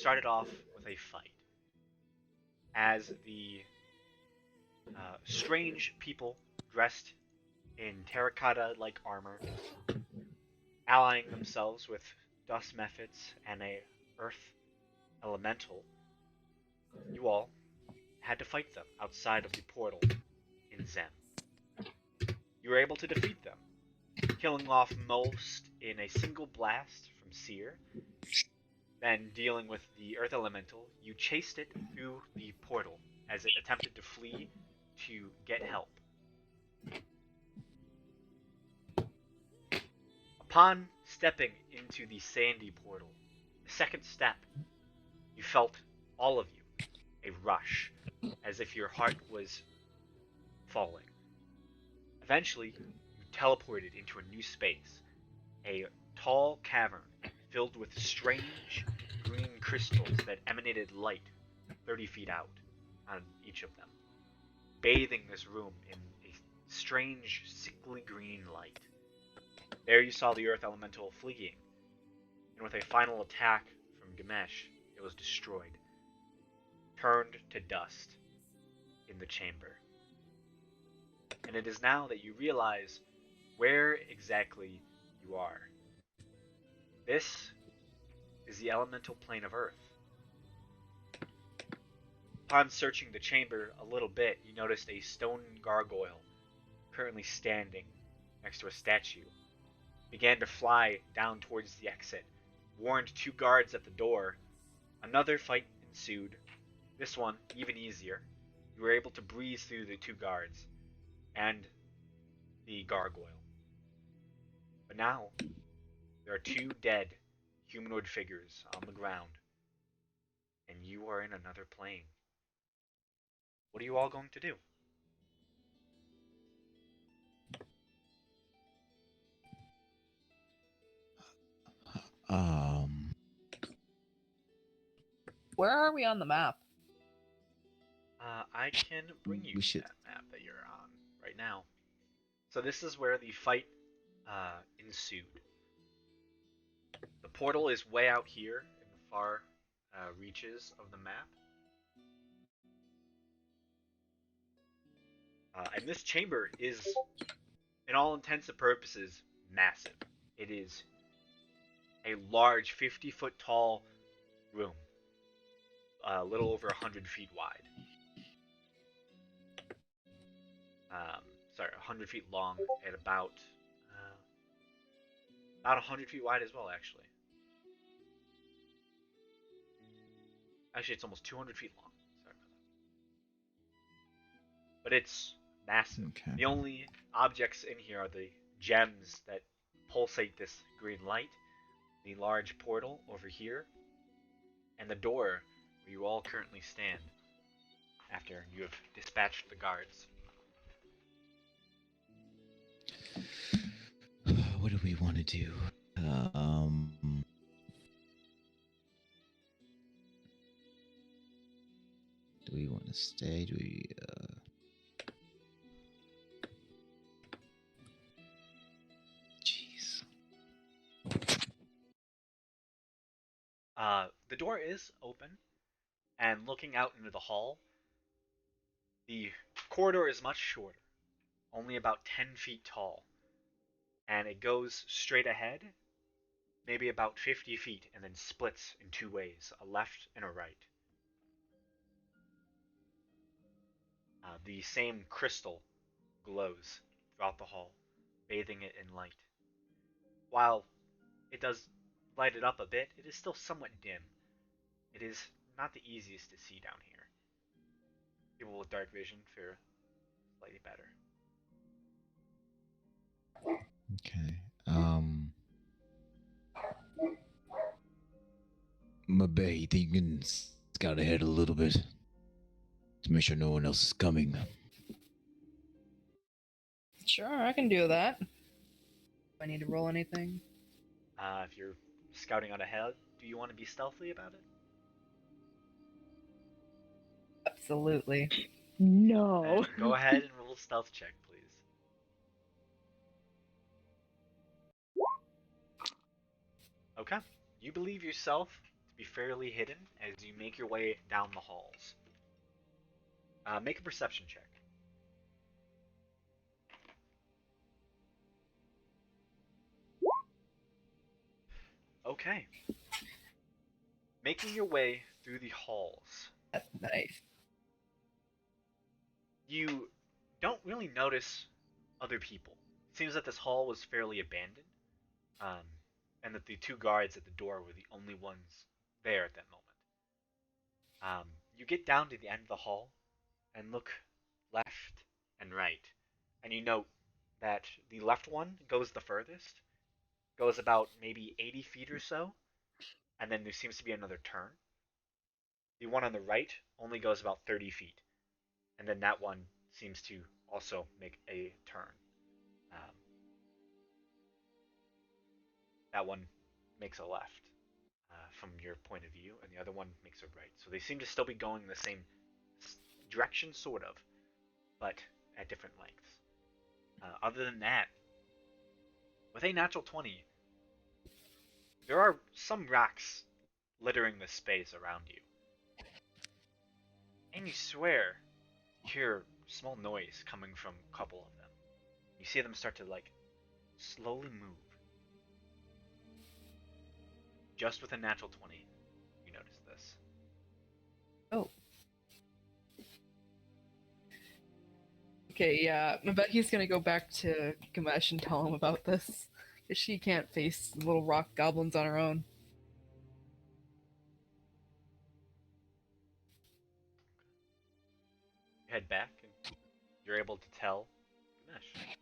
started off with a fight as the strange people dressed in terracotta-like armor, allying themselves with dust mephits and a earth elemental. You all had to fight them outside of the portal in Zem. You were able to defeat them, killing off most in a single blast from Seer. Then, dealing with the Earth Elemental, you chased it through the portal as it attempted to flee to get help. Upon stepping into the sandy portal, the second step, you felt, all of you, a rush, as if your heart was falling. Eventually, you teleported into a new space, a tall cavern filled with strange green crystals that emanated light 30 feet out on each of them, bathing this room in a strange, sickly green light. There you saw the Earth Elemental fleeing, and with a final attack from Gamesh, it was destroyed, turned to dust in the chamber. And it is now that you realize where exactly you are. This is the elemental plane of Earth. Upon searching the chamber a little bit, you noticed a stone gargoyle currently standing next to a statue. Began to fly down towards the exit, warned two guards at the door. Another fight ensued, this one even easier. You were able to breeze through the two guards and the gargoyle. But now, there are two dead humanoid figures on the ground, and you are in another plane. What are you all going to do? Where are we on the map? I can bring you We to should- that map that you're on right now. So this is where the fight ensued. The portal is way out here in the far reaches of the map. And this chamber is, in all intents and purposes, massive. It is a large 50-foot tall room, a little over 100 feet wide. 100 feet long and about 100 feet wide as well, actually. Actually, it's almost 200 feet long. Sorry about that. But it's massive. Okay. The only objects in here are the gems that pulsate this green light, the large portal over here, and the door where you all currently stand after you have dispatched the guards. What do we want to do? Do we want to stay? Do we? Jeez. The door is open, and looking out into the hall, the corridor is much shorter, only about 10 feet tall, and it goes straight ahead, maybe about 50 feet, and then splits in two ways, a left and a right. The same crystal glows throughout the hall, bathing it in light. While it does light it up a bit, it is still somewhat dim. It is not the easiest to see down here. People with dark vision fare slightly better. Okay. Mabe, you think you can scout ahead a little bit to make sure no one else is coming? Sure, I can do that. Do I need to roll anything? If you're scouting out ahead, do you want to be stealthy about it? Absolutely. No. Then go ahead and roll a stealth check, please. Okay. You believe yourself to to be fairly hidden as you make your way down the halls. Make a perception check. Okay. Making your way through the halls, That's nice. you don't really notice other people. It seems that this hall was fairly abandoned, um, and that the two guards at the door were the only ones there at that moment. You get down to the end of the hall and look left and right, and you note that the left one goes the furthest, goes about maybe 80 feet or so, and then there seems to be another turn. The one on the right only goes about 30 feet, and then that one seems to also make a turn. Um, that one makes a left from your point of view, and the other one makes a right. So they seem to still be going the same direction, sort of, but at different lengths. Other than that, with a natural 20, there are some rocks littering the space around you. And you swear you hear small noise coming from a couple of them. You see them start to, like, slowly move. Just with a natural 20, you notice this. Oh. Okay, yeah. Becky's gonna go back to Gamesh and tell him about this. Because she can't face little rock goblins on her own. You head back, and you're able to tell Ganesh.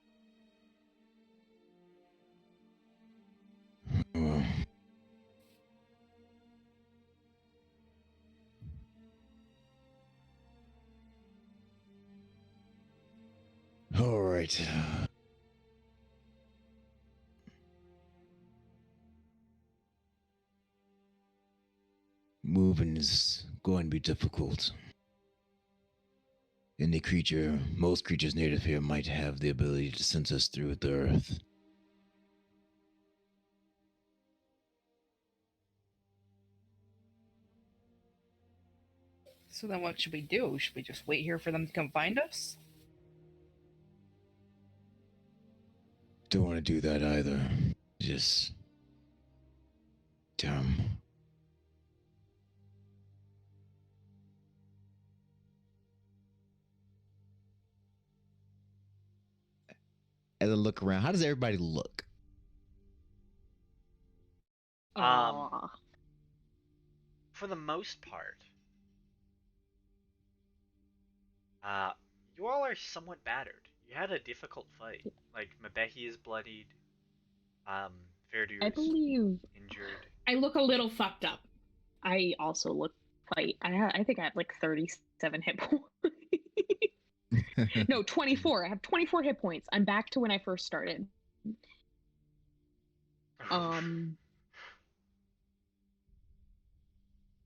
All right. Moving is going to be difficult. Any creature, most creatures native here might have the ability to sense us through the earth. So then what should we do? Should we just wait here for them to come find us? Don't want to do that either. Just. Damn. As I look around, how does everybody look? Um, For the most part, you all are somewhat battered. You had a difficult fight. Like, Mabehi is bloodied. Verdur I is believe injured. I look a little fucked up. I also look quite. I think I have like 37 hit points. No, 24. I have 24 hit points. I'm back to when I first started.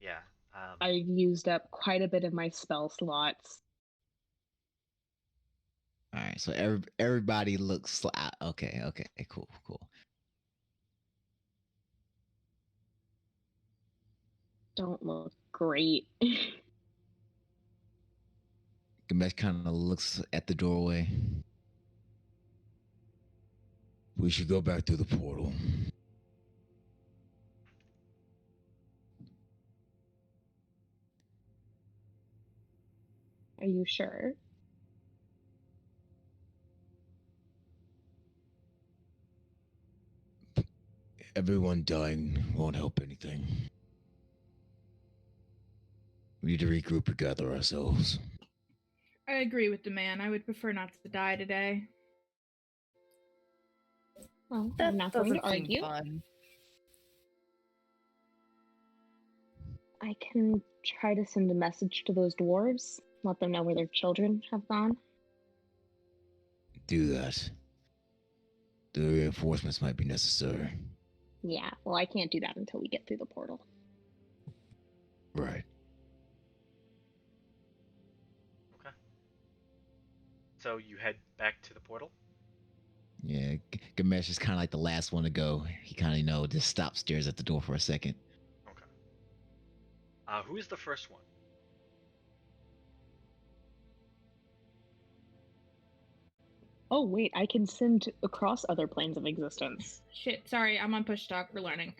Yeah. I've used up quite a bit of my spell slots. All right, so everybody looks okay, cool. Don't look great. Gamesh kind of looks at the doorway. We should go back through the portal. Are you sure? Everyone dying won't help anything. We need to regroup and gather ourselves. I agree with the man. I would prefer not to die today. Well, That I'm not going to doesn't seem argue. fun. I can try to send a message to those dwarves, let them know where their children have gone. Do that. The reinforcements might be necessary. Yeah, well, I can't do that until we get through the portal. Right. Okay. So you head back to the portal? Yeah, Gamesh is kind of like the last one to go. He kind of, just stops, stares at the door for a second. Okay. Who is the first one? Oh wait, I can send across other planes of existence. Shit, sorry, I'm on push talk. We're learning.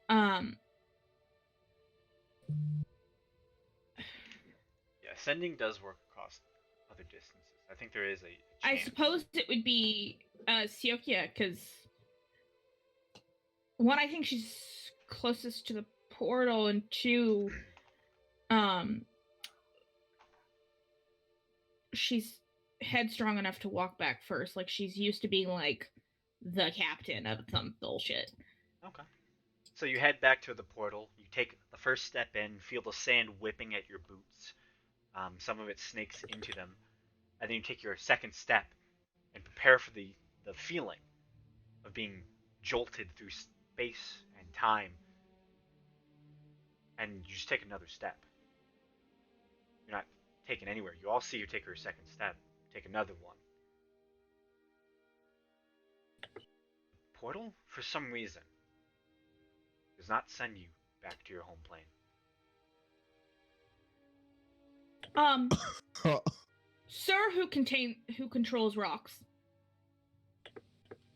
Um, Yeah, sending does work across other distances. I think there is a I chance. suppose it would be Siokia, because one, I think she's closest to the portal, and two, she's headstrong enough to walk back first. Like, she's used to being like the captain of some bullshit. Okay. So you head back to the portal. You take the first step in, feel the sand whipping at your boots. Some of it snakes into them, and then you take your second step and prepare for the feeling of being jolted through space and time. And you just take another step. You're not taken anywhere. You all see you take your second step. Take another one. Portal, for some reason, does not send you back to your home plane. Sir, who controls rocks?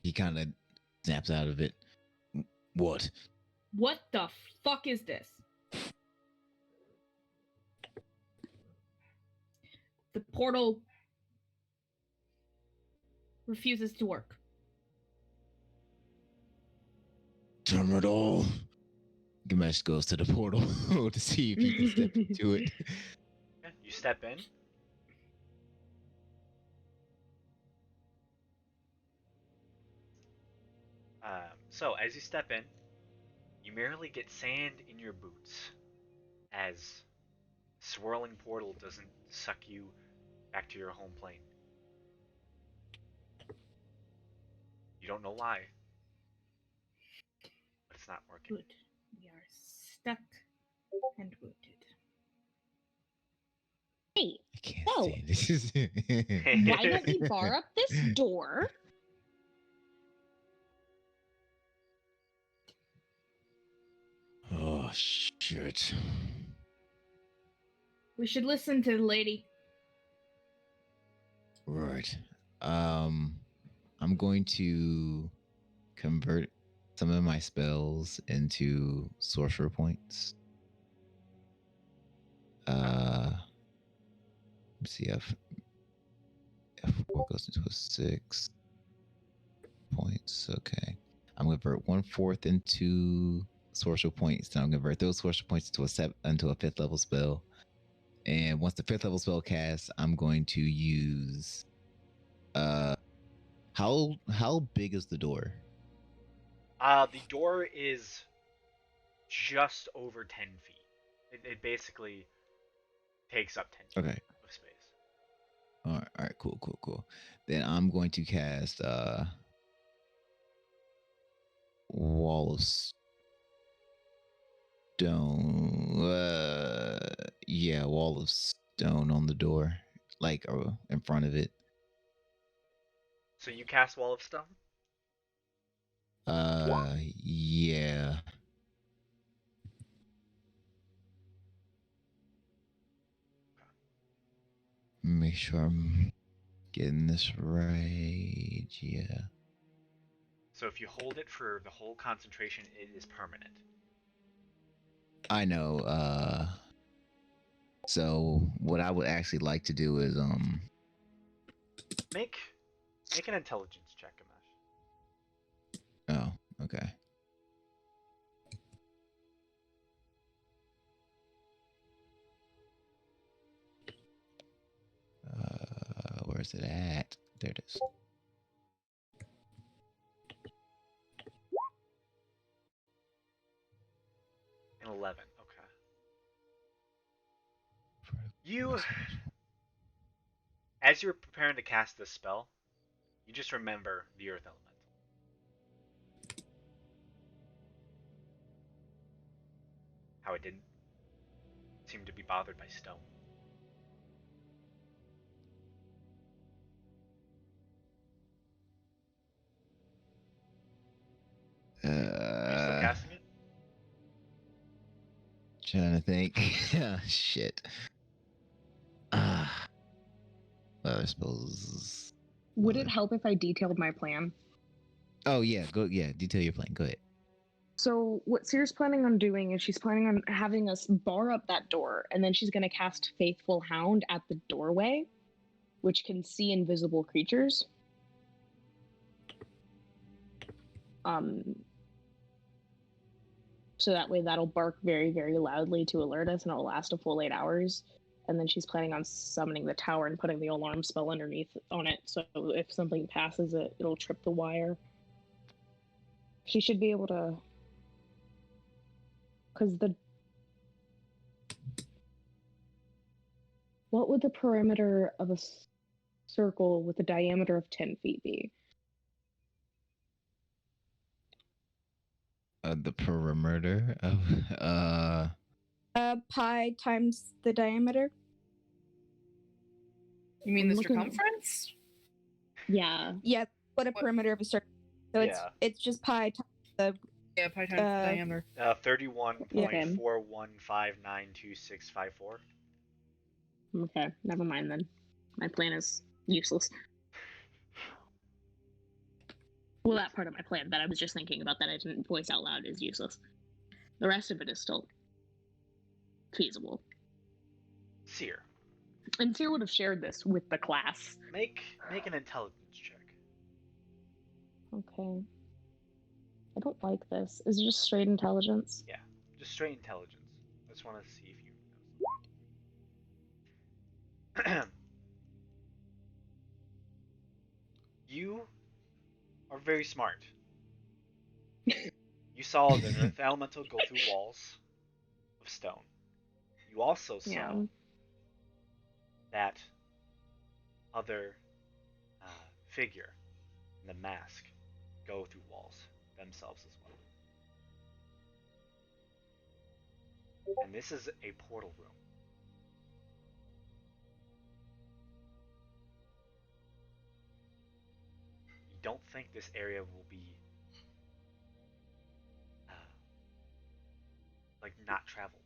He kind of snaps out of it. What? What the fuck is this? The portal refuses to work. Turn it all. Gamesh goes to the portal to see if he can step into it. Yeah, you step in. So as you step in, you merely get sand in your boots as swirling portal doesn't suck you back to your home plane. You don't know why, but it's not working. Good. We are stuck and wounded. Hey, I can't So- stand this. why don't we bar up this door? Oh shit. We should listen to the lady. Right. I'm going to convert some of my spells into sorcerer points. Let's see, F4 goes into a 6 points. Okay. I'm gonna convert 1/4 into sorcerer points. Then I'm gonna convert those sorcerer points into a 5th level spell. And once the 5th level spell casts, I'm going to use how big is the door? The door is just over 10 feet. It basically takes up 10 feet Okay. of space. All right, cool. Then I'm going to cast Wall of Stone. Yeah, Wall of Stone on the door, like in front of it. So you cast Wall of Stone? Yeah. Make sure I'm getting this right. Yeah. So if you hold it for the whole concentration, it is permanent. I know. So what I would actually like to do is Make an intelligence check, Gamesh. Oh, okay. Where's it at? There it is. An 11. Okay. You, as you're preparing to cast this spell, you just remember the Earth Elemental. How it didn't seem to be bothered by stone. Are you still casting it? Trying to think. Shit. Well, I suppose. Would it help if I detailed my plan? Oh yeah, go. Yeah, detail your plan. Go ahead. So what Seer's planning on doing is she's planning on having us bar up that door, and then she's going to cast Faithful Hound at the doorway, which can see invisible creatures. So that way that'll bark very, very loudly to alert us, and it'll last a full 8 hours. And then she's planning on summoning the tower and putting the alarm spell underneath on it, so if something passes it, it'll trip the wire. She should be able to, because what would the perimeter of a circle with a diameter of 10 feet be? The perimeter of Pi times the diameter. You mean the I'm looking- circumference? Yeah. Yeah, what a What- perimeter of a circle. So Yeah. it's just pi times the. Yeah, pi times the diameter. 31.41592654. Okay, never mind then. My plan is useless. Well, that part of my plan that I was just thinking about that I didn't voice out loud is useless. The rest of it is still feasible. Seer, And Seer would have shared this with the class. make an intelligence check. Okay. I don't like this. Is it just straight intelligence? Just straight intelligence. I just want to see if you. You are very smart. You saw the earth elemental go through walls of stone. You also saw Yeah. that other figure in the mask go through walls themselves as well. And this is a portal room. You don't think this area will be like not traveled.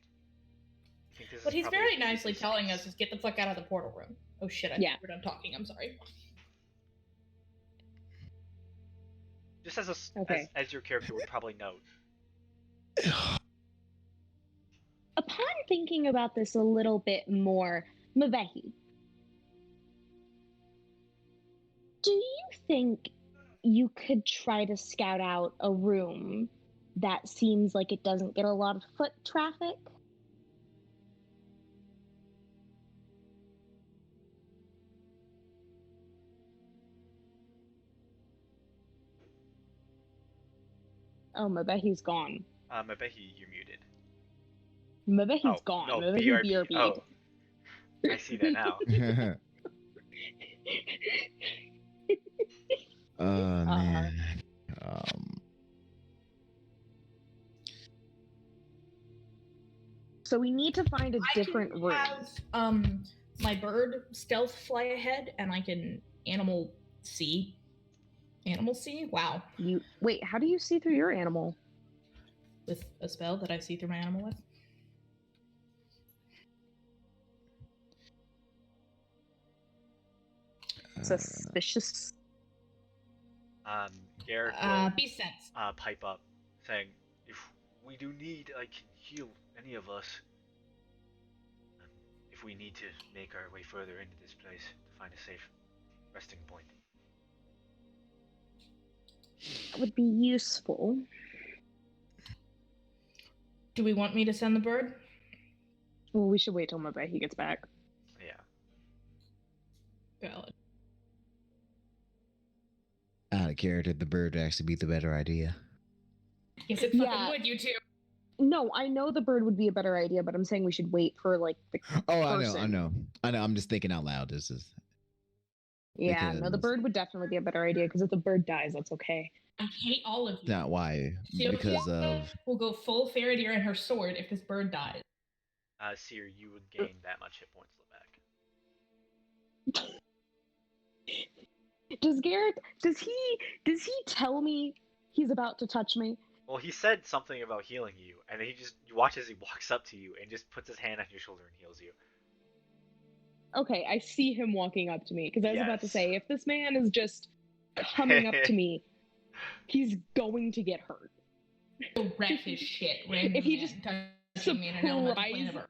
You think this What is he's probably very a nicely easy telling space. us is get the fuck out of the portal room. Oh shit, Yeah. we're done talking. I'm sorry. Just as Okay. as your character would probably note. Upon thinking about this a little bit more, Mavehi, do you think you could try to scout out a room that seems like it doesn't get a lot of foot traffic? Oh, Mabehi's gone. Mabehi, you're muted. Mabehi's gone. No, Mabehi BRB. BRB'd. Oh, I see that now. Oh man. So we need to find a different room. Have my bird stealth fly ahead, and I can animal see. Animal see? Wow. You wait. How do you see through your animal? With a spell that I see through my animal with. Suspicious. Garrett will Beast sense. pipe up, saying, "If we do need, I can heal any of us. If we need to make our way further into this place to find a safe resting point." That would be useful. Do we want me to send the bird? Well, we should wait till Mabehi gets back. Yeah. Valid. Out of character, the bird would actually be the better idea. Yes, it fucking Yeah. would, you too. No, I know the bird would be a better idea, but I'm saying we should wait for like the Oh, person. I know. I'm just thinking out loud. This is Yeah, no, the Because- bird would definitely be a better idea because if the bird dies, that's okay. I hate all of you. not why. Because of We'll go full Faradir and her sword if this bird dies. Seer, you would gain that much hit points back. Does Garrett? Does he tell me he's about to touch me? Well, he said something about healing you, and then you watch as he walks up to you and just puts his hand on your shoulder and heals you. Okay, I see him walking up to me because I was about to Yes. say, if this man is just coming up to me, he's going to get hurt. He'll wreck his shit. Random If he man just touching me in an elemental plane of surprise-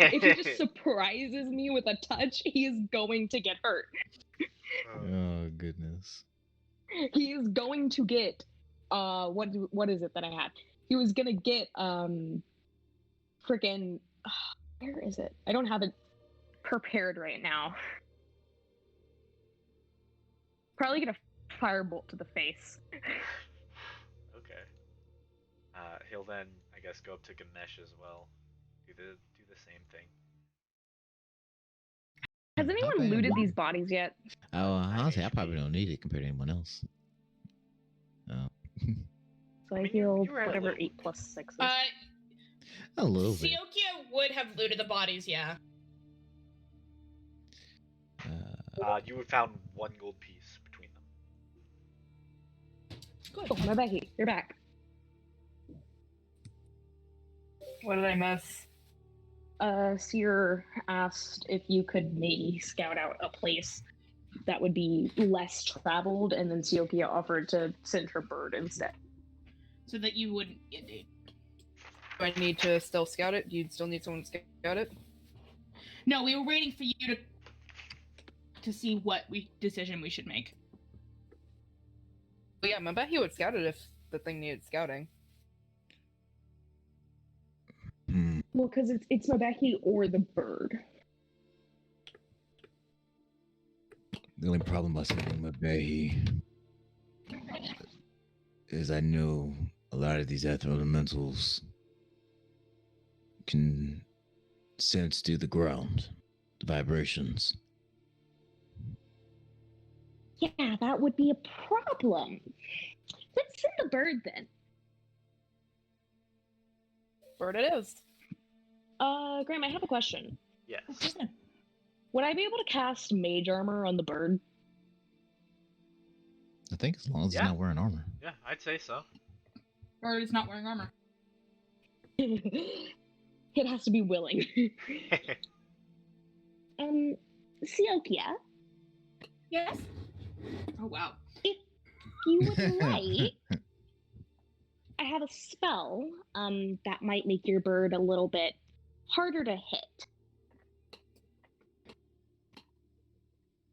Earth. If he just surprises me with a touch, he is going to get hurt. Oh goodness. He is going to get what is it that I had? He was gonna get freaking where is it? I don't have it prepared right now. Probably get a firebolt to the face. Okay. He'll then, I guess, go up to Ganesh as well. Do the same thing. Has anyone bad? looted these bodies yet? Oh, honestly, I probably don't need it compared to anyone else. Oh. So I I mean, healed you were at a whatever little- 8 plus 6 is. A little bit. Siokia would have looted the bodies, yeah. You would found 1 gold piece between them. Good. Oh, my Becky, you're back. What did I miss? Seer asked if you could maybe scout out a place that would be less traveled, and then Siokia offered to send her bird instead. So that you wouldn't get it. Do I need to still scout it? Do you still need someone to scout it? No, we were waiting for you to see what decision we should make. Well, yeah, I bet he would scout it if the thing needed scouting. Hmm. Well, because it's Mabeki or the bird. The only problem about sending Mabehi is I know a lot of these earth elementals can sense through the ground, the vibrations. Yeah, that would be a problem. Let's send the bird then. Bird it is. Graham, I have a question. Yes. Would I be able to cast mage armor on the bird? I think as long as Yeah. it's not wearing armor. Yeah, I'd say so. Bird is not wearing armor. It has to be willing. Siokia, Yes? Oh, wow. if you would like, I have a spell that might make your bird a little bit harder to hit.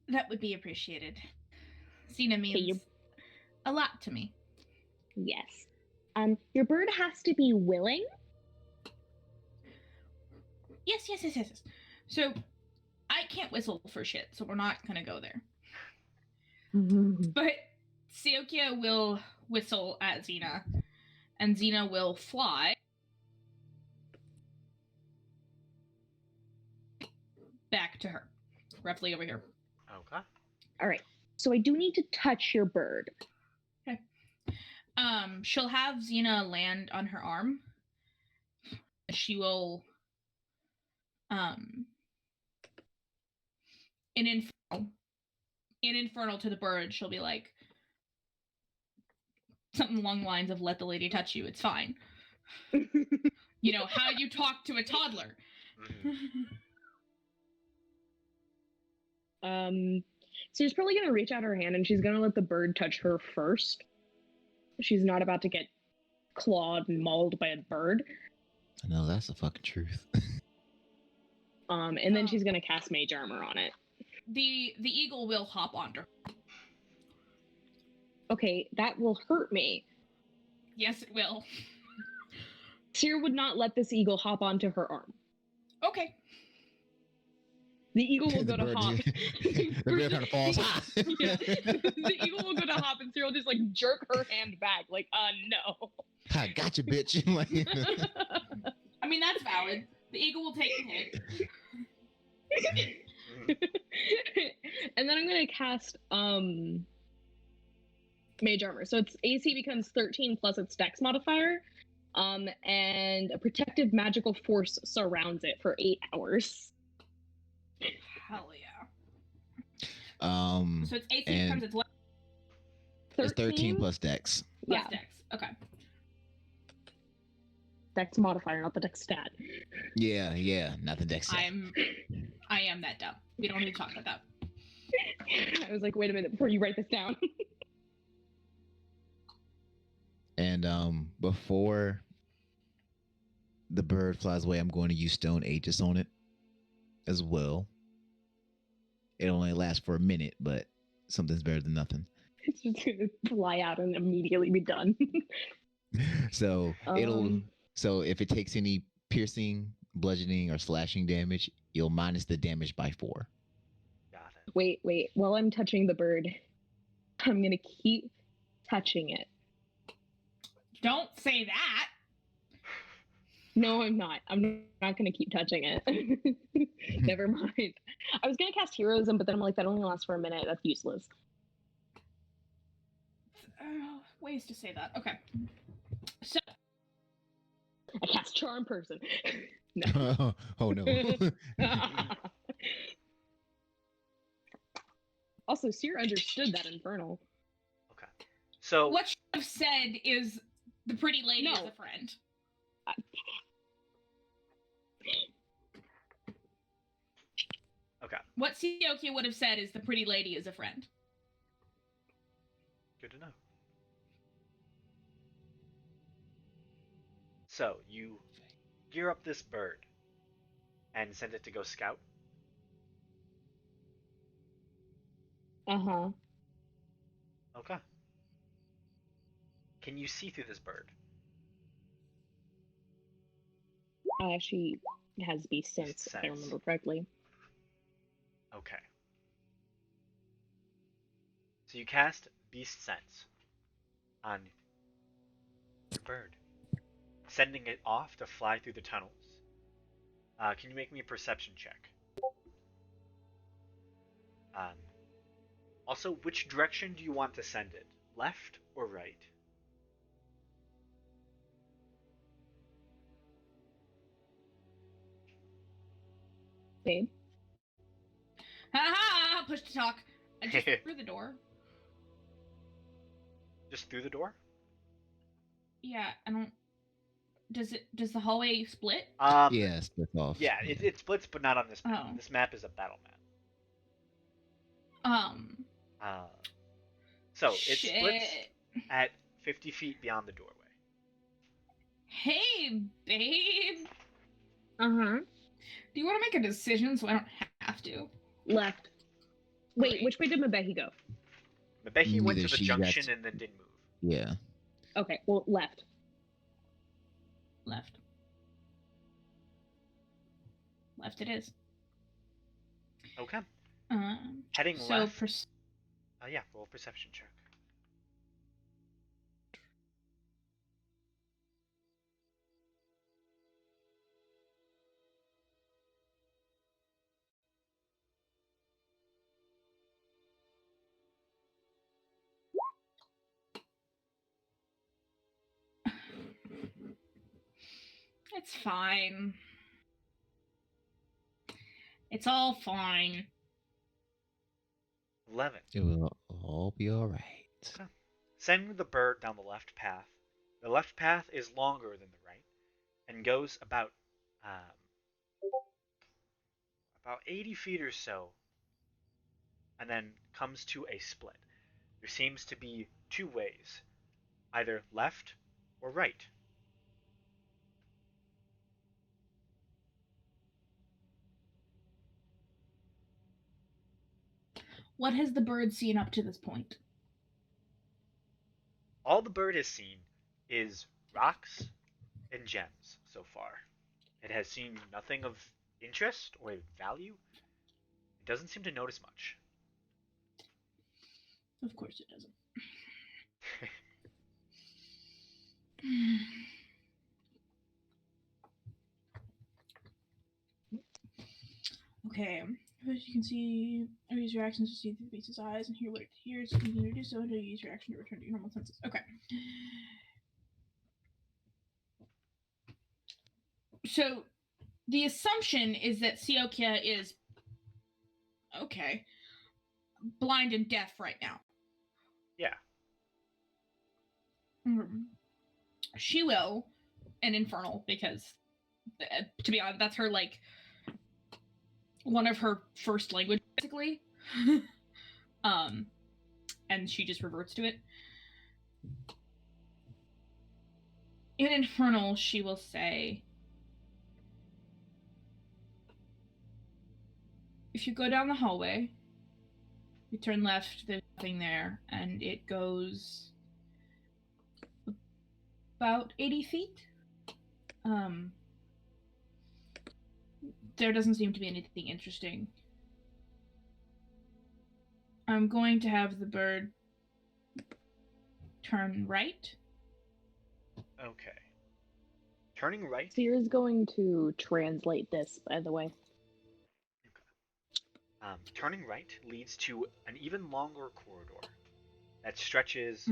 That would be appreciated. Xena means you- a lot to me. Yes. Your bird has to be willing. Yes. So, I can't whistle for shit, so we're not gonna go there. But Siokia will whistle at Xena, and Xena will fly back to her, roughly over here. Okay. All right. So I do need to touch your bird. She'll have Xena land on her arm. She will, in infernal to the bird, she'll be like something along the lines of "Let the lady touch you. It's fine." You know how you talk to a toddler. Mhm. So she's probably gonna reach out her hand and she's gonna let the bird touch her first. She's not about to get clawed and mauled by a bird. I know that's the fucking truth. And then she's gonna cast mage armor on it. The eagle will hop onto her. Okay, that will hurt me. Yes, it will. Seer would not let this eagle hop onto her arm. Okay. The eagle will The go to bird- hop. the bird kind of falls. Yeah. The eagle will go to hop and Seer will just like jerk her hand back, like, no. I gotcha, bitch. Like, I mean, that's valid. The eagle will take the hit. And then I'm gonna cast mage armor. So its AC becomes 13 plus its dex modifier. And a protective magical force surrounds it for 8 hours. Hell yeah. So its AC And- becomes its what? it's 13 plus dex. Plus Yeah. dex. Okay. dex modifier, not the dex stat. Yeah, not the dex stat. I am that dumb. We don't need to talk about that. I was like, wait a minute before you write this down. And before the bird flies away, I'm going to use Stone Aegis on it as well. It only lasts for a minute, but something's better than nothing. It's just gonna fly out and immediately be done. So it'll. Um. So if it takes any piercing, bludgeoning, or slashing damage, you'll minus the damage by 4. Got it. Wait. While I'm touching the bird, I'm gonna keep touching it. Don't say that. No, I'm not. I'm not gonna keep touching it. Never mind. I was gonna cast Heroism, but then I'm like, that only lasts for a minute. That's useless. Ways to say that. Okay. So I cast Charm Person. No. Oh no. Also, Seer understood that Infernal. Okay. So what you have said is the pretty lady is No. a friend. okay, What Siokia would have said is the pretty lady is a friend. good to know. So you gear up this bird and send it to go scout. Uh-huh. Okay. Can you see through this bird? She has Beast Sense, if I Sense. remember correctly. Okay. So you cast Beast Sense on the bird, sending it off to fly through the tunnels. Can you make me a perception check? Also, which direction do you want to send it? Left or right? Babe? Ha ha! Push to talk. I just through the door. Just through the door? Yeah, I don't. Does the hallway split? Yeah, split off. Yeah, it splits, but not on this map. Oh. This map is a battle map. So it Shit. splits at 50 feet beyond the doorway. Hey, babe. Uh-huh. Do you want to make a decision so I don't have to? Left. Wait, Great. which way did Mabehi go? Mabehi went Neither to the she junction got- and then didn't move. Yeah. Okay, well, left. Left. Left it is. Okay. Heading So left. Yeah, roll a perception check. it's fine. It's all fine. 11. It will all be alright. Sending the bird down the left path. The left path is longer than the right and goes about 80 feet or so, and then comes to a split. There seems to be two ways, either left or right. What has the bird seen up to this point? All the bird has seen is rocks and gems so far. It has seen nothing of interest or value. It doesn't seem to notice much. Of course it doesn't. Okay. As you can see, use your actions to see through the beast's eyes and hear what it hears. You can do so to use your action to return to your normal senses. Okay. So, the assumption is that Siokia is blind and deaf right now. Yeah. She will an infernal because, to be honest, that's her like one of her first language basically. And she just reverts to it. In infernal, she will say, if you go down the hallway, you turn left, there's nothing there, and it goes about 80 feet. There doesn't seem to be anything interesting. I'm going to have the bird turn right. Okay. Turning right. Seer's going to translate this, by the way. Turning right leads to an even longer corridor that stretches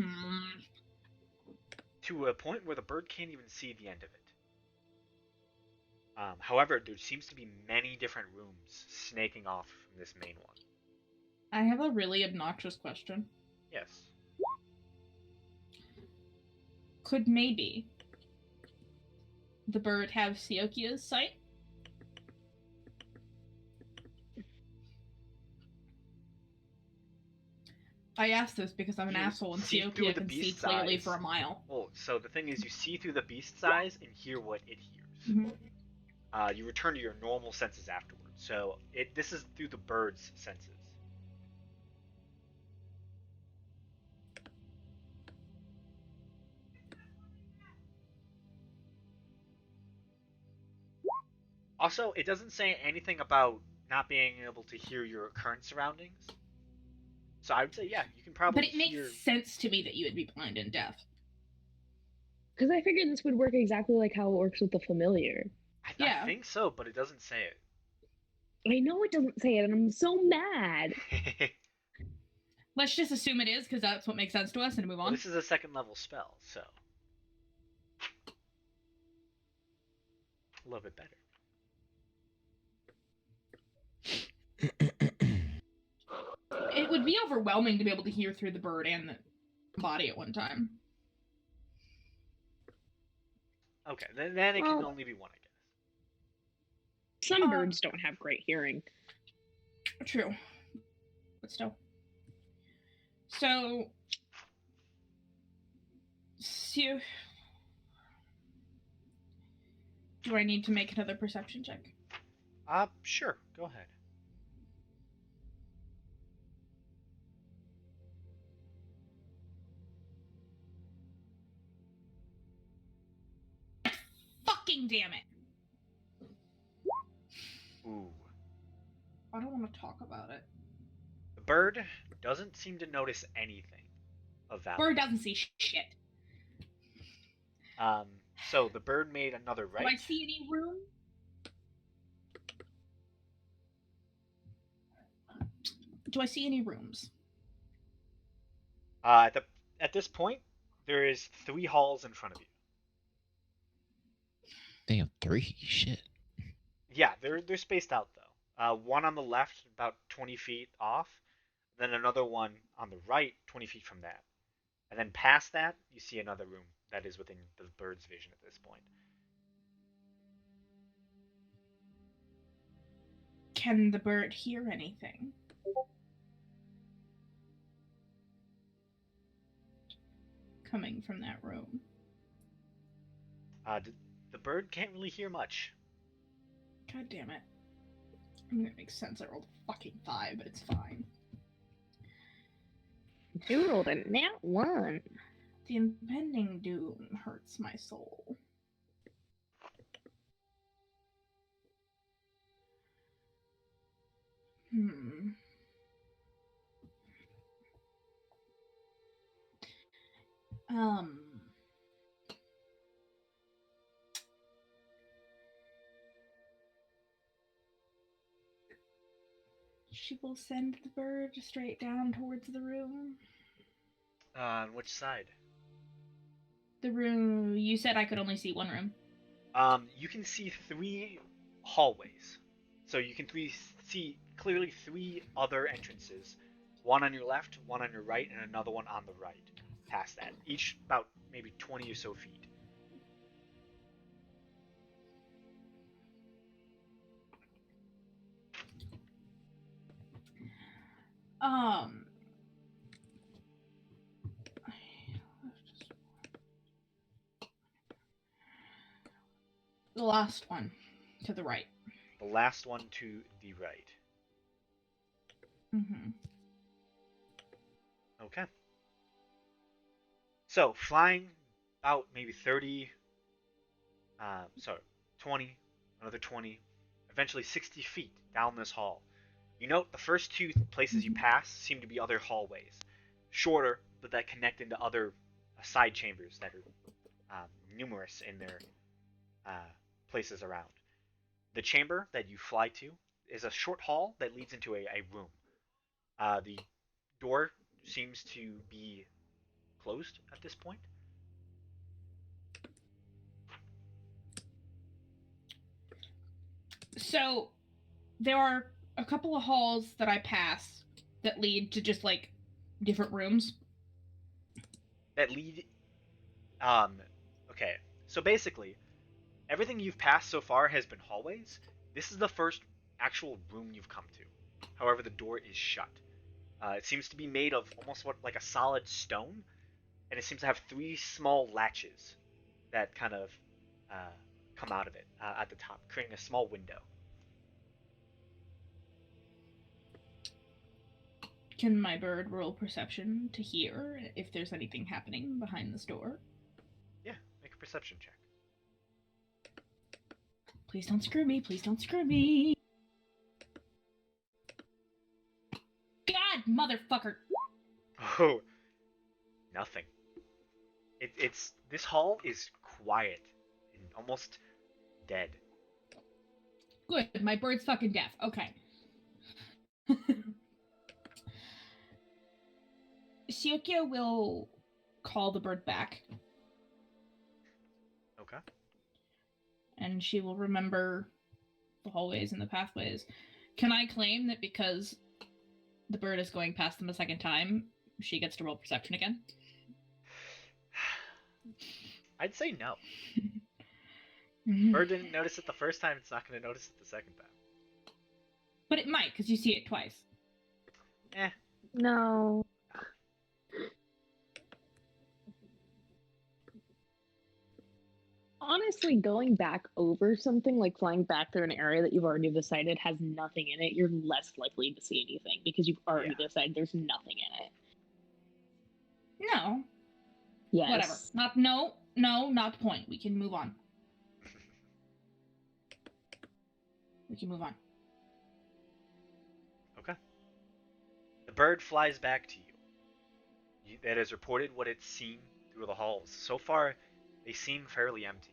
to a point where the bird can't even see the end of it. However, there seems to be many different rooms snaking off from this main one. I have a really obnoxious question. Yes. Could maybe the bird have Siokia's sight? I ask this because I'm an You asshole and see through Siokia the can see beast's clearly eyes. for a mile. Well, so the thing is, you see through the beast's eyes and hear what it hears. Mm-hmm. You return to your normal senses afterwards. So this is through the bird's senses. Also, it doesn't say anything about not being able to hear your current surroundings. So I would say, yeah, you can probably But it hear... makes sense to me that you would be blind and deaf. Because I figured this would work exactly like how it works with the familiar. I think so, but it doesn't say it. I know it doesn't say it, and I'm so mad. Let's just assume it is, because that's what makes sense to us, and move on. Well, this is a second level spell, so... a little bit better. It would be overwhelming to be able to hear through the bird and the body at one time. Okay, then it can only be one, I guess. Some birds don't have great hearing. True. But still. So... do I need to make another perception check? Sure, go ahead. Fucking damn it! Ooh. I don't want to talk about it. The bird doesn't seem to notice anything of value. Bird doesn't see shit. So the bird made another right. Do I see any room? Do I see any rooms? At this point, there is 3 halls in front of you. Damn, 3? Shit. Yeah, they're spaced out though. One on the left, about 20 feet off, then another one on the right, 20 feet from that, and then past that, you see another room that is within the bird's vision at this point. Can the bird hear anything? Coming from that room. The bird can't really hear much. God damn it. I mean, it makes sense. I rolled a fucking 5, but it's fine. You rolled a nat 1. The impending doom hurts my soul. She will send the bird straight down towards the room. On which side? The room... You said I could only see one room. You can see 3 hallways. So you can see clearly 3 other entrances. One on your left, one on your right, and another one on the right. Past that. Each about maybe 20 or so feet. The last one to the right. The last one to the right. Mm-hmm. Okay. So, flying about maybe 30, 20, another 20, eventually 60 feet down this hall. You note the first two places you pass seem to be other hallways. Shorter, but that connect into other side chambers that are numerous in their places around. The chamber that you fly to is a short hall that leads into a room. The door seems to be closed at this point. So, there are a couple of halls that I pass that lead to just like different rooms. That lead. Okay. So basically, everything you've passed so far has been hallways. This is the first actual room you've come to. However, the door is shut. It seems to be made of almost like a solid stone, and it seems to have three small latches that kind of come out of it at the top, creating a small window. Can my bird roll perception to hear if there's anything happening behind this door? Yeah, make a perception check. Please don't screw me. Please don't screw me. God, motherfucker. Oh, nothing. It's this hall is quiet and almost dead. Good, my bird's fucking deaf. Okay. Siokia will call the bird back. Okay. And she will remember the hallways and the pathways. Can I claim that because the bird is going past them a second time, she gets to roll perception again? I'd say no. Bird didn't notice it the first time, it's not going to notice it the second time. But it might, because you see it twice. No. Honestly, going back over something, like flying back through an area that you've already decided has nothing in it, you're less likely to see anything because you've already decided there's nothing in it. No. Yes. Whatever. Not the point. We can move on. Okay. The bird flies back to you. It has reported what it's seen through the halls. So far, they seem fairly empty.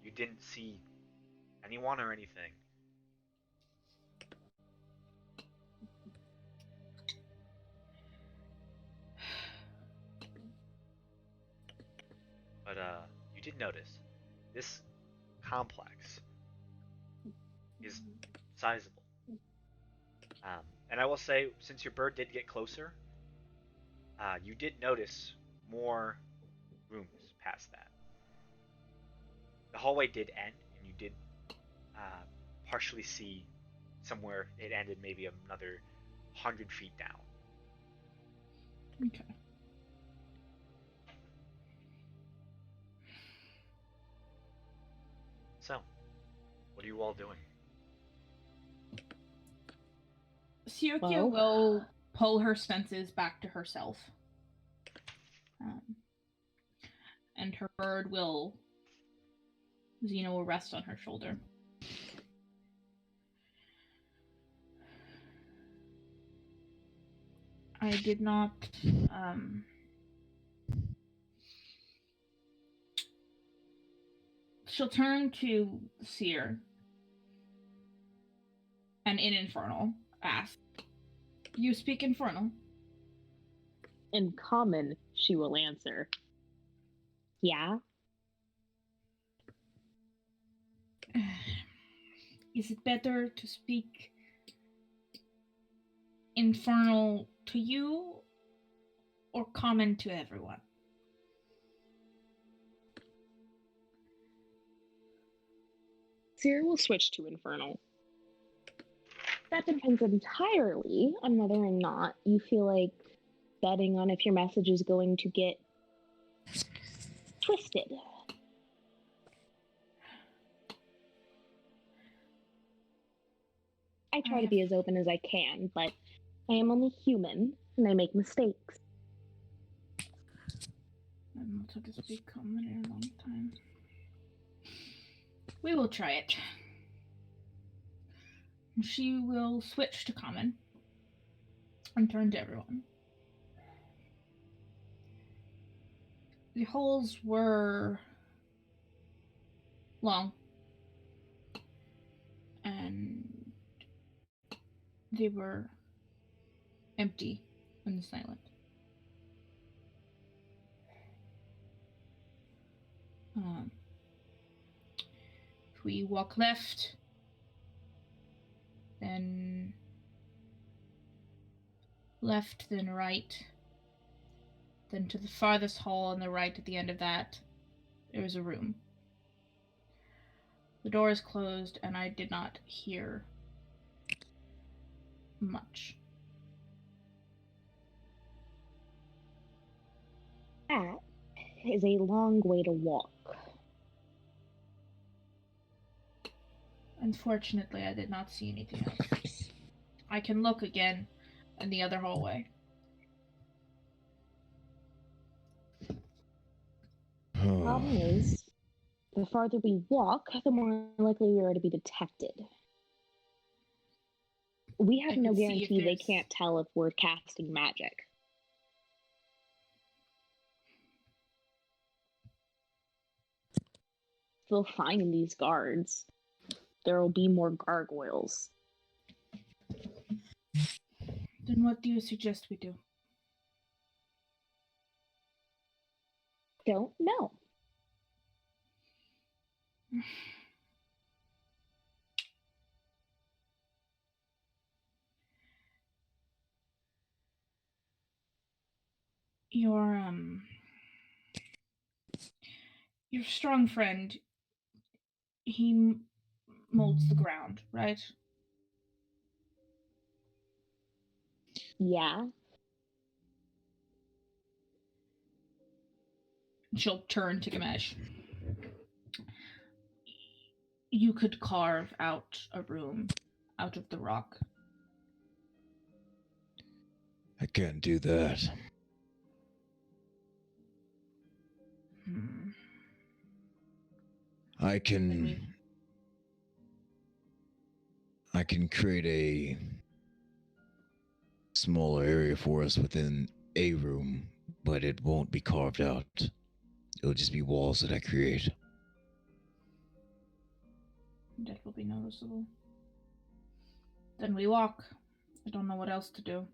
You didn't see anyone or anything. But you did notice this complex is sizable. And I will say, since your bird did get closer, you did notice more rooms past that. The hallway did end, and you did partially see somewhere it ended, maybe another 100 feet down. Okay. So, what are you all doing? Siokia will pull her senses back to herself. And her bird will... Xena will rest on her shoulder. I did not... She'll turn to Seer. And in Infernal, ask, "You speak Infernal?" In common, she will answer, "Yeah." Is it better to speak Infernal to you or common to everyone? Seer will switch to Infernal. That depends entirely on whether or not you feel like betting on if your message is going to get twisted. I try to be as open as I can, but I am only human and I make mistakes. I've not had to speak common in a long time. We will try it. She will switch to common and turn to everyone. The holes were long and they were empty and silent. If we walk left, then left, then right, then to the farthest hall on the right at the end of that, there is a room. The door is closed, and I did not hear much. That is a long way to walk. Unfortunately, I did not see anything else. I can look again in the other hallway. Problem is, the farther we walk, the more likely we are to be detected. We I have no could see if guarantee they there's- can't tell if we're casting magic. They'll find these guards. There will be more gargoyles. Then what do you suggest we do? Don't know. Your strong friend, he molds the ground, right? Yeah. She'll turn to Gamesh. You could carve out a room out of the rock. I can't do that. I can create a smaller area for us within a room, but it won't be carved out. It'll just be walls that I create. That will be noticeable. Then we walk. I don't know what else to do.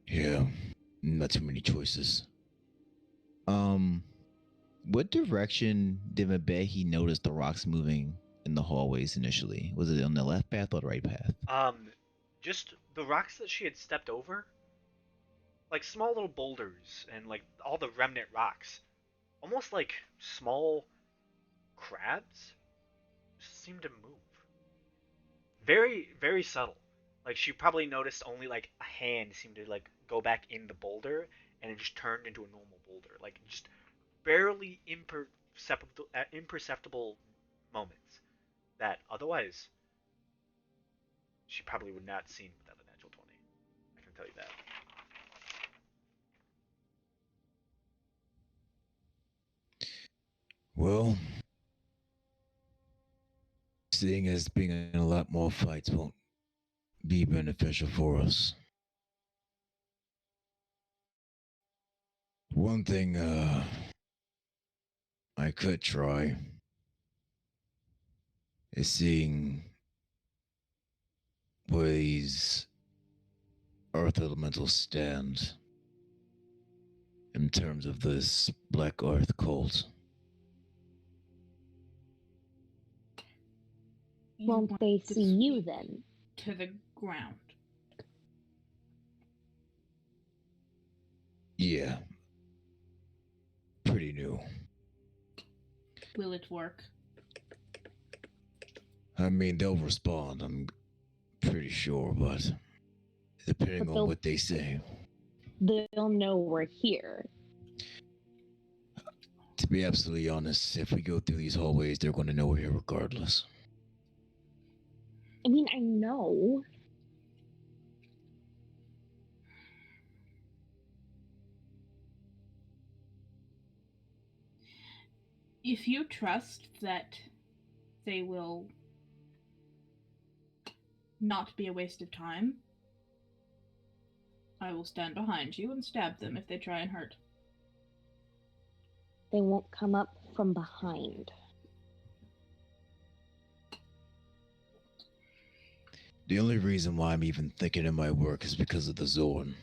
Yeah, not too many choices. What direction did Mabehi notice the rocks moving in the hallways initially? Was it on the left path or the right path? Just the rocks that she had stepped over, like small little boulders and like all the remnant rocks, almost like small crabs, seemed to move. Very, very subtle. Like she probably noticed only like a hand seemed to like go back in the boulder and it just turned into a normal boulder. Like just barely imperceptible moments that otherwise she probably would not have seen without a natural 20. I can tell you that. Well, seeing as being in a lot more fights won't be beneficial for us. One thing I could try is seeing where these earth elementals stand in terms of this black earth cult. You Won't want they to see you speak then? To the ground. Yeah. Pretty new. Will it work? I mean, they'll respond, I'm pretty sure, but depending But on they'll- what they say. They'll know we're here. To be absolutely honest, if we go through these hallways, they're going to know we're here regardless. I mean, I know. If you trust that they will not be a waste of time, I will stand behind you and stab them if they try and hurt. They won't come up from behind. The only reason why I'm even thinking it might work is because of the Zorn.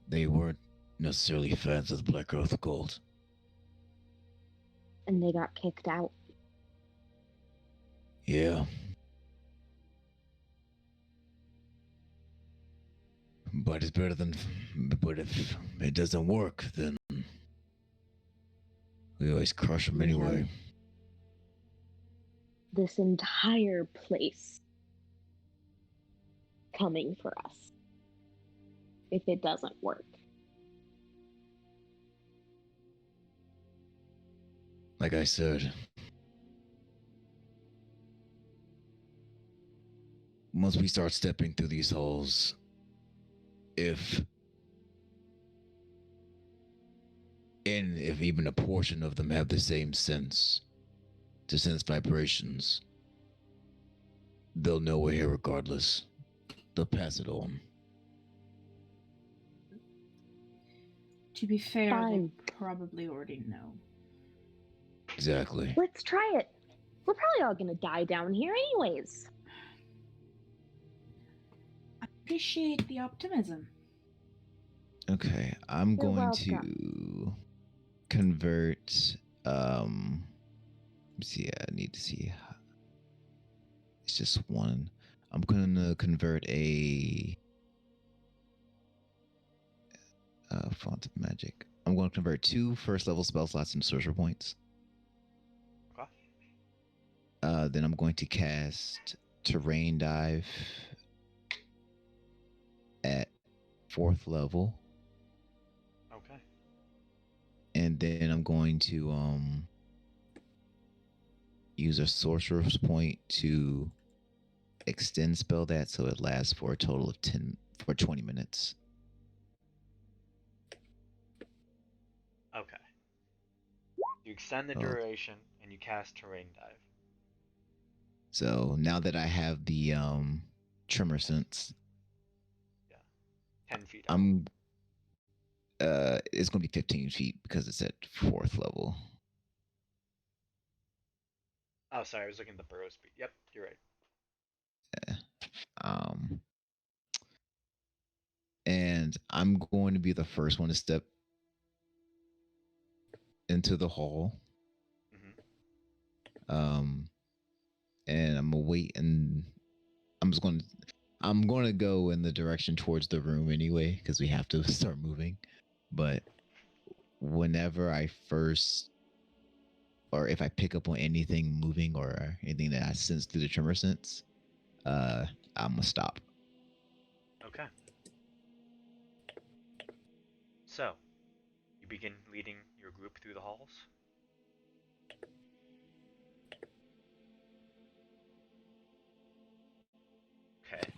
They weren't necessarily fans of the Black Earth cult. And they got kicked out. Yeah. But it's better than. But if it doesn't work, then we always crush them We anyway. have this entire place coming for us if it doesn't work. Like I said, once we start stepping through these halls, if even a portion of them have the same sense to sense vibrations, they'll know we're here regardless. They'll pass it on. To be fair, Fine. they probably already know. Exactly. Let's try it. We're probably all gonna die down here anyways. I appreciate the optimism. Okay, I'm You're going welcome. to convert. Let me see. I need to see. It's just one. I'm gonna convert a font of magic. I'm going to convert 2 first level spell slots into sorcerer points. Okay. Then I'm going to cast Terrain Dive at 4th level. Okay. And then I'm going to use a sorcerer's point to extend spell that so it lasts for a total of 20 minutes. Okay. You extend the Oh. duration and you cast Terrain Dive. So now that I have the tremor sense, 10 feet up. I'm it's gonna be 15 feet because it's at 4th level. Oh, sorry, I was looking at the burrow speed. Yep, you're right. And I'm going to be the first one to step into the hall. Mhm. And I'm gonna wait, and I'm going to go in the direction towards the room anyway because we have to start moving. But whenever I first, or if I pick up on anything moving or anything that I sense through the tremor sense, I'm gonna stop. Okay. So, you begin leading your group through the halls. Okay.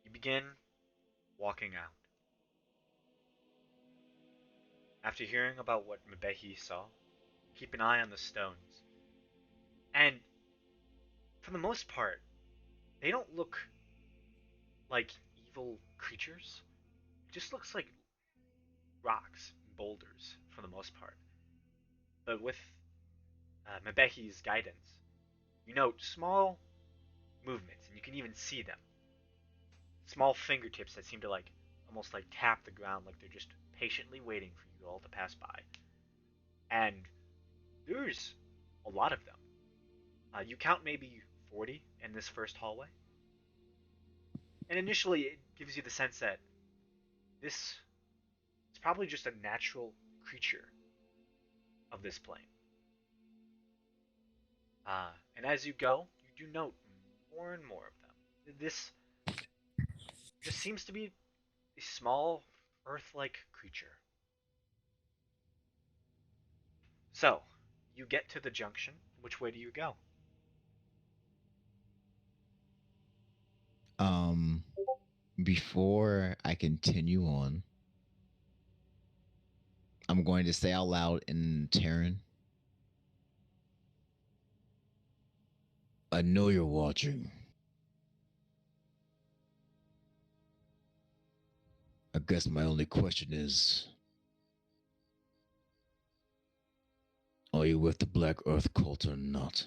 You begin walking out. After hearing about what Mbehi saw, keep an eye on the stones. And, for the most part, they don't look like evil creatures. It just looks like rocks, boulders, for the most part. But with Mbehi's guidance, you note small movements, and you can even see them. Small fingertips that seem to almost tap the ground, like they're just patiently waiting for you all to pass by. And there's a lot of them. You count maybe 40 in this first hallway. And initially, it gives you the sense that this is probably just a natural creature of this plane. And as you go, you do note more and more of them. This just seems to be a small, Earth-like creature. So, you get to the junction. Which way do you go? Before I continue on, I'm going to say out loud in Terran. I know you're watching. I guess my only question is, are you with the Black Earth cult or not?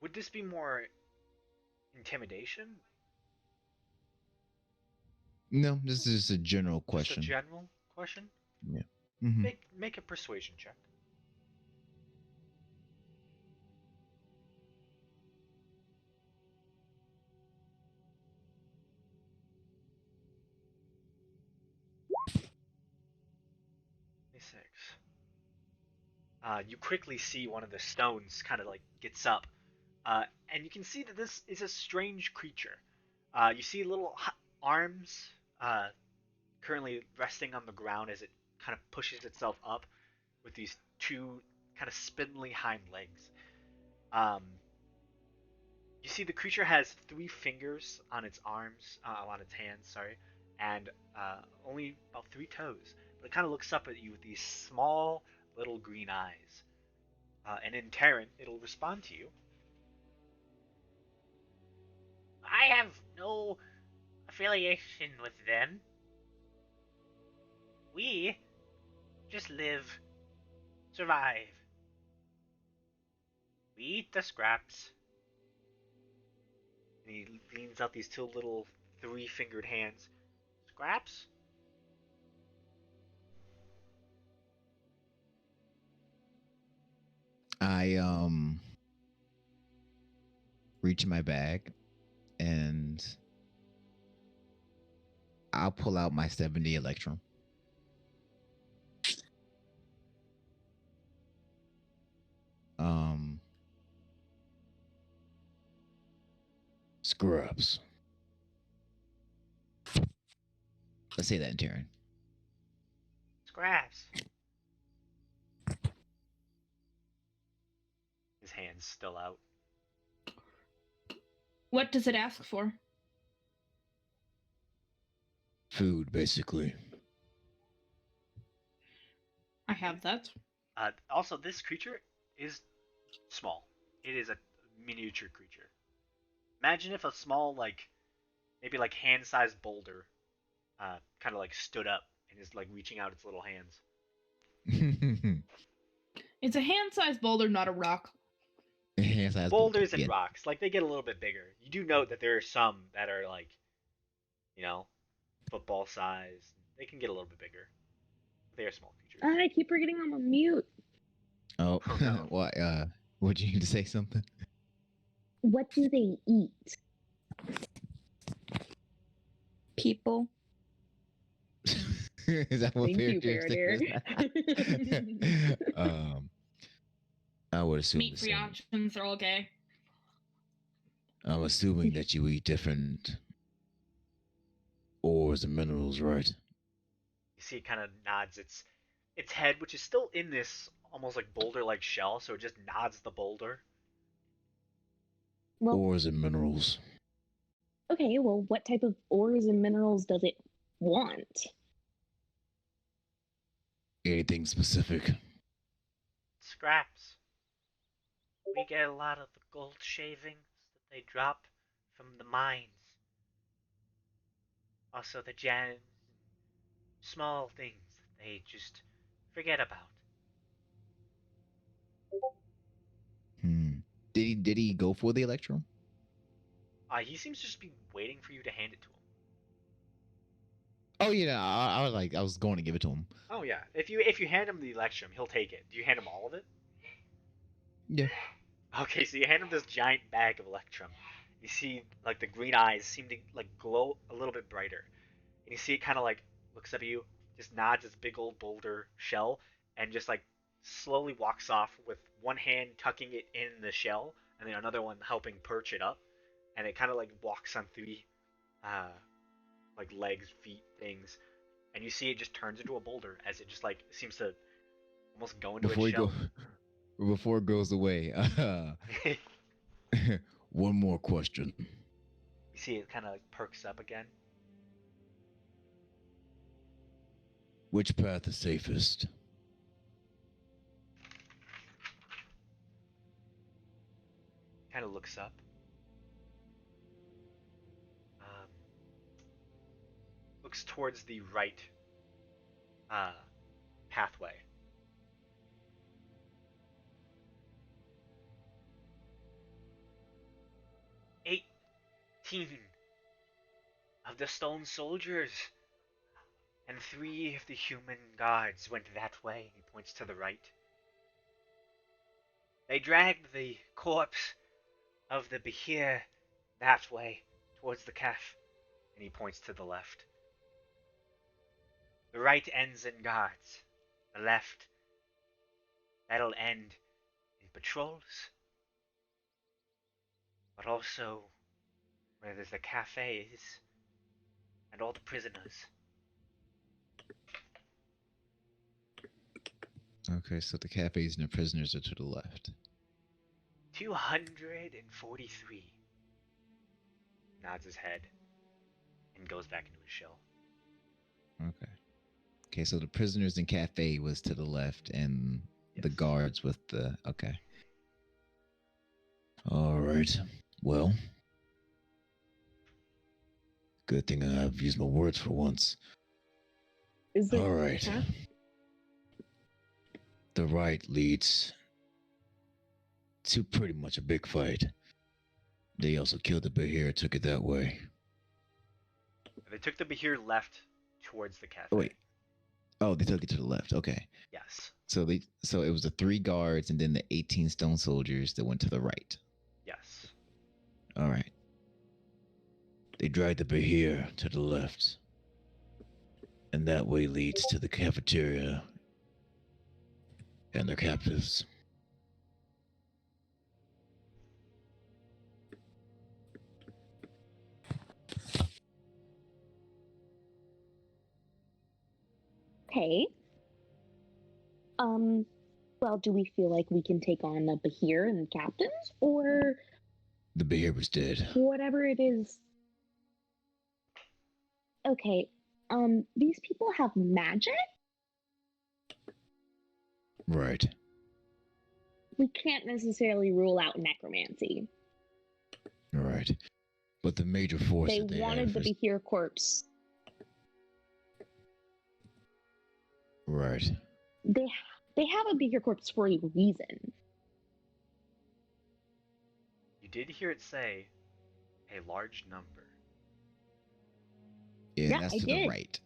Would this be more intimidation? No, this is just a general Just a question. general question? Mhm. Make a persuasion check. Six. You quickly see one of the stones kind of like gets up, and you can see that this is a strange creature. You see little arms currently resting on the ground as it kind of pushes itself up with these two kind of spindly hind legs. Um, you see the creature has 3 fingers on its arms, on its hands, sorry, and only about 3 toes. But it kind of looks up at you with these small little green eyes. And in Terran, it'll respond to you. I have no affiliation with them. We just live, survive. We eat the scraps. And he leans out these 2 little 3-fingered hands. Scraps? I reach in my bag and I'll pull out my 70 Electrum. Scrubs. Let's say that in Terran. Scraps. His hand's still out. What does it ask for? Food, basically. I have that. Also, this creature is small. It is a miniature creature. Imagine if a small, maybe hand-sized boulder, kind of stood up and is reaching out its little hands. It's a hand-sized boulder, not a rock. Hand-sized Boulders boulder, and yeah. rocks, they get a little bit bigger. You do note that there are some that are football size. They can get a little bit bigger. They are small creatures. I keep forgetting I'm on mute. Oh, Oh, no. what? Would you need to say something? What do they eat? People. Is that what Thank you, Paradir Paradir. said? I would assume Meat the free same. options are all gay. I'm assuming that you eat different ores and minerals, right? You see, it kind of nods its head, which is still in this almost boulder-like shell, so it just nods the boulder. Well, Ores and minerals. okay, well, what type of ores and minerals does it want? Anything specific? Scraps. We get a lot of the gold shavings that they drop from the mines. Also the gems, small things that they just forget about. Did he go for the Electrum? He seems to just be waiting for you to hand it to him. Oh yeah, I was going to give it to him. Oh yeah, if you hand him the Electrum, he'll take it. Do you hand him all of it? Yeah. Okay, so you hand him this giant bag of Electrum. You see, the green eyes seem to glow a little bit brighter, and you see it kind of looks up at you, just nods its big old boulder shell, and just like slowly walks off with one hand tucking it in the shell, and then another one helping perch it up, and it kind of like walks on three, like legs, feet, things, and you see it just turns into a boulder as it just like seems to almost go into Before its you shell. go, before it goes away, one more question. You see it kind of like perks up again. Which path is safest? Kind of looks up. Looks towards the right pathway. "18 of the stone soldiers and 3 of the human guards went that way." He points to the right. "They dragged the corpse of the Behir that way, towards the calf." And he points to the left. "The right ends in guards. The left, that'll end in patrols. But also where there's the cafes and all the prisoners." Okay, so the cafes and the prisoners are to the left. 243. Nods his head and goes back into his shell. Okay. Okay, so the prisoners and cafe was to the left, and the Yes. guards with the. Okay. All right. Well, good thing I've used my words for once. Is it All right. path? The right leads to pretty much a big fight. They also killed the Behir, took it that way. They took the Behir left towards the cafe. Oh, wait. Oh, they took it to the left. Okay. Yes. So it was the 3 guards and then the 18 stone soldiers that went to the right. Yes. All right. They dragged the Behir to the left. And that way leads to the cafeteria and their captives. Okay. Well, do we feel like we can take on the Behir and captains, or The Behir was dead. whatever it is? Okay. These people have magic. Right. We can't necessarily rule out necromancy. Right. But the major force They that they wanted have the is... Behir corpse. Right. They have a Behir corpse for a reason. You did hear it say a large number. Yeah, Yeah, that's I to did. the right.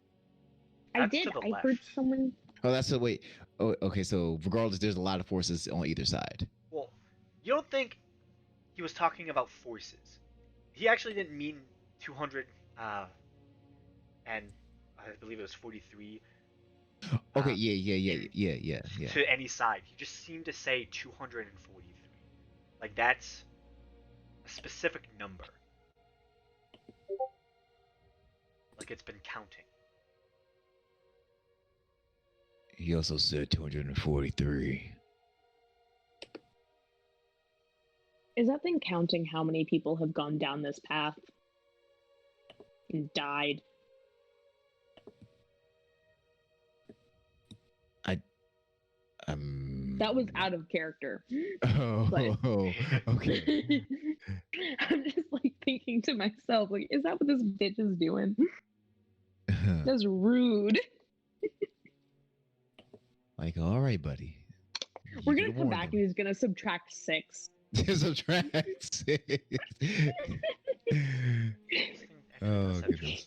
I That's did. to the I heard left. someone. Oh, that's the wait. Oh, okay. So regardless, there's a lot of forces on either side. Well, you don't think he was talking about forces. He actually didn't mean 200, and I believe it was 43 Okay. Yeah. to any side. He just seemed to say 243. Like, that's a specific number. Like, it's been counting. He also said 243. Is that thing counting how many people have gone down this path and died? That was out of character. Oh, But- okay. I'm just like thinking to myself, like, is that what this bitch is doing? That's rude. Like, all right, buddy. We're You gonna could've come warned back them. and he's gonna subtract 6. Subtract. Oh, goodness.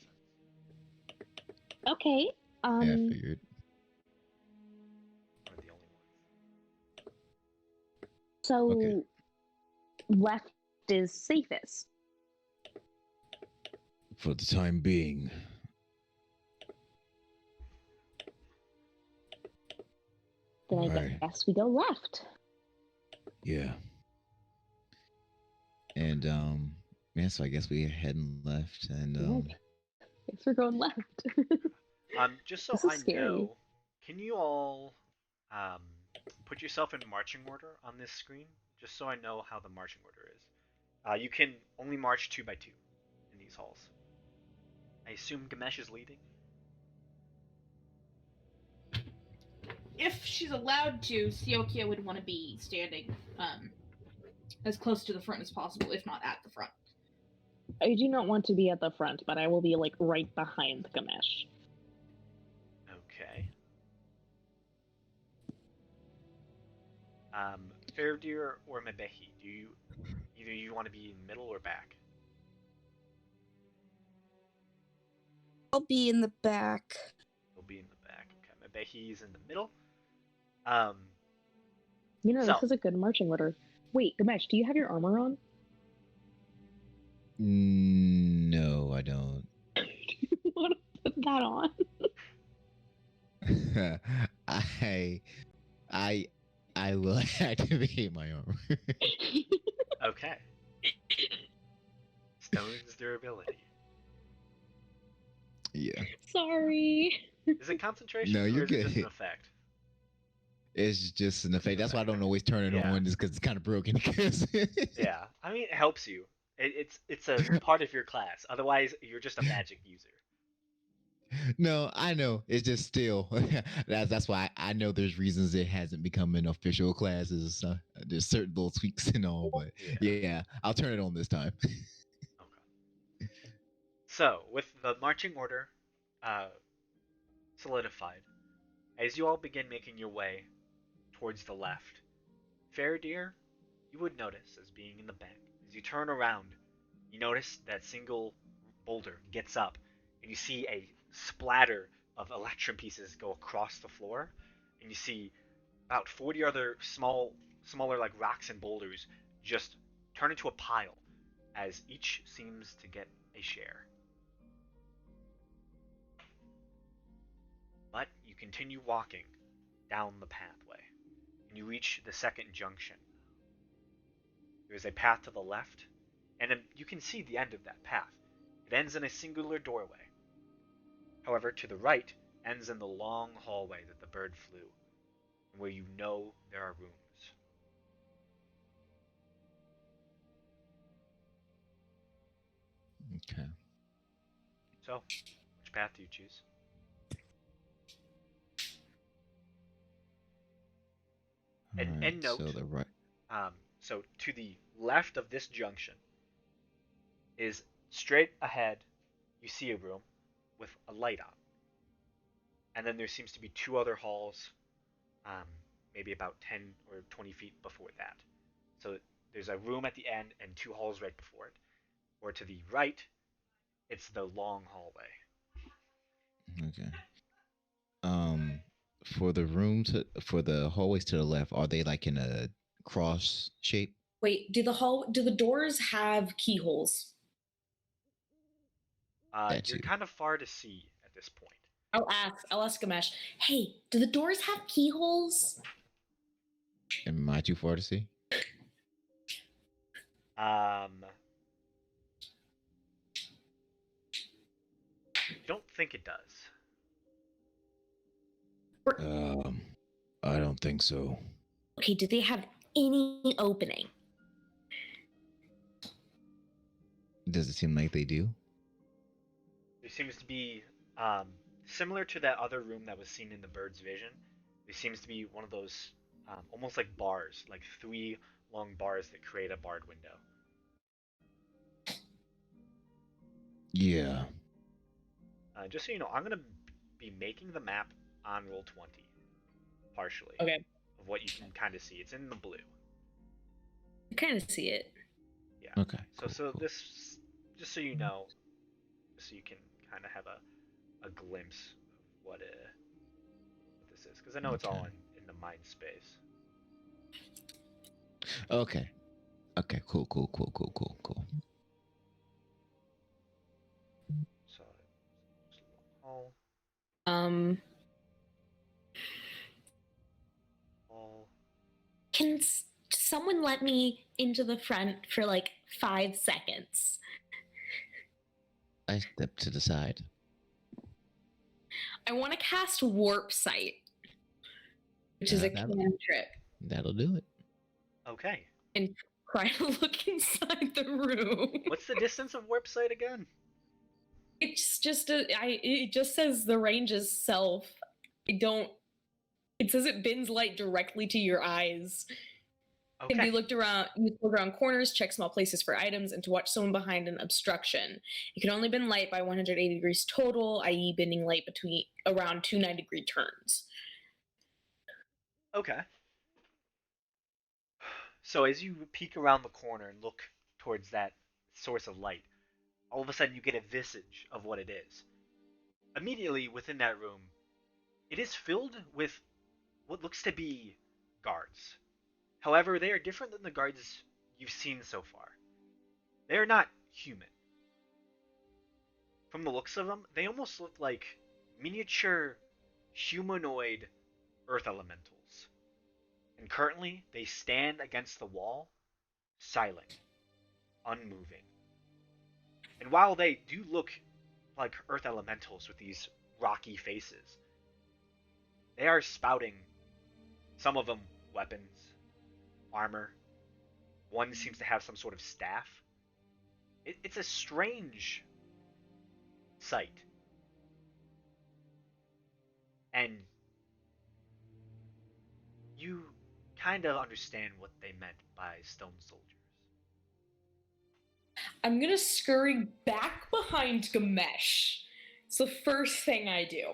Okay. Yeah, I figured. One of the only ones. So Okay. left is safest. For the time being. Then I Right. guess we go left. Yeah. And yeah, so I guess we're heading left and Thanks for going left. Just so This is I scary. know, can you all put yourself in marching order on this screen? Just so I know how the marching order is. You can only march 2 by 2 in these halls. I assume Gamesh is leading? If she's allowed to, Siokia would want to be standing as close to the front as possible, if not at the front. I do not want to be at the front, but I will be like right behind Gamesh. Okay. Fairdeer or Mebehi, do you either you want to be in middle or back? I'll be in the back. You'll be in the back. Okay, Mebehi's in the middle. You know, So- this is a good marching order. Wait, Gamesh, do you have your armor on? no, I don't. You want to put that on? I will activate my armor. Okay. Stone's durability. Yeah. Sorry. Is it concentration No, or you're is it just good. an effect? It's just an effect. That's why I don't always turn it Yeah. on, just because it's kind of broken. Because Yeah, I mean it helps you. It's a part of your class. Otherwise, you're just a magic user. No, I know. It's just still. That's why I know there's reasons it hasn't become an official class. There's certain little tweaks and all, but yeah, I'll turn it on this time. Okay. So, with the marching order solidified, as you all begin making your way towards the left, Fairdeer, you would notice as being in the back. As you turn around, you notice that single boulder gets up, and you see a splatter of electrum pieces go across the floor, and you see about 40 other smaller like rocks and boulders just turn into a pile as each seems to get a share. But you continue walking down the pathway, and you reach the second junction. There is a path to the left, and you can see the end of that path. It ends in a singular doorway. However, to the right ends in the long hallway that the bird flew, where you know there are rooms. Okay. So, which path do you choose? And Alright, note, so the right. So to the left of this junction is straight ahead. You see a room with a light on, and then there seems to be two other halls, maybe about 10 or 20 feet before that. So there's a room at the end and two halls right before it. Or to the right, it's the long hallway. Okay. For the hallways to the left, are they like in a cross shape? Wait, do the doors have keyholes? That You're too. kind of far to see at this point. I'll ask Gamesh. Hey, do the doors have keyholes? Am I too far to see? You don't think it does. I don't think so. Okay, do they have any opening? Does it seem like they do? There seems to be, similar to that other room that was seen in the bird's vision, there seems to be one of those almost like bars, like 3 long bars that create a barred window. Yeah. Just so you know, I'm going to be making the map on Roll20, partially. Okay. Of what you can kind of see. It's in the blue. I kind of see it. Yeah. Okay. So Cool. this, just so you know, so you can kind of have a glimpse of what this is, because I know it's all Okay. in the mind space. Okay. Okay. Cool. So, oh, Um. Can someone let me into the front for like 5 seconds? I step to the side. I want to cast Warp Sight, which is a That'll- cantrip, That'll do it. Okay. and try to look inside the room. What's the distance of warp sight again? It's just it just says the range is self. It says it bends light directly to your eyes. Can be Okay. looked around, you can look around corners, check small places for items, and to watch someone behind an obstruction. It can only bend light by 180 degrees total, i.e., bending light between around 2 90-degree turns. Okay. So as you peek around the corner and look towards that source of light, all of a sudden you get a visage of what it is. Immediately within that room, it is filled with what looks to be guards. However, they are different than the guards you've seen so far. They are not human. From the looks of them, they almost look like miniature humanoid earth elementals. And currently, they stand against the wall, silent, unmoving. And while they do look like earth elementals with these rocky faces, they are spouting, some of them, weapons, armor. One seems to have some sort of staff. It's a strange sight. And you kind of understand what they meant by stone soldiers. I'm gonna scurry back behind Gamesh. It's the first thing I do.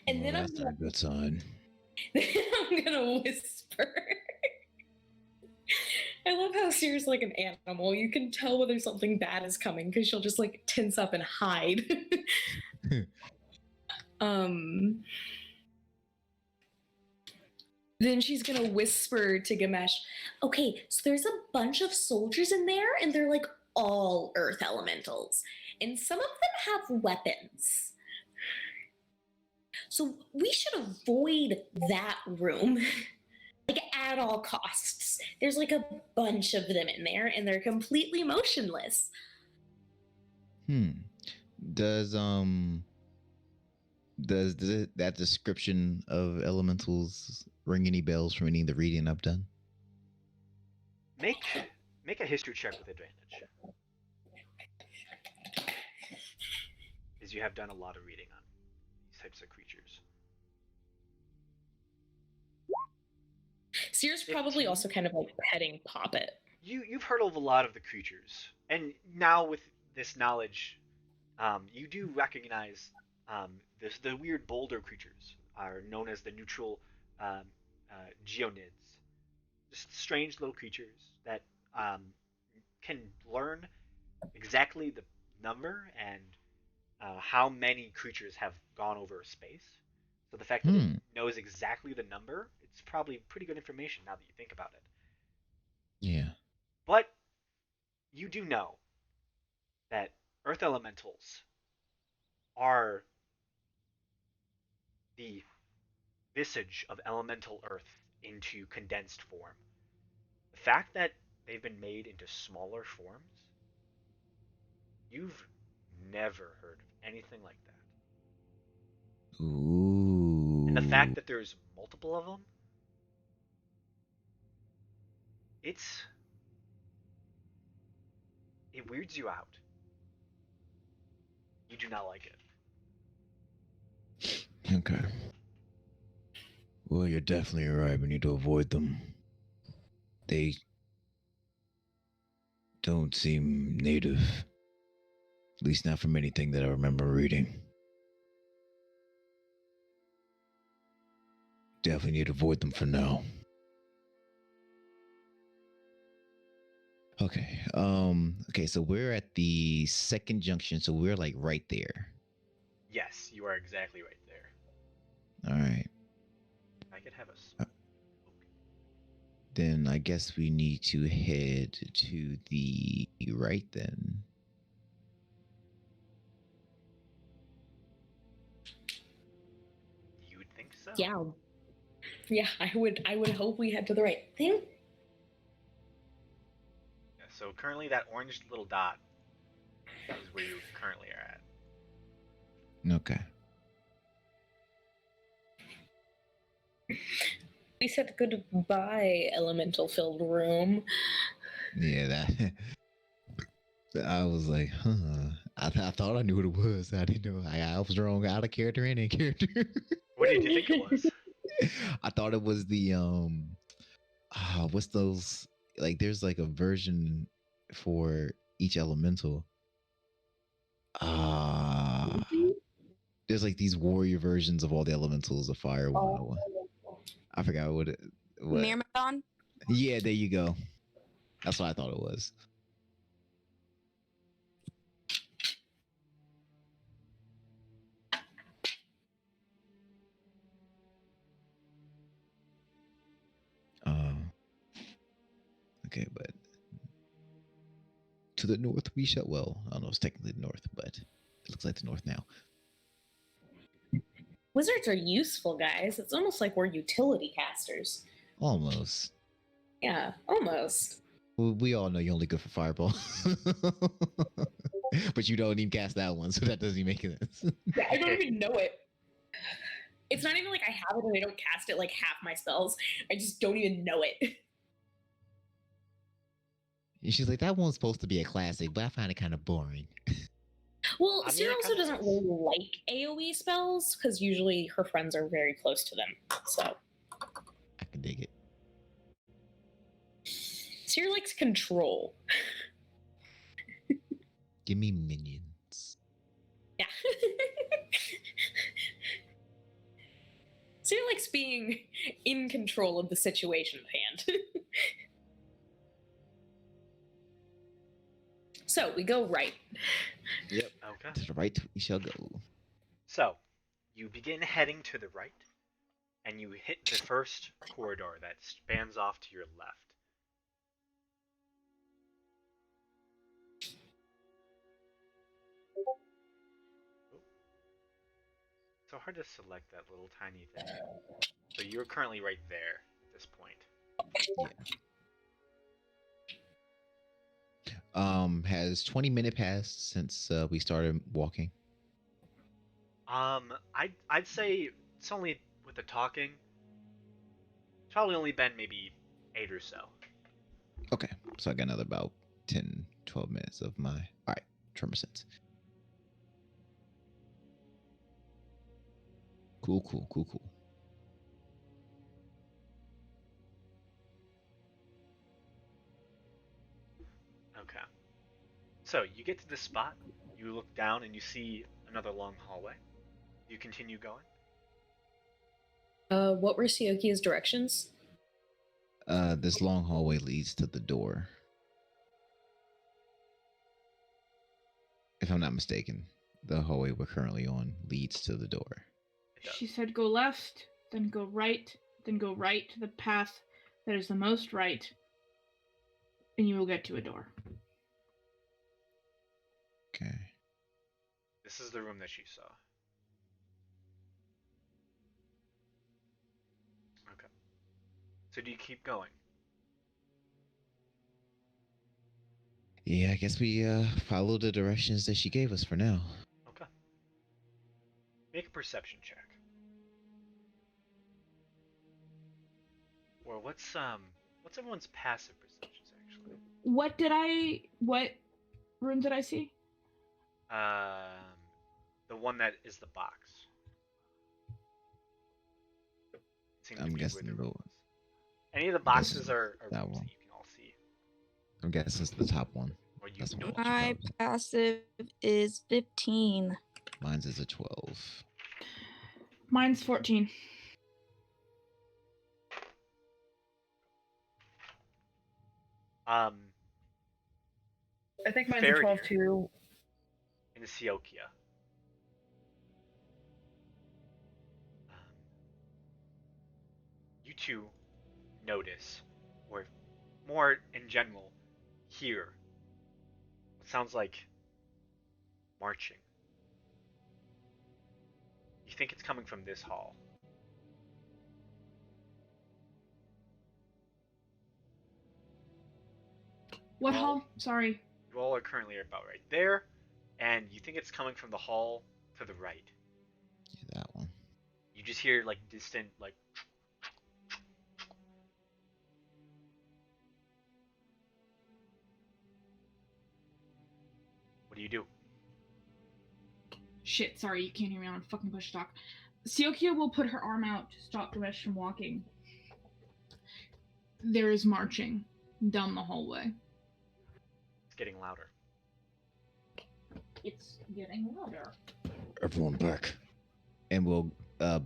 And Well, then that's not a good sign. I'm gonna whisper. I love how Seer's like an animal. You can tell whether something bad is coming because she'll just like tense up and hide. Then she's gonna whisper to Gamesh, okay, so there's a bunch of soldiers in there, and they're like all earth elementals. And some of them have weapons. So we should avoid that room. Like at all costs. There's like a bunch of them in there, and they're completely motionless. Does that description of elementals ring any bells from any of the reading I've done? Make a history check with advantage. Because you have done a lot of reading on these types of creatures. Seer's probably 15. also kind of like petting Poppet. You've heard of a lot of the creatures, and now with this knowledge, you do recognize the weird boulder creatures are known as the neutral geonids. Just strange little creatures that can learn exactly the number and how many creatures have gone over a space. So the fact that it knows exactly the number, it's probably pretty good information now that you think about it. Yeah. But you do know that earth elementals are the visage of elemental earth into condensed form. The fact that they've been made into smaller forms, you've never heard of anything like that. Ooh. And the fact that there's multiple of them, it weirds you out. You do not like it. Okay. Well, you're definitely right. We need to avoid them. They don't seem native. At least not from anything that I remember reading. Definitely need to avoid them for now. Okay. Okay, so we're at the second junction, so we're like right there. Yes, you are exactly right there. All right. I could have Then I guess we need to head to the right then. You would think so. Yeah. Yeah, I would hope we head to the right thing. Yeah, so currently that orange little dot is where you currently are at. Okay. We said goodbye, elemental filled room. Yeah, that. I was like, huh. I thought I knew what it was. I didn't know. I was wrong. Out of character and in character. What did you think it was? I thought it was the what's those, like there's like a version for each elemental. There's like these warrior versions of all the elementals of fire. I forgot what. Myrmidon? Yeah, there you go. That's what I thought it was. Okay, but to the north we shall. Well, I don't know. It's technically the north, but it looks like the north now. Wizards are useful, guys. It's almost like we're utility casters. Almost. Yeah, almost. We all know you're only good for fireball, but you don't even cast that one, so that doesn't even make sense. Yeah, I don't even know it. It's not even like I have it and I don't cast it like half my spells. I just don't even know it. And she's like, that one's supposed to be a classic, but I find it kind of boring. Well, I mean, Sierra it also kinda doesn't is. really like AoE spells because usually her friends are very close to them. So I can dig it. Sierra likes control. Give me minions. Yeah. Sierra likes being in control of the situation at hand. So we go right. Yep. Okay. To the right we shall go. So, you begin heading to the right, and you hit the first corridor that spans off to your left. So hard to select that little tiny thing. So you're currently right there at this point. Has 20 minutes passed since we started walking? I'd say it's only with the talking. It's probably only been maybe 8 or so. Okay, so I got another about 10, 12 minutes of my. All right, tremor sense. Cool. Okay. So you get to this spot, you look down and you see another long hallway. You continue going. What were Sioki's directions? This long hallway leads to the door. If I'm not mistaken, the hallway we're currently on leads to the door. She said go left, then go right to the path that is the most right, and you will get to a door. Okay. This is the room that you saw. Okay. So do you keep going? Yeah, I guess we follow the directions that she gave us for now. Okay. Make a perception check. Or what's everyone's passive perceptions actually? What room did I see? The one that is the box. Seems to I'm be guessing where the the room one. was. Any of the boxes are that rooms one. that you can all see. I'm guessing it's the top one. Or you That's the know. one. My passive is 15. Mine's is a 12. Mine's 14. I think mine's a Fair 12 here. too. In Siokia. You two notice, or more in general, hear what sounds like marching. You think it's coming from this hall. What Well- hall? Sorry. You all are currently about right there, and you think it's coming from the hall to the right. Yeah, that one. You just hear like distant like. What do you do? Shit, sorry, you can't hear me on fucking push talk. Siokia will put her arm out to stop Gamesh from walking. There is marching down the hallway. It's getting louder. It's getting louder. Everyone back. And we'll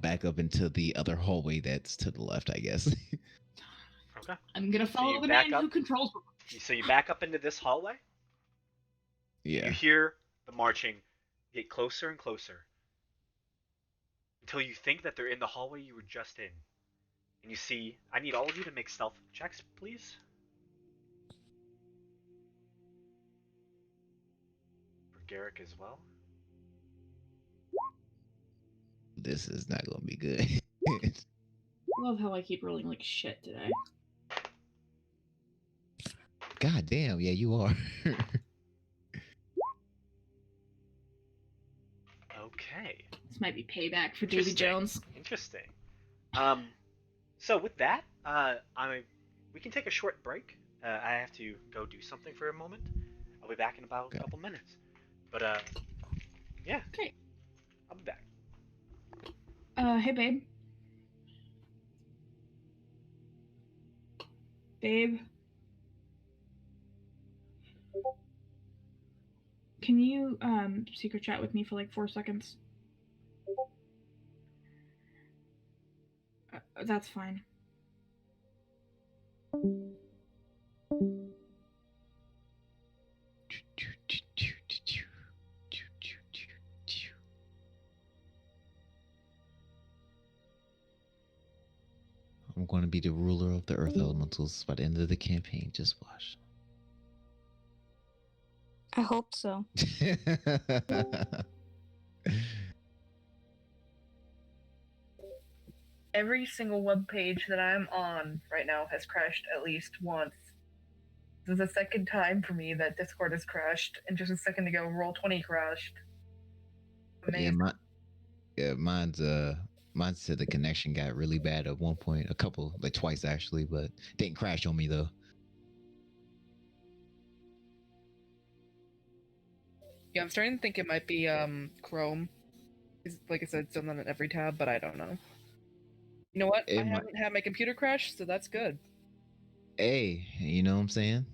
back up into the other hallway that's to the left, I guess. Okay. I'm gonna follow you the back man up? who controls. So you back up into this hallway. Yeah. You hear the marching get closer and closer until you think that they're in the hallway you were just in. And you see, I need all of you to make stealth checks, please. For Garrick as well. This is not going to be good. Love how I keep rolling like shit today. God damn. Yeah, you are. Okay. This might be payback for Davy Interesting. Jones. Interesting. So with that, we can take a short break. I have to go do something for a moment. I'll be back in about a couple minutes. But yeah. Okay. I'll be back. Hey babe. Babe. Can you secret chat with me for like 4 seconds? That's fine. I'm going to be the ruler of the earth elementals by the end of the campaign. Just watch. I hope so. Every single web page that I'm on right now has crashed at least once. This is the second time for me that Discord has crashed, and just a second ago, Roll20 crashed. Yeah, Amazing. mine said the connection got really bad at one point, a couple, like twice actually, but didn't crash on me though. Yeah, I'm starting to think it might be Chrome. Like I said, it's on every tab, but I don't know. You know what? It I might- haven't had my computer crash, so that's good. Hey, you know what I'm saying?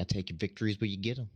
I take your victories where you get them.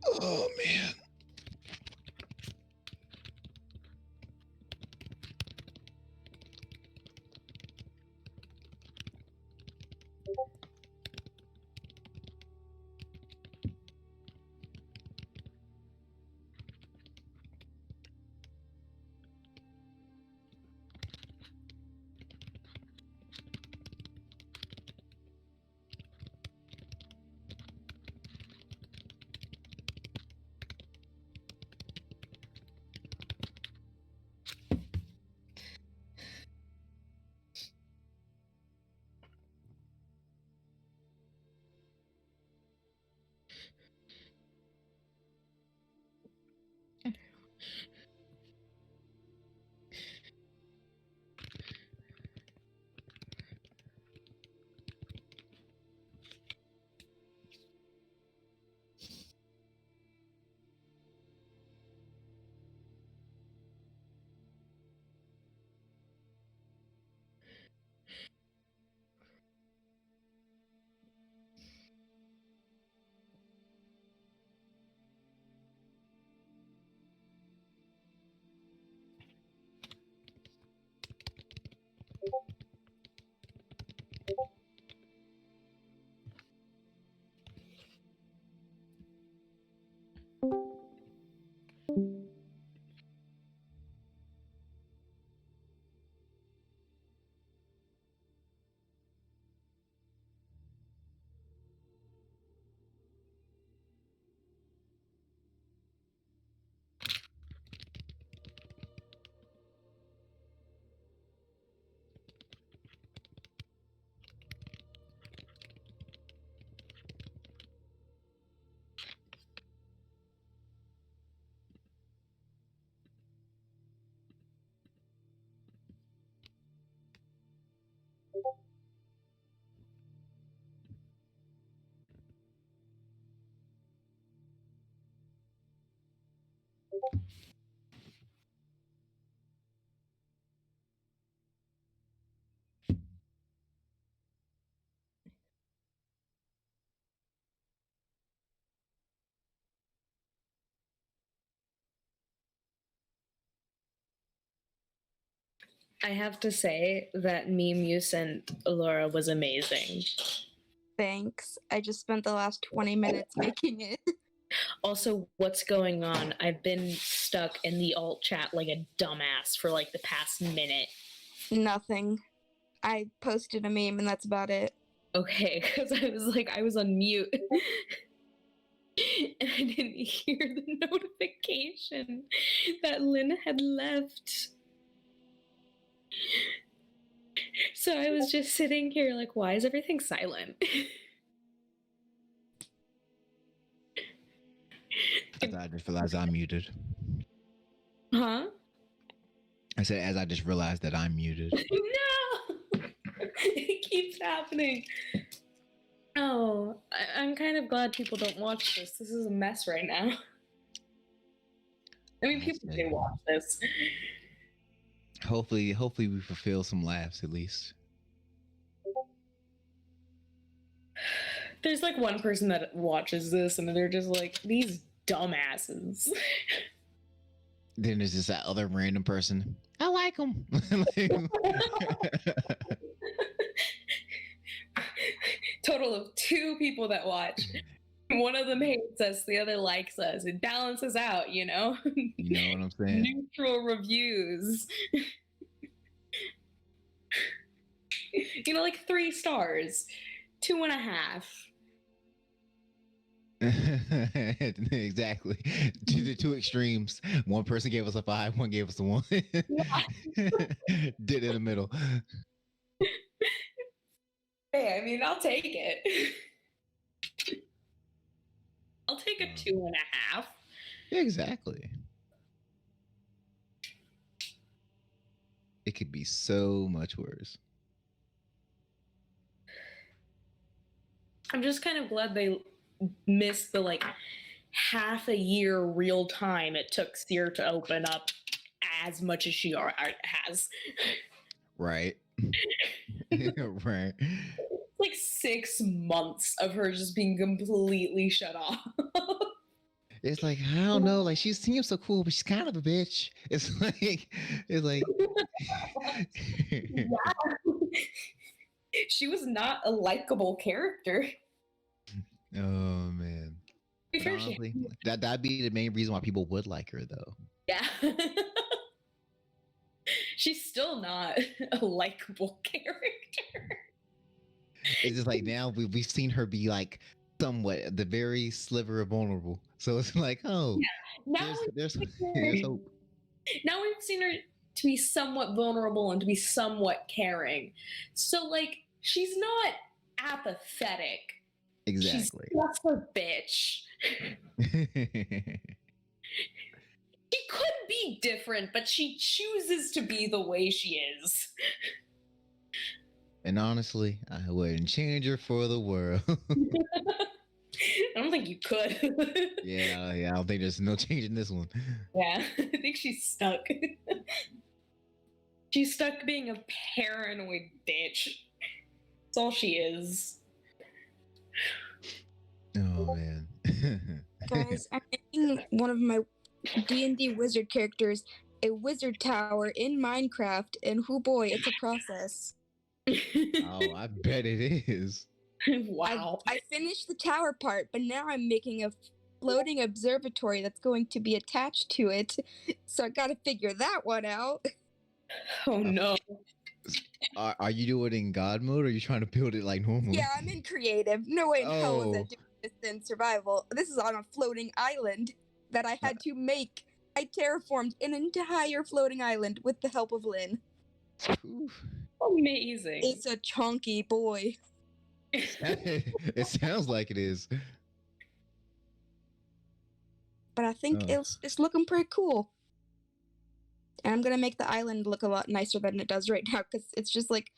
Oh man. I have to say that meme you sent Laura was amazing. Thanks. I just spent the last 20 minutes making it. Also, what's going on? I've been stuck in the alt chat like a dumbass for like the past minute. Nothing. I posted a meme and that's about it. Okay, because I was on mute. And I didn't hear the notification that Lynn had left. So I was just sitting here like, why is everything silent? I just realized I'm muted. Huh? I said, as I just realized that I'm muted. No! It keeps happening. Oh, I'm kind of glad people don't watch this. This is a mess right now. I mean, people do watch this. Hopefully we fulfill some laughs at least. There's like one person that watches this and they're just like, these dumbasses. Then there's just that other random person. I like them. Total of 2 people that watch. One of them hates us, the other likes us. It balances out, you know? You know what I'm saying? Neutral reviews. You know, like 3 stars, 2.5. Exactly. To the 2 extremes. One person gave us a 5, one gave us a 1. Did in the middle. Hey, I mean, I'll take it. I'll take a 2.5. Exactly. It could be so much worse. I'm just kind of glad they missed the like half a year real time it took Seer to open up as much as she has. Right. Right. Like 6 months of her just being completely shut off. It's like I don't know. Like she seems so cool, but she's kind of a bitch. It's like. She was not a likable character. Oh man. Be But fair, she- honestly, that'd be the main reason why people would like her, though. yeah. She's still not a likable character. It's just like now we've seen her be like somewhat the very sliver of vulnerable. So it's like, oh, Now, there's hope. now we've seen her to be somewhat vulnerable and to be somewhat caring. So, like, she's not apathetic. Exactly. She's just a bitch. She could be different, but she chooses to be the way she is. And honestly, I wouldn't change her for the world. I don't think you could. yeah, I don't think there's no change in this one. Yeah, I think she's stuck. She's stuck being a paranoid bitch. That's all she is. Oh man. Guys, I'm making one of my D&D wizard characters a wizard tower in Minecraft, and oh boy, it's a process. Oh, I bet it is. Wow. I finished the tower part, but now I'm making a floating observatory that's going to be attached to it. So I gotta figure that one out. Oh no. Are you doing it in God mode, or are you trying to build it like normal? Yeah, I'm in creative. No way in hell was I Oh. doing this in survival. This is on a floating island that I had to make. I terraformed an entire floating island with the help of Lynn. Oof. Amazing. It's a chunky boy. It sounds like it is. But I think Oh. it's looking pretty cool. And I'm gonna make the island look a lot nicer than it does right now, because it's just like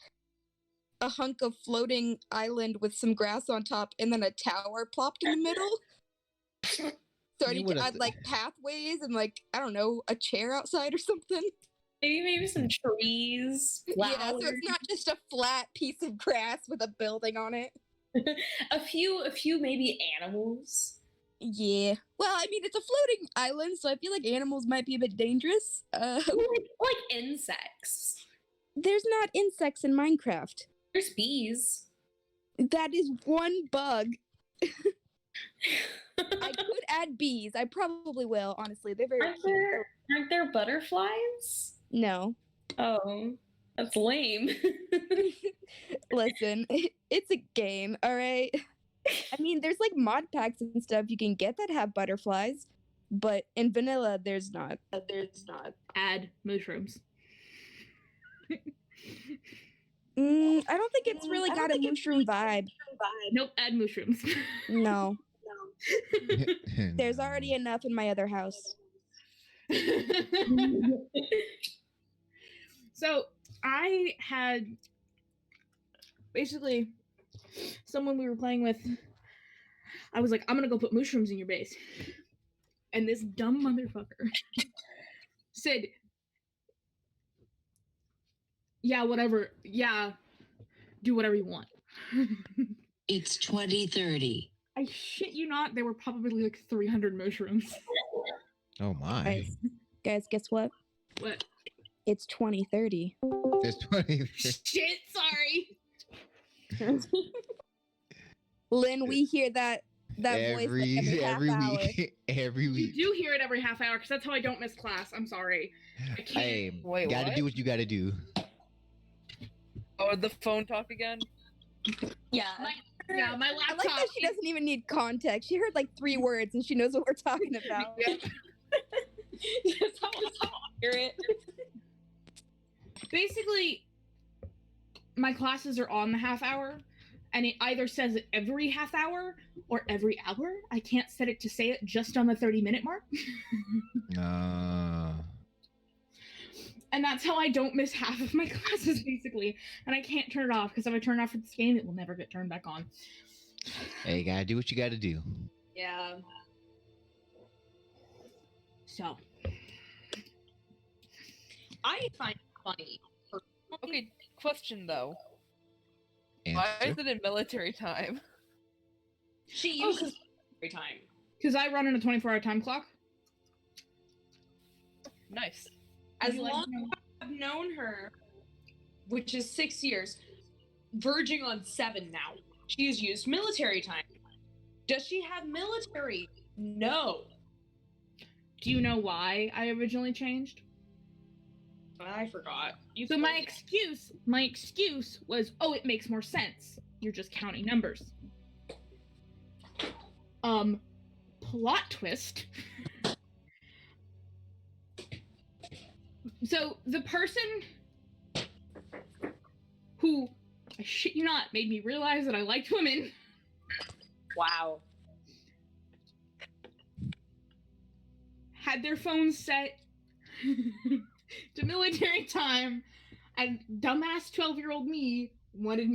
a hunk of floating island with some grass on top and then a tower plopped in the middle. So I You need to would've add th- like pathways and like, I don't know, a chair outside or something. Maybe some trees. Yeah, so Flowers. it's not just a flat piece of grass with a building on it. a few maybe animals. Yeah. Well, I mean, it's a floating island, so I feel like animals might be a bit dangerous. Like insects. There's not insects in Minecraft. There's bees. That is one bug. I could add bees. I probably will, honestly. They're very cute. Aren't there butterflies? No. Oh, that's lame. Listen, it's a game, alright? I mean, there's like mod packs and stuff you can get that have butterflies, but in vanilla, there's not. Add mushrooms. I don't think it's really got a mushroom vibe. Nope, add mushrooms. No. There's already enough in my other house. So I had basically someone we were playing with. I was like, I'm gonna go put mushrooms in your base. And this dumb motherfucker said, yeah, whatever. Yeah, do whatever you want. It's 2030. I shit you not, there were probably like 300 mushrooms. Oh my. Guys, guess what? What? It's 2030. There's 20. Shit, sorry. Lynn, we hear that voice like every half hour. week. Every You week. do hear it every half hour because that's how I don't miss class. I'm sorry. I can't. Hey, Wait, gotta what? do what you gotta do. Oh, the phone talk again? Yeah. Yeah, my I like laptop. that she doesn't even need context. She heard like 3 words and she knows what we're talking about. That's how I hear it. Basically, my classes are on the half hour, and it either says it every half hour or every hour. I can't set it to say it just on the 30-minute mark. And that's how I don't miss half of my classes, basically. And I can't turn it off, because if I turn it off for this game, it will never get turned back on. Hey, gotta do what you gotta do. Yeah. So, I find it funny. Okay, question though. Why Answer. is it in military time? She uses every time. Because I run in a 24-hour time clock. Nice. Would As you like long to know- as I've known her, which is 6 years, verging on 7 now, she has used military time. Does she have military? No. Do you know why I originally changed? I forgot. You So told my me. excuse was, oh, it makes more sense. You're just counting numbers. Plot twist. So the person who, I shit you not, made me realize that I liked women Wow. had their phones set to military time, and dumbass 12-year-old me wanted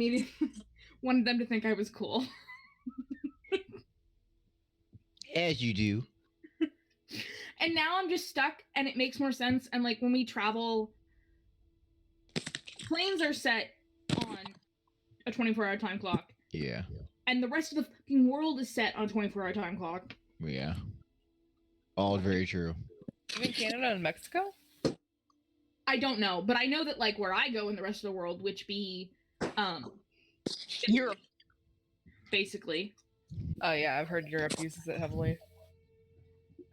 them to think I was cool. As you do. And now I'm just stuck, and it makes more sense. And like when we travel, planes are set on a 24-hour time clock, Yeah. and the rest of the fucking world is set on a 24-hour time clock. Yeah. All very true. Even Canada and Mexico? I don't know, but I know that like where I go in the rest of the world, which be Europe. basically. Oh yeah, I've heard Europe uses it heavily.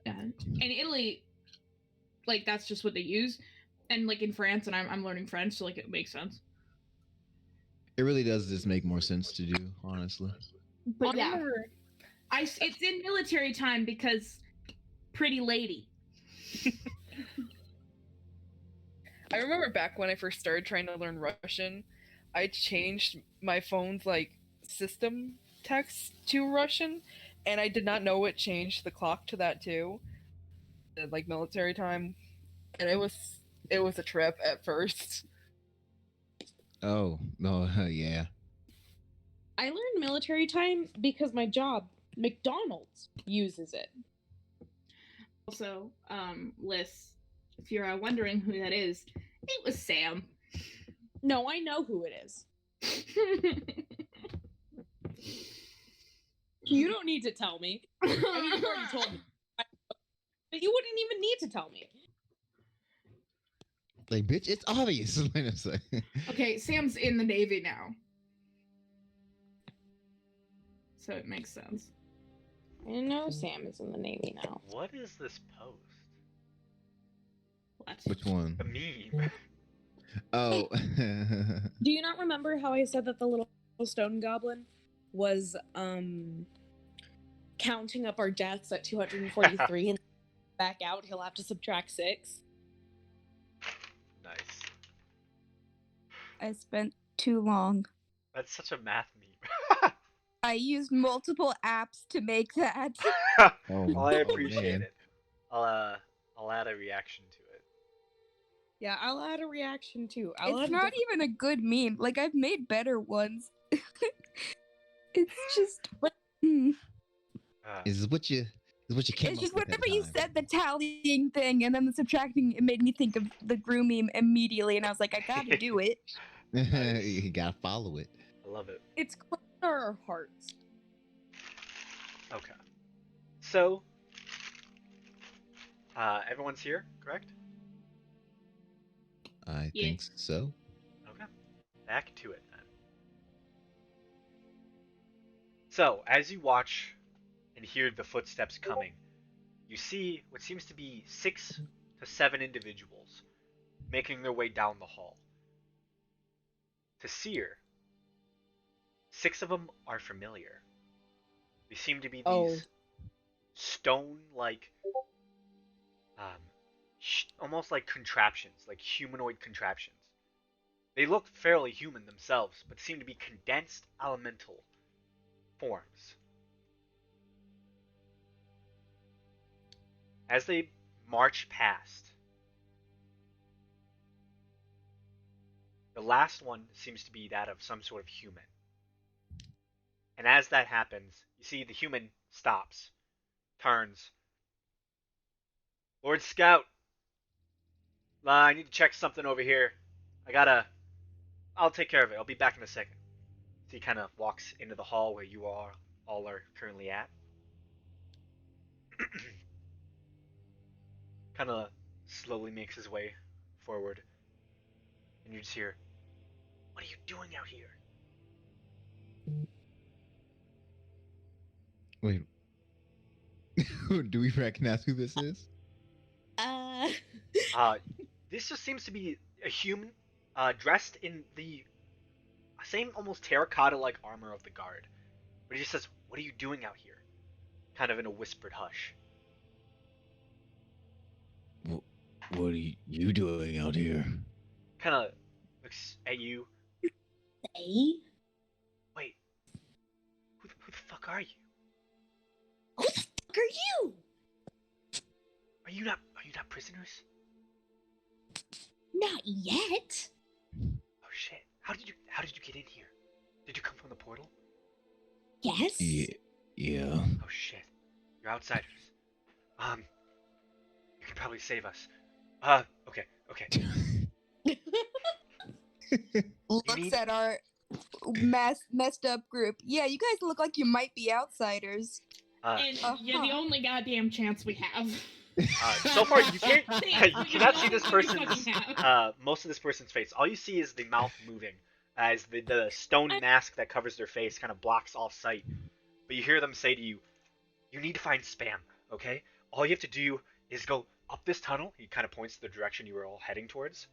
In Italy, like that's just what they use, and like in France, and I'm learning French, so like it makes sense. It really does just make more sense to do, honestly. But I yeah, remember- it's in military time because pretty lady. I remember back when I first started trying to learn Russian, I changed my phone's like system text to Russian, and I did not know it changed the clock to that too, like military time, and it was a trip at first. Oh, no, yeah. I learned military time because my job, McDonald's, uses it. Also, Liz, if you're wondering who that is, it was Sam. No, I know who it is. You don't need to tell me. I mean, you already told me. But you wouldn't even need to tell me. Like, bitch, it's obvious. Like, it's like- Okay, Sam's in the Navy now. So it makes sense. I know Sam is in the Navy now. What is this post? What? Which one? A meme. Oh. Do you not remember how I said that the little stone goblin was counting up our deaths at 243 and back out he'll have to subtract 6? Nice. I spent too long. That's such a math meme. I used multiple apps to make that. Oh, Well, I appreciate man. it. I'll add a reaction to it. Yeah, I'll add a reaction too. It's not even a good meme. Like, I've made better ones. It's just. Is what you came It's up just with that whenever you time. said the tallying thing and then the subtracting, it made me think of the Gru meme immediately, and I was like, I gotta do it. You gotta follow it. I love it. It's close to our hearts. Okay. So, everyone's here, correct? I Yeah. think so. Okay. Back to it then. So, as you watch and hear the footsteps coming, you see what seems to be 6 to 7 individuals making their way down the hall. To Seer, 6 of them are familiar. They seem to be these stone-like, almost like contraptions, like humanoid contraptions. They look fairly human themselves, but seem to be condensed elemental forms. As they march past, the last one seems to be that of some sort of human. And as that happens, you see the human stops, turns. Lord Scout, I need to check something over here. I'll take care of it. I'll be back in a second. So he kind of walks into the hall where you all are currently at. kind of slowly makes his way forward, and you just hear, "What are you doing out here?" Wait. Do we recognize who this is? This just seems to be a human, dressed in the same almost terracotta-like armor of the guard. But he just says, "What are you doing out here?" Kind of in a whispered hush. What are you doing out here? Kind of looks at you. Hey, Wait, who the fuck are you? who the fuck are you? Are you not prisoners? Not yet. Oh shit! How did you get in here? Did you come from the portal? Yes. Yeah. Oh shit! You're outsiders. You can probably save us. Okay. Looks need- at our messed up group. Yeah, you guys look like you might be outsiders. And you're the only goddamn chance we have. So far you can't. Thanks, You cannot see you're this the only person's. fucking have. Most of this person's face. All you see is the mouth moving, as the stone mask that covers their face kind of blocks all sight. But you hear them say to you, "You need to find Spam. Okay? All you have to do is go up this tunnel." He kind of points to the direction you were all heading towards.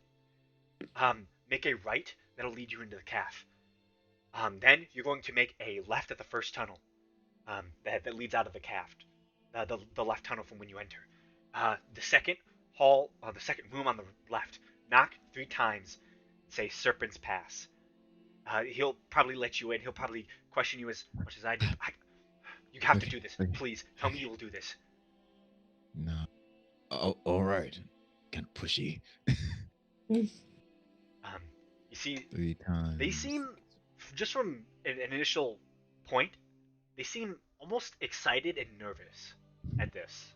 Make a right that'll lead you into the calf. Then you're going to make a left at the first tunnel. That leads out of the calf. The left tunnel from when you enter. The second the second room on the left. Knock 3 times. Say Serpent's Pass. He'll probably let you in. He'll probably question you as much as I do. You have to do this. Please, tell me you will do this. No. Oh, all right. Kind of pushy. You see, 3 times. they seem, just from an initial point, they seem almost excited and nervous at this.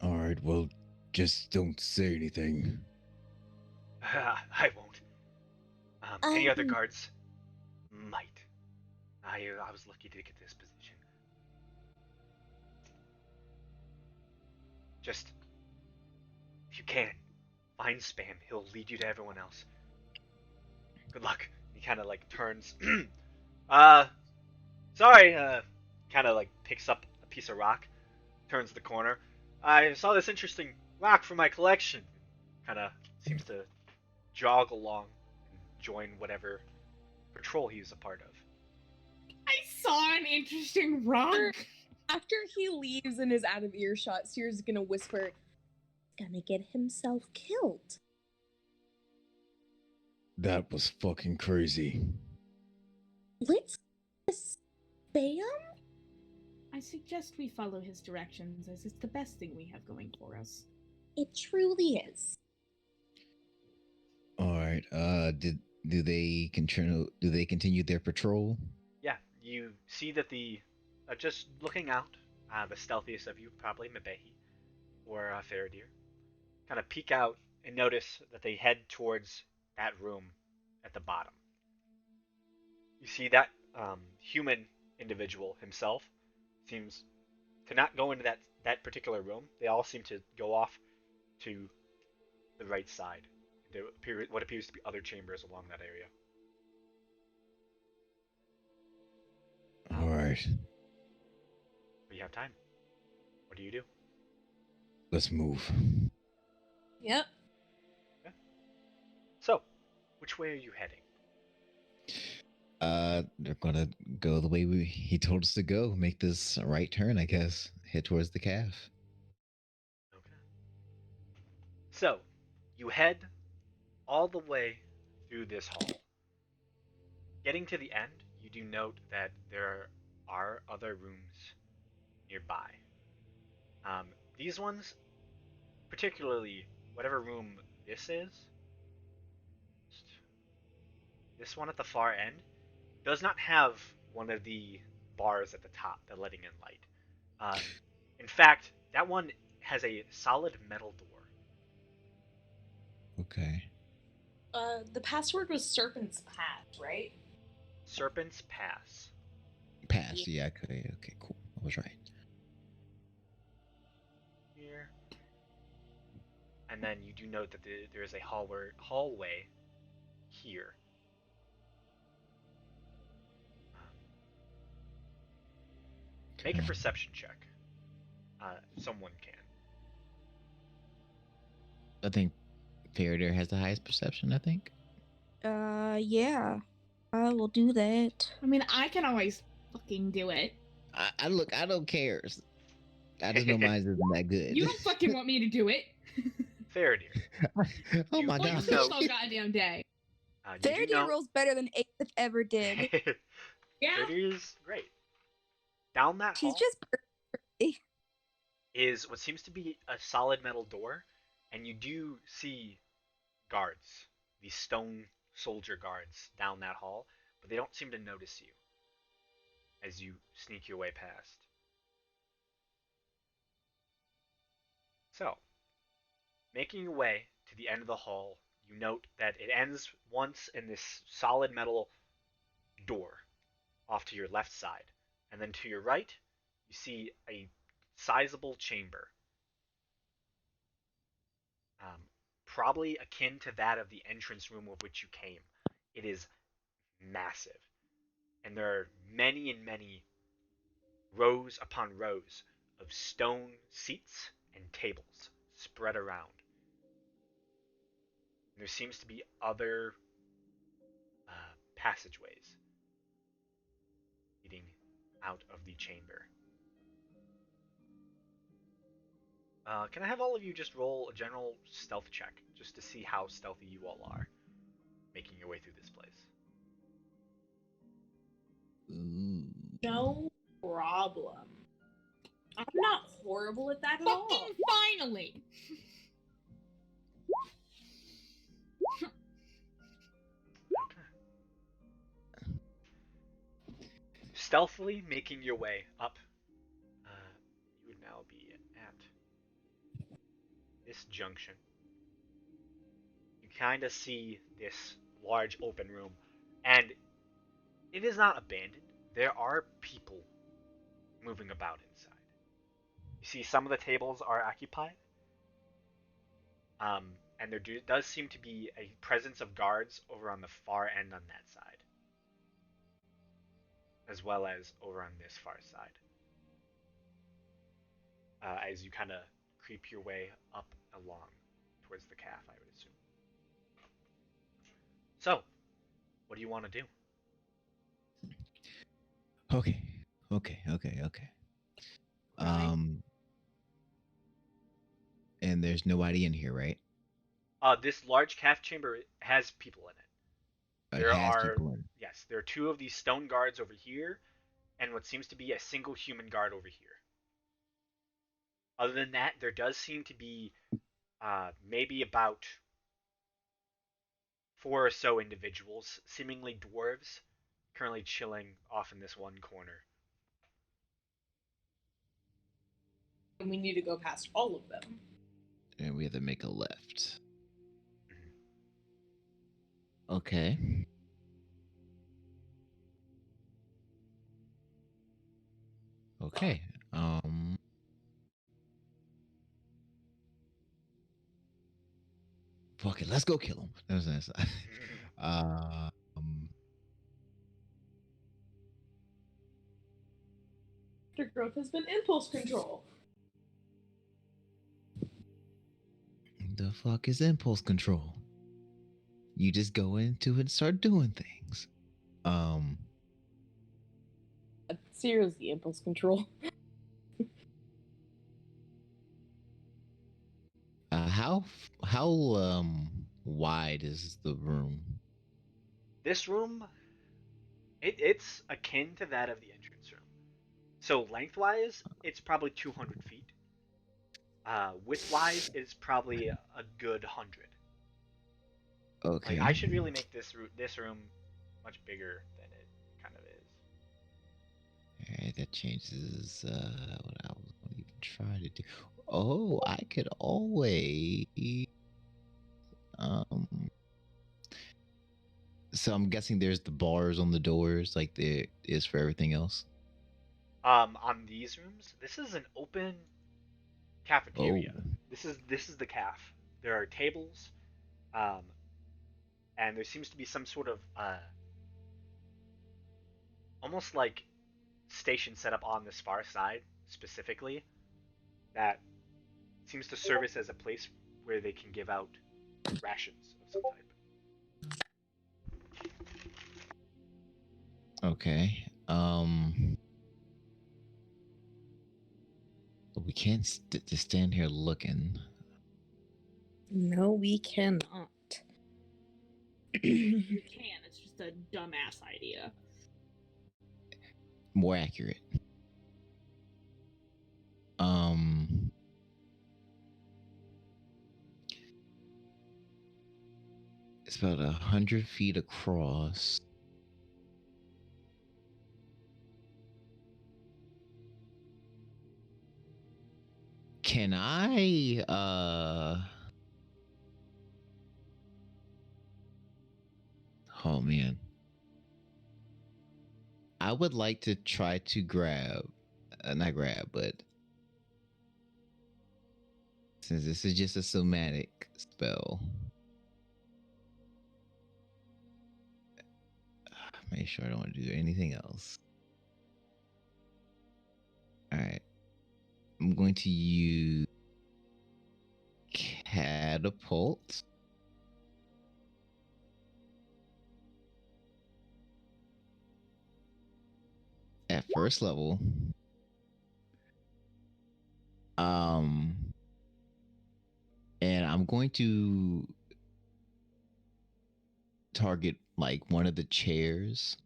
All right. Well, just don't say anything. I won't. Any other guards might. I was lucky to get this position. Just, if you can, find Spam. He'll lead you to everyone else. Good luck. He kind of like turns. Sorry. Kind of like picks up a piece of rock, turns the corner. I saw this interesting rock from my collection. Kind of seems to jog along and join whatever patrol he was a part of. I saw an interesting rock. After he leaves and is out of earshot, Seer's gonna whisper, "Gonna get himself killed." That was fucking crazy. Let's Spam? I suggest we follow his directions, as it's the best thing we have going for us. It truly is. All right. Do they continue their patrol? Yeah, you see that just looking out, the stealthiest of you, probably Mabehi or Faradir, kind of peek out and notice that they head towards that room at the bottom. You see that human individual himself seems to not go into that particular room. They all seem to go off to the right side. There what appears to be other chambers along that area. All right. But you have time. What do you do? Let's move. Yep. So, which way are you heading? They're gonna go the way he told us to go. Make this right turn, I guess. Head towards the calf. Okay. So, you head all the way through this hall. Getting to the end, you do note that there are other rooms nearby. These ones, particularly whatever room this is, this one at the far end, does not have one of the bars at the top that letting in light. In fact, that one has a solid metal door. Okay. The password was Serpent's Path, right? Serpent's Pass. Pass. Yeah. Okay. Okay. Cool. I was right. here. And then you do note that there is a hallway here. Make a Okay. perception check. Someone can. I think Faraday has the highest perception, I think. Yeah. I will do that. I mean, I can always fucking do it. I look, I don't care. I just know mine isn't that good. You don't fucking want me to do it. Faraday. Oh You my Well, god. you're know- all goddamn day. You do Faraday know. rolls better than Aethith ever did. Yeah. Faraday is great. Down that She's hall just is what seems to be a solid metal door, and you do see guards, these stone soldier guards down that hall, but they don't seem to notice you as you sneak your way past. So, making your way to the end of the hall, you note that it ends once in this solid metal door off to your left side, and then to your right, you see a sizable chamber, probably akin to that of the entrance room of which you came. It is massive, and there are many and many rows upon rows of stone seats and tables spread around. There seems to be other passageways leading out of the chamber. Can I have all of you just roll a general stealth check, just to see how stealthy you all are, making your way through this place? Ooh. No problem. I'm not horrible at that at all. Fucking finally. Okay. Stealthily making your way up, you would now be at this junction. You kind of see this large open room, and it is not abandoned. There are people moving about inside. You see some of the tables are occupied, and there does seem to be a presence of guards over on the far end on that side, as well as over on this far side. As you kind of creep your way up along towards the calf, I would assume. So, what do you want to do? Okay. Right. And there's nobody in here, right? This large calf chamber has people in it. It There has are, people in. yes, there are two of these stone guards over here, and what seems to be a single human guard over here. Other than that, there does seem to be maybe about 4 or so individuals, seemingly dwarves, currently chilling off in this one corner. And we need to go past all of them. And we have to make a left. Okay. Okay. Fuck it. Let's go kill him. That was nice. After growth has been impulse control. The fuck is impulse control? You just go into it and start doing things. Seriously, impulse control. How wide is the room? This room, it's akin to that of the entrance room. So lengthwise, it's probably 200 feet. Widthwise, it's probably a good 100. Okay. Like, I should really make this room much bigger than it kind of is. Alright, that changes what I was going to even try to do. Oh, I could always so I'm guessing there's the bars on the doors like there is for everything else. On these rooms, this is an open cafeteria. Oh. This is the caf. There are tables, and there seems to be some sort of almost like station set up on this far side specifically that seems to service as a place where they can give out rations of some type. Okay. We can't just stand here looking. No, we cannot. You can. It's just a dumbass idea. More accurate. It's about 100 feet across. Can I oh man. I would like to try to grab not grab, but since this is just a somatic spell. Make sure I don't want to do anything else. Alright. I'm going to use catapult. At first level. And I'm going to target like one of the chairs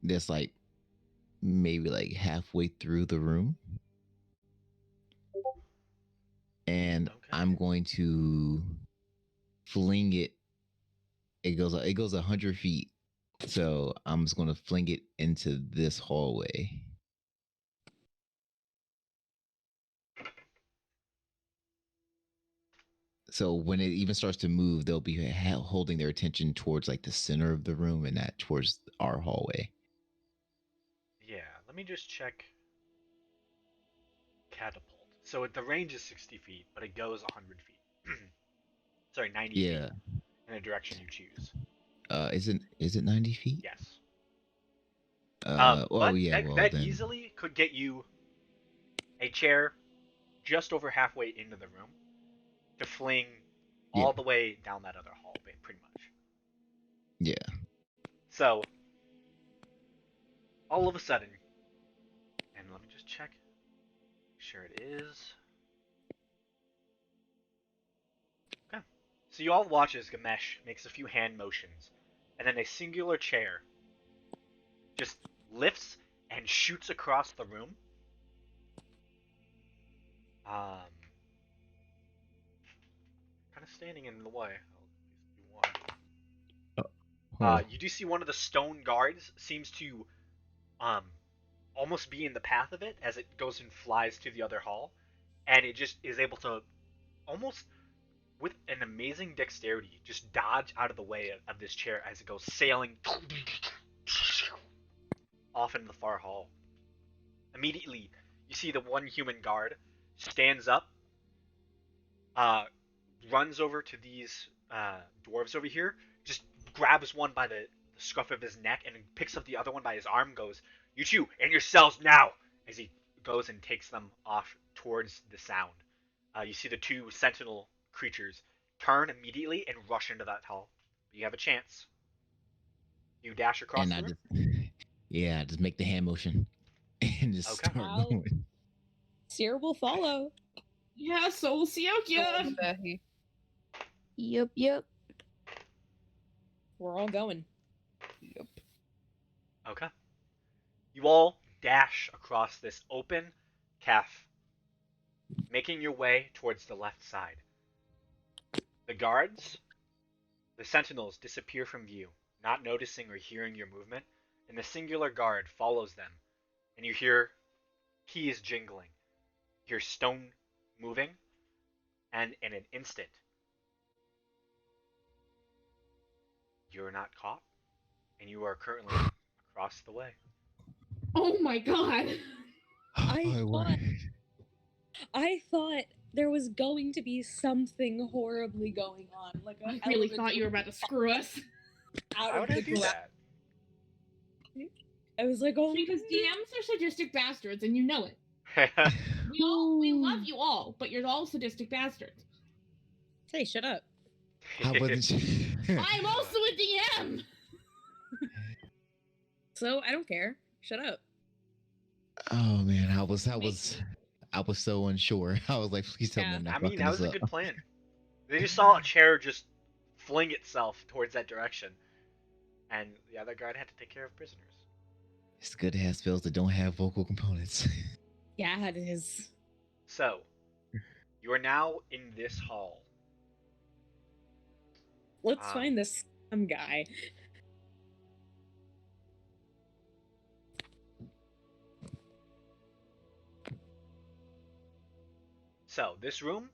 that's like maybe like halfway through the room. And Okay. I'm going to fling it. It goes 100 feet. So I'm just going to fling it into this hallway. So when it even starts to move, they'll be holding their attention towards like the center of the room and not towards our hallway. Yeah, let me just check catapult. So the range is 60 feet, but it goes 100 feet. Sorry, 90 feet in a direction you choose. Is it 90 feet? Yes. Well, but yeah, that then. easily could get you a chair just over halfway into the room to fling Yeah. all the way down that other hallway, pretty much. Yeah. So, all of a sudden, and let me just check, make sure it is. Okay. So you all watch as Gamesh makes a few hand motions, and then a singular chair just lifts and shoots across the room. Kind of standing in the way. You do see one of the stone guards seems to almost be in the path of it as it goes and flies to the other hall, and it just is able to almost with an amazing dexterity just dodge out of the way of this chair as it goes sailing off into the far hall. Immediately, you see the one human guard stands up, runs over to these dwarves over here, just grabs one by the scruff of his neck and picks up the other one by his arm, goes, "You two, in your cells now!" as he goes and takes them off towards the sound. You see the two sentinel creatures turn immediately and rush into that hall. You have a chance. You dash across And the I room? just just make the hand motion and just Okay. start going. Sierra will follow. Yeah, so will Siokia. Yep. We're all going. Yep. Okay. You all dash across this open caf, making your way towards the left side. The guards, the sentinels disappear from view, not noticing or hearing your movement, and the singular guard follows them, and you hear keys jingling, you hear stone moving, and in an instant, you're not caught, and you are currently across the way. Oh my god. I I thought there was going to be something horribly going on. Like I really thought you were about to screw us. Why would I do that? I was like, oh, Because DMs are sadistic bastards, and you know it. We love you all, but you're all sadistic bastards. Hey, shut up. I wasn't. I'm also a DM. So I don't care. Shut up. Oh man, I was so unsure. I was like, please tell me Yeah. I'm not I mean, fucking that was this a up. good plan. They just saw a chair just fling itself towards that direction, and the other guard had to take care of prisoners. It's good to have spells that don't have vocal components. Yeah, it is. So, you are now in this hall. Let's find this guy. So, this room,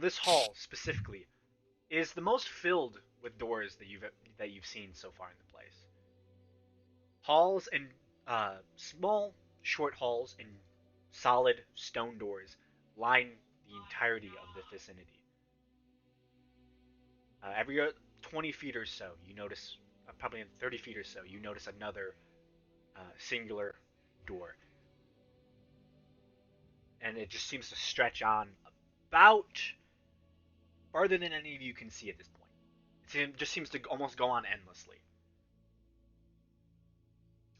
this hall specifically, is the most filled with doors that you've seen so far in the place. Halls and small, short halls and solid stone doors line the entirety of the vicinity. Every 20 feet or so, you notice, probably in 30 feet or so, you notice another singular door. And it just seems to stretch on about farther than any of you can see at this point. It just seems to almost go on endlessly.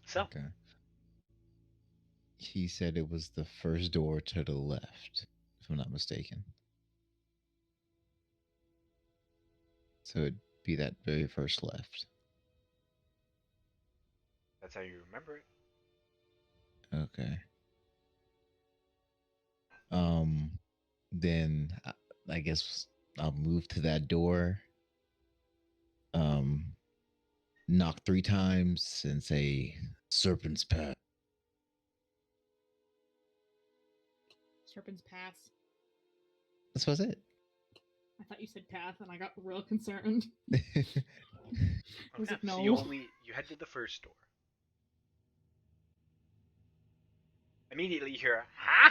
So, Okay. He said it was the first door to the left, if I'm not mistaken. So it'd be that very first left. that's how you remember it. Okay. Then I guess I'll move to that door. Knock 3 times and say Serpent's Path. Serpent's Pass. That's what's it. I thought you said path, and I got real concerned. Okay, like, so no. you head to the first door. Immediately you hear, huh?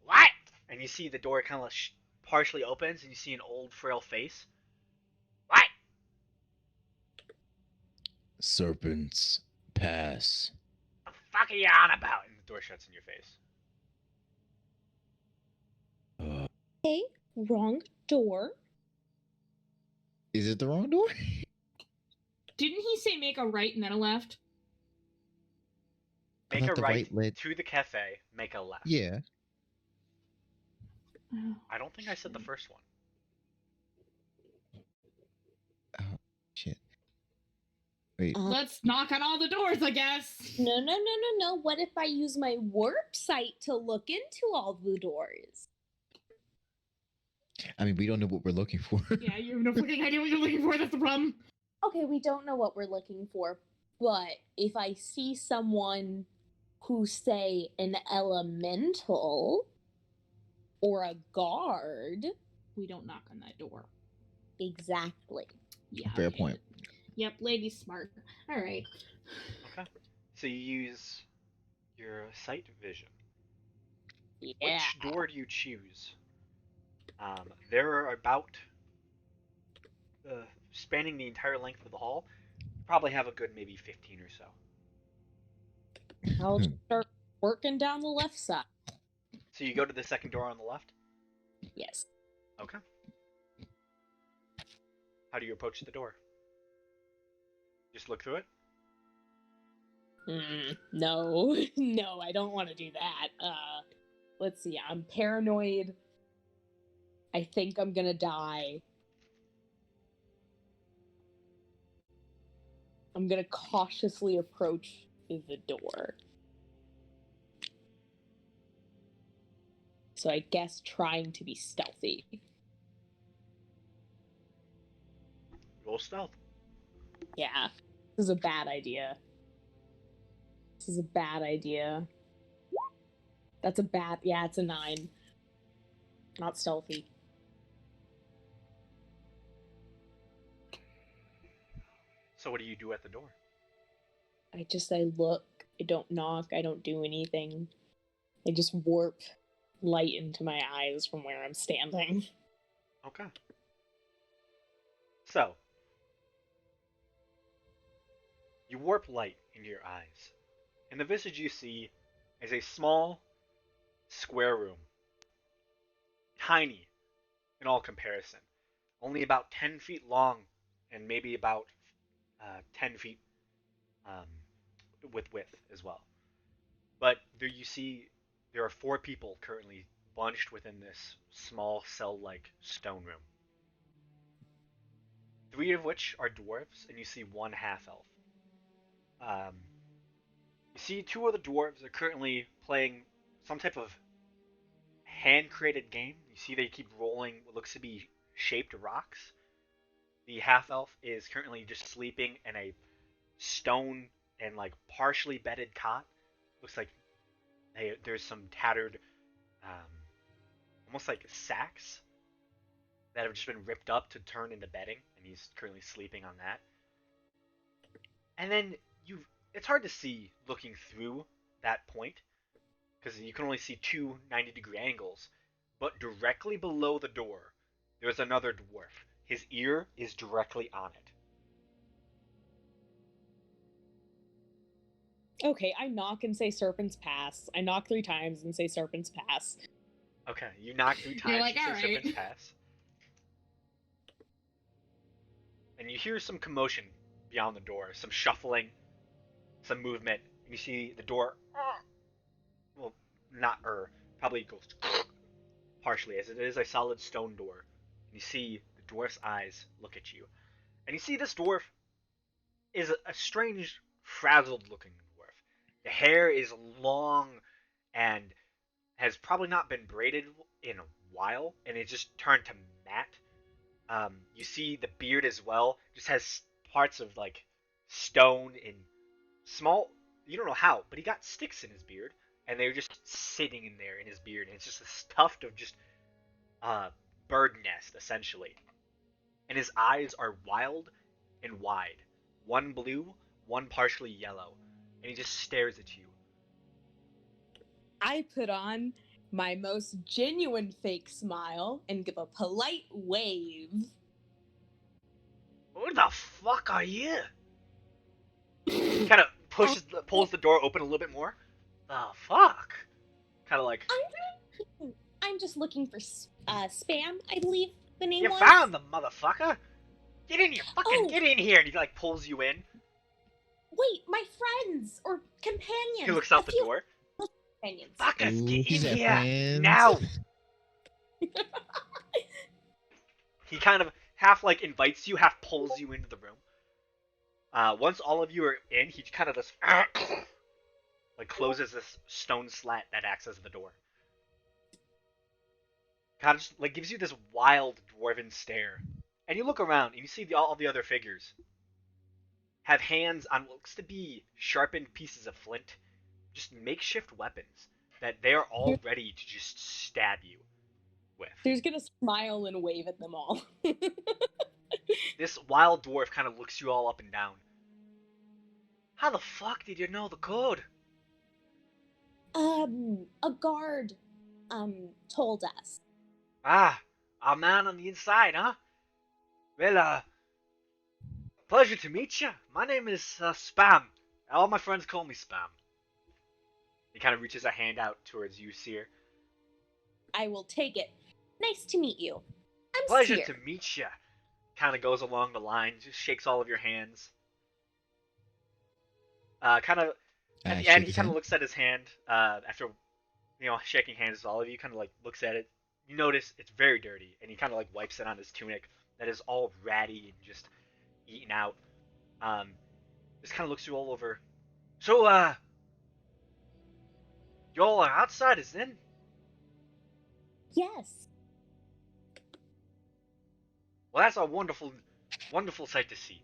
What? And you see the door kind of partially opens, and you see an old, frail face. What? Serpent's Pass. The fuck are you on about? And the door shuts in your face. Hey, wrong door. Is it the wrong door? Didn't he say make a right and then a left? I Make thought a the right led- to the cafe, make a left. Yeah. I don't think I said the first one. Oh, shit. Wait. Let's knock on all the doors, I guess. No. What if I use my warp sight to look into all the doors? I mean, we don't know what we're looking for. Yeah, you have no fucking idea what you're looking for. That's the problem. Okay, we don't know what we're looking for, but if I see someone who's, say, an elemental or a guard. We don't knock on that door. Exactly. Yeah. Fair point. Yep, lady's smart. All right. Okay. So you use your sight vision. Yeah. Which door do you choose? There are about, spanning the entire length of the hall, probably have a good maybe 15 or so. I'll start working down the left side. So you go to the second door on the left? Yes. Okay. How do you approach the door? Just look through it? No, no, I don't want to do that. Let's see. I'm paranoid. I think I'm gonna die. I'm gonna cautiously approach the door. So I guess trying to be stealthy. Roll stealth. Yeah, this is a bad idea. This is a bad idea. That's a bad. Yeah, it's a 9. Not stealthy. So what do you do at the door? I look. I don't knock. I don't do anything. I just warp light into my eyes from where I'm standing. Okay. So, you warp light into your eyes, and the visage you see is a small, square room. Tiny in all comparison. Only about 10 feet long and maybe about 10 feet um, with width as well. But there you see there are 4 people currently bunched within this small cell-like stone room. 3 of which are dwarves, and you see 1 half-elf. You see 2 of the dwarves are currently playing some type of hand-created game. You see they keep rolling what looks to be shaped rocks. The half-elf is currently just sleeping in a stone and like partially bedded cot. Looks like there's some tattered, almost like sacks that have just been ripped up to turn into bedding, and he's currently sleeping on that. And then it's hard to see looking through that point, because you can only see 2 90-degree angles, but directly below the door, there's another dwarf. His ear is directly on it. Okay, I knock and say Serpent's Pass. I knock 3 times and say Serpent's Pass. Okay, you knock 3 times You're like, and say "Alright." Serpent's Pass. And you hear some commotion beyond the door, some shuffling, some movement. And you see the door, well, probably goes partially, as it is a solid stone door. And you see the dwarf's eyes look at you. And you see this dwarf is a strange, frazzled-looking dwarf. The hair is long and has probably not been braided in a while, and it just turned to matte. You see the beard as well, just has parts of like stone and small, you don't know how, but he got sticks in his beard, and they're just sitting in there in his beard, and it's just a tuft of just bird nest, essentially. And his eyes are wild and wide. One blue, one partially yellow, and he just stares at you. I put on my most genuine fake smile and give a polite wave. Who the fuck are you? Kind of pulls the door open a little bit more. The fuck? Kind of like, I'm just looking for spam, I believe the name you was. found the motherfucker. Get in here, Oh. get in here, and he like pulls you in. Wait, my friends or companions. He looks out A the few door. Companions. Fuckers, Ooh, get he's in at here plans. now. He kind of half like invites you, half pulls you into the room. Once all of you are in, he kind of just like closes this stone slat that acts as the door. Kind of just like gives you this wild dwarven stare, and you look around and you see all the other figures have hands on what looks to be sharpened pieces of flint, just makeshift weapons that they are all ready to just stab you with. He's gonna smile and wave at them all. This wild dwarf kind of looks you all up and down. How the fuck did you know the code? A guard, told us. Ah, our man on the inside, huh? Well, pleasure to meet you. My name is Spam. All my friends call me Spam. He kind of reaches a hand out towards you, Seer. I will take it. Nice to meet you. I'm Pleasure Seer. to meet you. Kind of goes along the line, just shakes all of your hands. Kind of at the end, he kind of looks at his hand after, shaking hands with all of you. Kind of like looks at it. You notice it's very dirty, and he kind of like wipes it on his tunic that is all ratty and just eaten out. Just kind of looks you all over. So, y'all are outsiders then? Yes. Well, that's a wonderful, wonderful sight to see.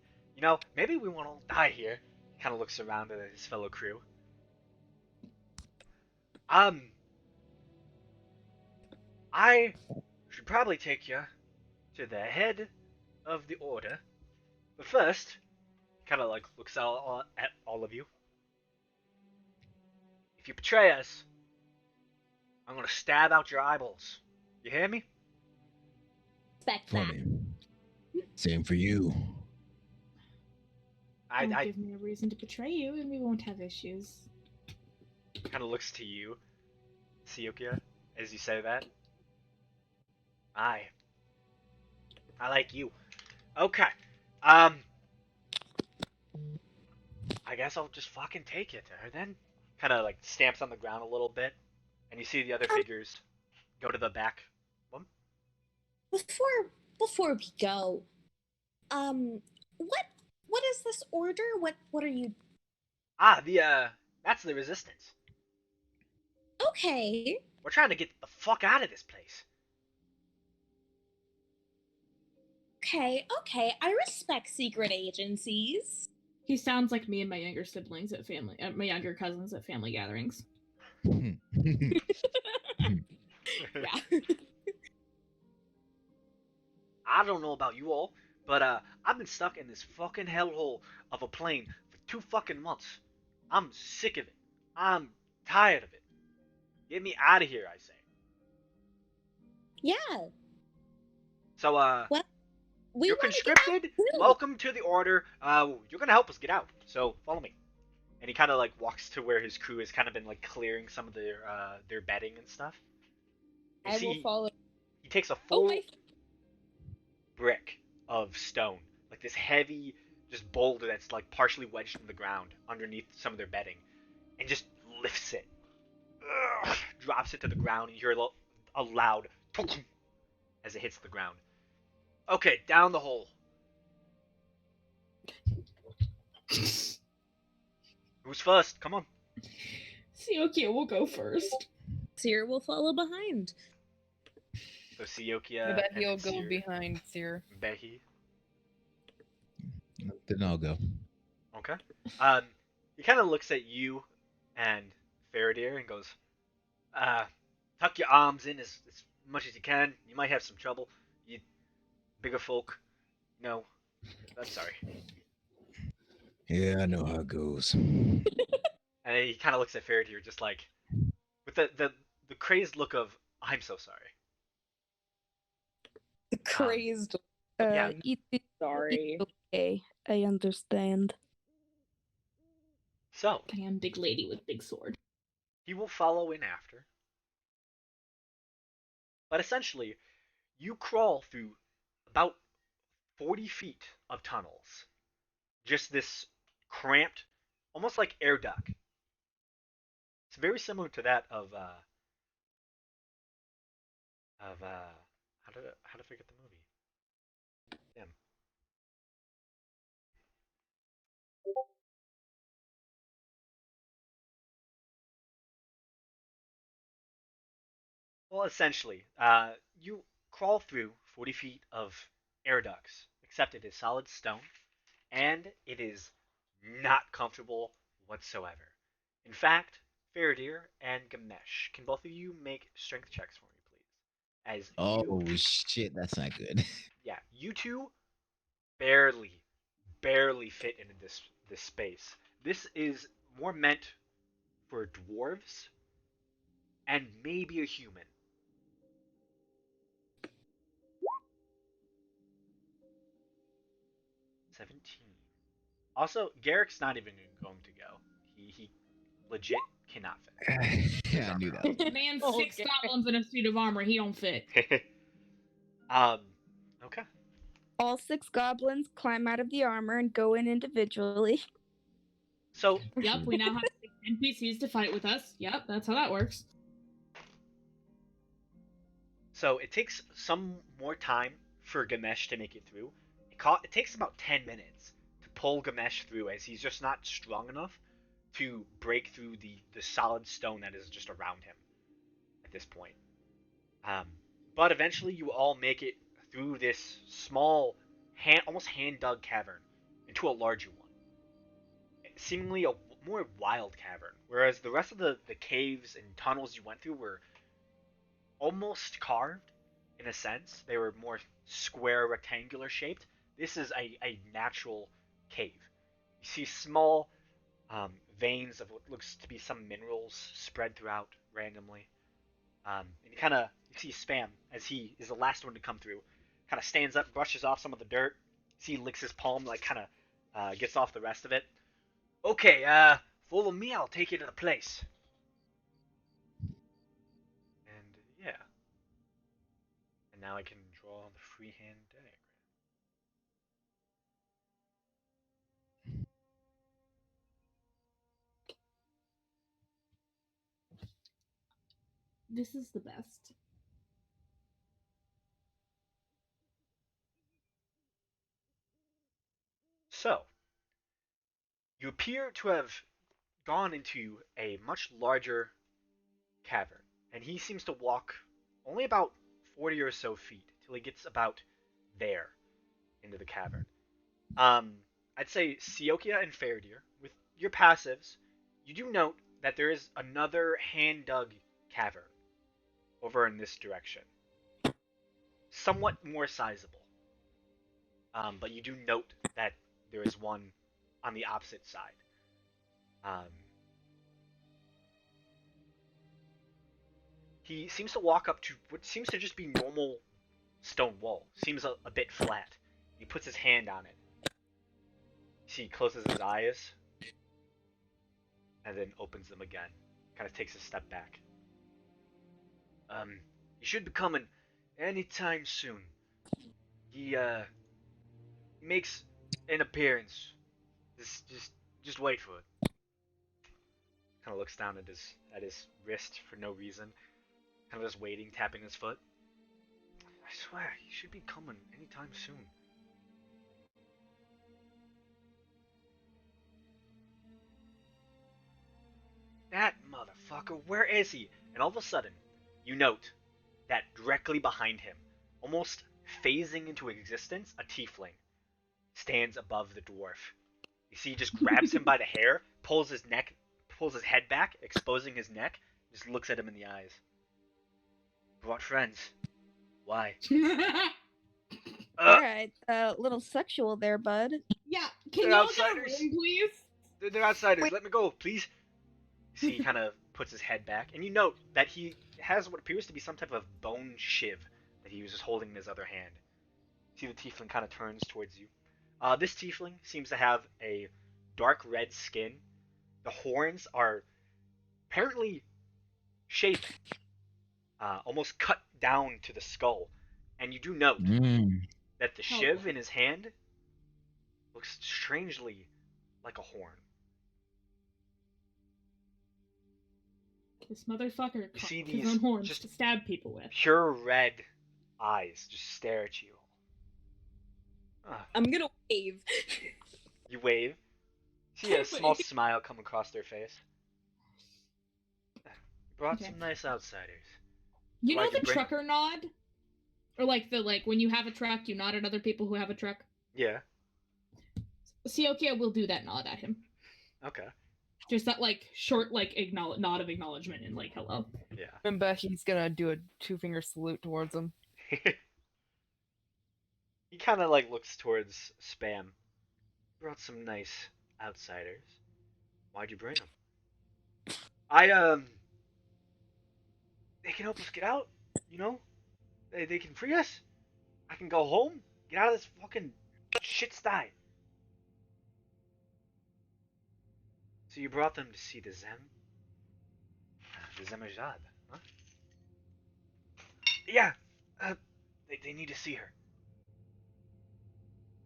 Maybe we won't all die here. Kind of looks around at his fellow crew. I should probably take you to the head of the order. But first, kind of like looks at all of you. If you betray us, I'm gonna stab out your eyeballs. You hear me? Expect that. Funny. Same for you. Don't I give me a reason to betray you, and we won't have issues. kind of looks to you, Siokia, as you say that. I like you. Okay. I guess I'll just fucking take it to her then. Kind of like stamps on the ground a little bit, and you see the other figures go to the back. Before we go, what is this order? What are you? That's the resistance. Okay. We're trying to get the fuck out of this place. Okay. I respect secret agencies. He sounds like me and my younger siblings at my younger cousins at family gatherings. Yeah. I don't know about you all, but I've been stuck in this fucking hellhole of a plane for 2 fucking months. I'm sick of it. I'm tired of it. Get me out of here, I say. Yeah. So, Well, we you're want to get out conscripted. too. Welcome to the order. You're gonna help us get out. So follow me. And he kind of like walks to where his crew has kind of been like clearing some of their bedding and stuff. You I see, will follow. he takes a Oh full my! brick of stone, like this heavy, just boulder that's like partially wedged in the ground underneath some of their bedding, and just lifts it, drops it to the ground, and you hear a loud as it hits the ground. Okay, down the hole. Who's first? Come on. Siokia will go first. Seer will follow behind. So Siokia I bet and he'll go Seer, behind Seer. Behi. Then I'll go. Okay. He kind of looks at you and Faradir and goes, tuck your arms in as much as you can. You might have some trouble. You bigger folk. No. I'm sorry. Yeah, I know how it goes. And he kind of looks at Faradir just like, with the crazed look of, I'm so sorry. Crazed. Yeah. It's Sorry. okay. I understand. So, I am big lady with big sword. he will follow in after. But essentially, you crawl through about 40 feet of tunnels. Just this cramped, almost like air duct. It's very similar to that of how did I forget the movie? Damn. Well, essentially, you crawl through 40 feet of air ducts, except it is solid stone, and it is not comfortable whatsoever. In fact, Faradir and Gamesh, can both of you make strength checks for me, please? As Oh you, shit, that's not good. yeah, you two barely fit into this space. This is more meant for dwarves and maybe a human. 17. Also, Garrick's not even going to go. He legit cannot fit. Yeah, I knew that. Man, Oh, 6 okay. goblins in a suit of armor. He don't fit. Okay. All 6 goblins climb out of the armor and go in individually. So Yep, we now have 6 NPCs to fight with us. Yep, that's how that works. So it takes some more time for Gamesh to make it through. It takes about 10 minutes to pull Gamesh through, as he's just not strong enough to break through the solid stone that is just around him at this point. But eventually you all make it through this small, almost hand-dug cavern into a larger one. Seemingly a more wild cavern, whereas the rest of the caves and tunnels you went through were almost carved in a sense. They were more square, rectangular shaped. This is a natural cave. You see small veins of what looks to be some minerals spread throughout randomly. And you see Spam, as he is the last one to come through, kind of stands up, brushes off some of the dirt. See, he licks his palm, like kind of gets off the rest of it. Okay, follow me. I'll take you to the place. And yeah. And now I can draw the freehand diagram. This is the best. So, you appear to have gone into a much larger cavern, and he seems to walk only about 40 or so feet till he gets about there into the cavern. I'd say Siokia and Faradir, with your passives, you do note that there is another hand-dug cavern over in this direction. Somewhat more sizable. But you do note that there is one on the opposite side. He seems to walk up to what seems to just be normal stone wall. Seems a bit flat. He puts his hand on it. See, he closes his eyes and then opens them again. Kind of takes a step back. He should be coming anytime soon. He makes an appearance. Just wait for it. Kind of looks down at his wrist for no reason. Kind of just waiting, tapping his foot. I swear, he should be coming anytime soon. That motherfucker, where is he? And all of a sudden, you note that directly behind him, almost phasing into existence, a tiefling stands above the dwarf. You see, he just grabs him by the hair, pulls his head back, exposing his neck, just looks at him in the eyes. Brought friends. Why? Alright, a little sexual there, bud. Yeah, can They're y'all get a outsiders. room, please? They're outsiders. Wait. Let me go, please. See, he kind of puts his head back, and you note that he has what appears to be some type of bone shiv that he was just holding in his other hand. See, the tiefling kind of turns towards you. This tiefling seems to have a dark red skin. The horns are apparently shaped, almost cut down to the skull. And you do note that the shiv in his hand looks strangely like a horn. This motherfucker You see his these own horns just to stab people with. pure red eyes just stare at you. I'm gonna wave. You wave. See a small smile come across their face. Brought Okay. some nice outsiders. You know Why'd you the bring- trucker nod? Or like when you have a truck, you nod at other people who have a truck? Yeah. Siokia will do that nod at him. Okay. Just that short nod of acknowledgement and hello. Yeah. Remember, he's gonna do a 2-finger salute towards him. He kind of looks towards Spam. Brought some nice outsiders. Why'd you bring them? They can help us get out. You know, they can free us. I can go home. Get out of this fucking shit sty. So you brought them to see the Zem? The Zemajad, huh? Yeah. They need to see her.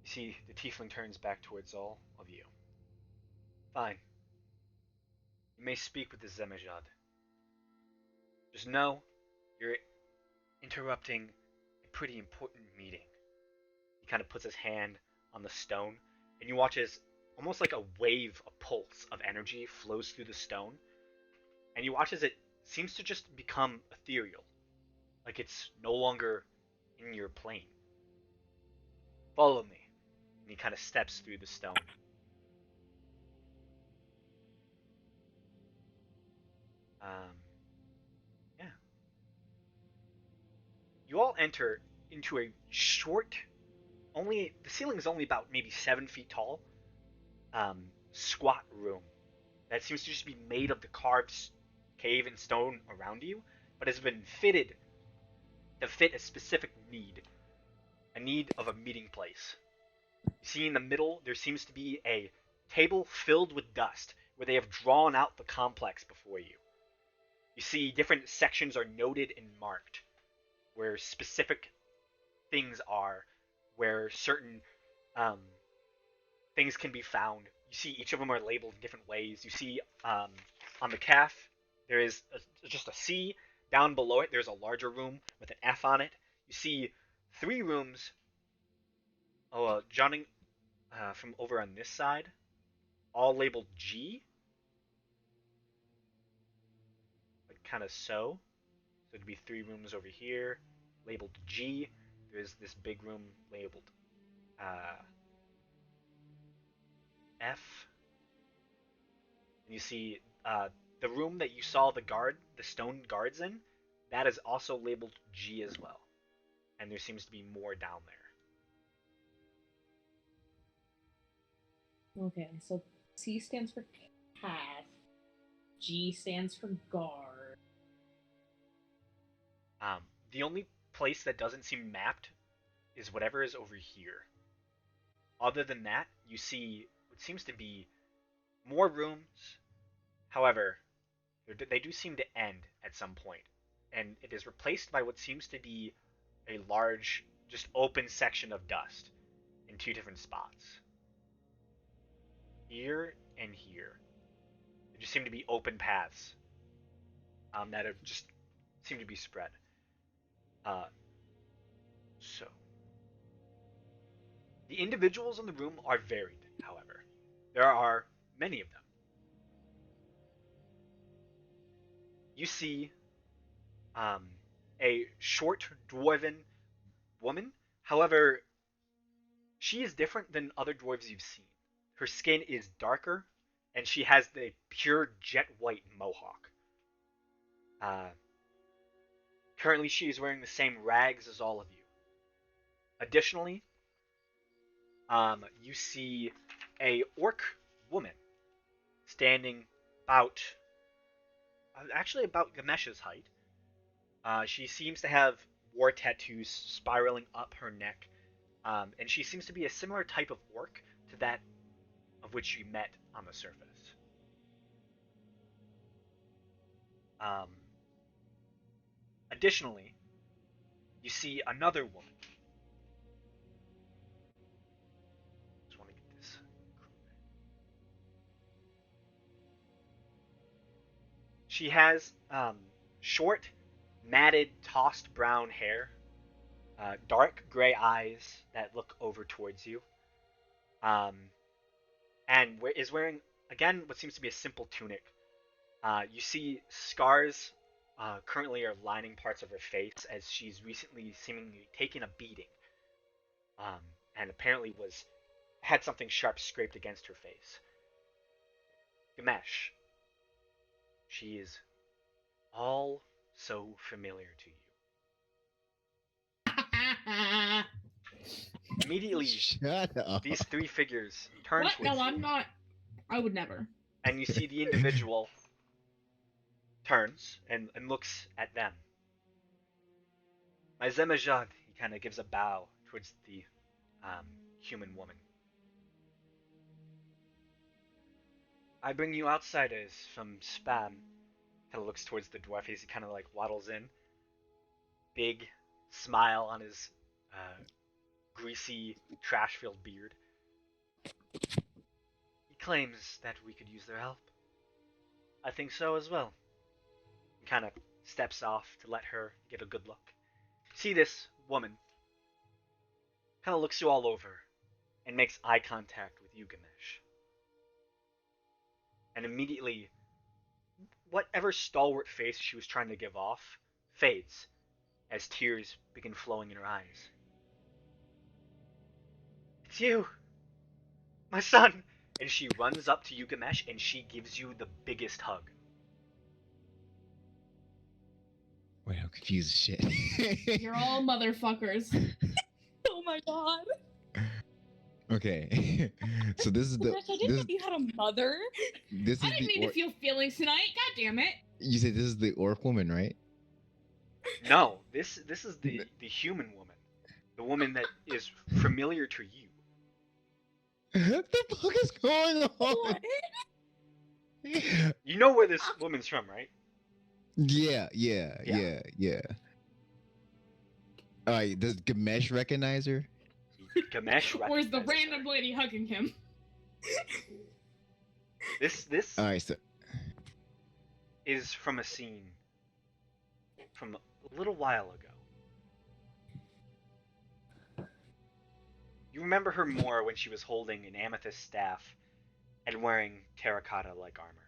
You see, the tiefling turns back towards all of you. Fine. You may speak with the Zemajad. Just know you're interrupting a pretty important meeting. He kind of puts his hand on the stone, and you watch as almost like a wave, a pulse of energy flows through the stone, and you watch as it seems to just become ethereal, like it's no longer in your plane. Follow me. And he kind of steps through the stone. Yeah. You all enter into a short, the ceiling is only about maybe 7 feet tall, squat room that seems to just be made of the carved cave and stone around you, but but has been fitted to fit a specific need, a need of a meeting place. You see in the middle, there seems to be a table filled with dust where they have drawn out the complex before you. You see different sections are noted and marked where specific things are, where certain things can be found. You see each of them are labeled in different ways. You see on the calf, there is just a C. Down below it, there's a larger room with an F on it. You see 3 rooms. Johnny, from over on this side, all labeled G. Like kind of so. So it'd be 3 rooms over here, labeled G. There's this big room labeled F. And you see the room that you saw the stone guards in, that is also labeled G as well. And there seems to be more down there. Okay, so C stands for calf. G stands for guard. The only place that doesn't seem mapped is whatever is over here. Other than that, you see what seems to be more rooms. However, they do seem to end at some point, and it is replaced by what seems to be a large, just open section of dust in 2 different spots. Here and here. There just seem to be open paths that have just seem to be spread. So, the individuals in the room are varied, however. There are many of them. You see a short dwarven woman. However, she is different than other dwarves you've seen. Her skin is darker, and she has the pure jet white mohawk. Currently, she is wearing the same rags as all of you. Additionally, you see a orc woman standing about Gamesh's height. She seems to have war tattoos spiraling up her neck, and she seems to be a similar type of orc to that of which you met on the surface. Additionally, you see another woman. Just want to get this. She has short, matted, tossed brown hair, dark gray eyes that look over towards you, and is wearing, again, what seems to be a simple tunic. You see scars currently are lining parts of her face as she's recently seemingly taken a beating, and apparently had something sharp scraped against her face. Gamesh. She is all so familiar to you. Immediately, Shut up. these 3 figures turn What? towards No, you, I'm not. I would never. and you see the individual turns and looks at them. My Zemajad, he kind of gives a bow towards the human woman. I bring you outsiders from Spam. Kind of looks towards the dwarf as he kind of like waddles in. Big smile on his greasy, trash-filled beard. He claims that we could use their help. I think so as well. He kind of steps off to let her get a good look. See this woman kind of looks you all over and makes eye contact with you, Gamesh. And immediately, whatever stalwart face she was trying to give off fades as tears begin flowing in her eyes. It's you! My son! And she runs up to you, Gamesh, and she gives you the biggest hug. Wait, I'm confused as shit. You're all motherfuckers. Oh my god. Okay. So this is the Gosh, I didn't know you had a mother. this is I didn't the mean to feel feelings tonight. God damn it. you say this is the orc woman, right? No, this is the human woman, the woman that is familiar to you. What the fuck is going on? What? You know where this woman's from, right? Yeah. All right, does Gamesh recognize her? Gamesh Where's the recognizes random her. lady hugging him? This All right, so is from a scene from a little while ago. You remember her more when she was holding an amethyst staff and wearing terracotta-like armor.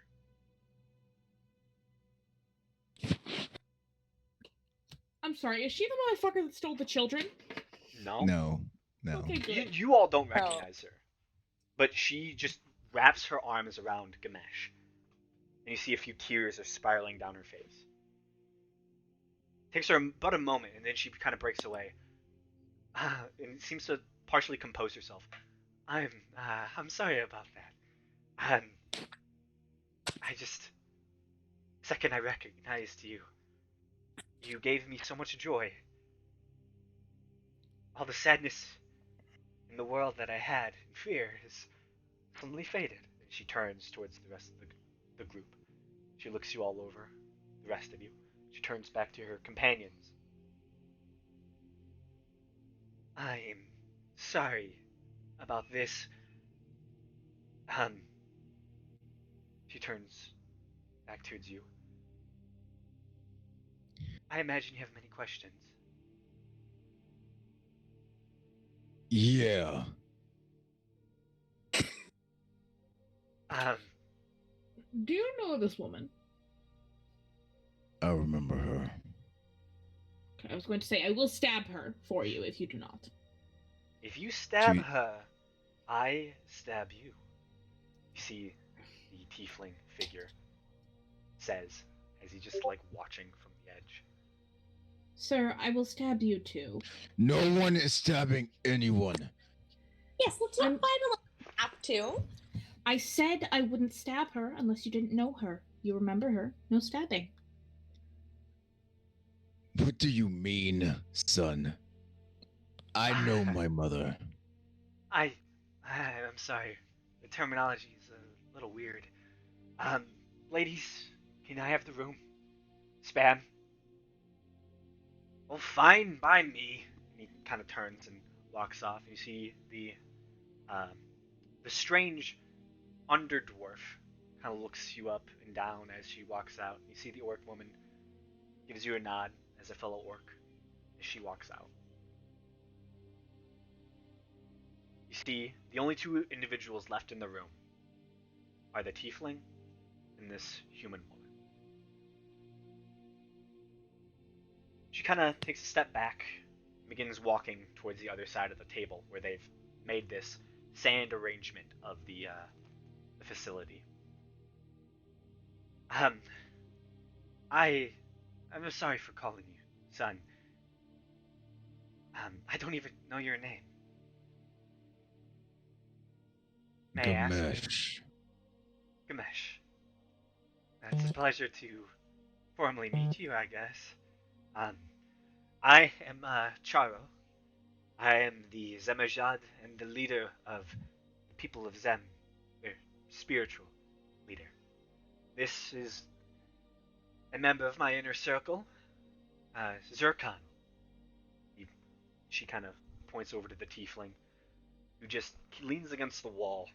I'm sorry, is she the motherfucker that stole the children? No? no. Okay, You, good. you all don't recognize her. But she just wraps her arms around Gamesh. And you see a few tears are spiraling down her face. Takes her about a moment, and then she kind of breaks away. And seems to partially compose herself. I'm sorry about that. I just... Second I recognized you, you gave me so much joy. All the sadness in the world that I had and fear has suddenly faded. And she turns towards the rest of the group. She looks you all over, the rest of you. She turns back to her companions. I am sorry about this. She turns back towards you. I imagine you have many questions. Yeah. Do you know this woman? I remember her. Okay, I was going to say, I will stab her for you if you do not. If you stab She- her, I stab you. You see the tiefling figure says as he's just like watching from the edge. Sir, I will stab you too. No one is stabbing anyone. Yes, let's not I'm- finally have to. I said I wouldn't stab her unless you didn't know her. You remember her. No stabbing. What do you mean, son? I know my mother. I'm sorry. The terminology is a little weird. Ladies, can I have the room? Spam. Well, fine by me. And he kind of turns and walks off. You see the strange underdwarf kind of looks you up and down as she walks out. You see the orc woman gives you a nod as a fellow orc as she walks out. You see, the only two individuals left in the room are the tiefling and this human woman. She kind of takes a step back, begins walking towards the other side of the table where they've made this sand arrangement of the facility. I'm sorry for calling you son. I don't even know your name. May I ask? Gamesh. Gamesh. It's a pleasure to formally meet you, I guess. I am Charo. I am the Zemajad and the leader of the people of Zem, their spiritual leader. This is a member of my inner circle, Zircon. She kind of points over to the tiefling, who just leans against the wall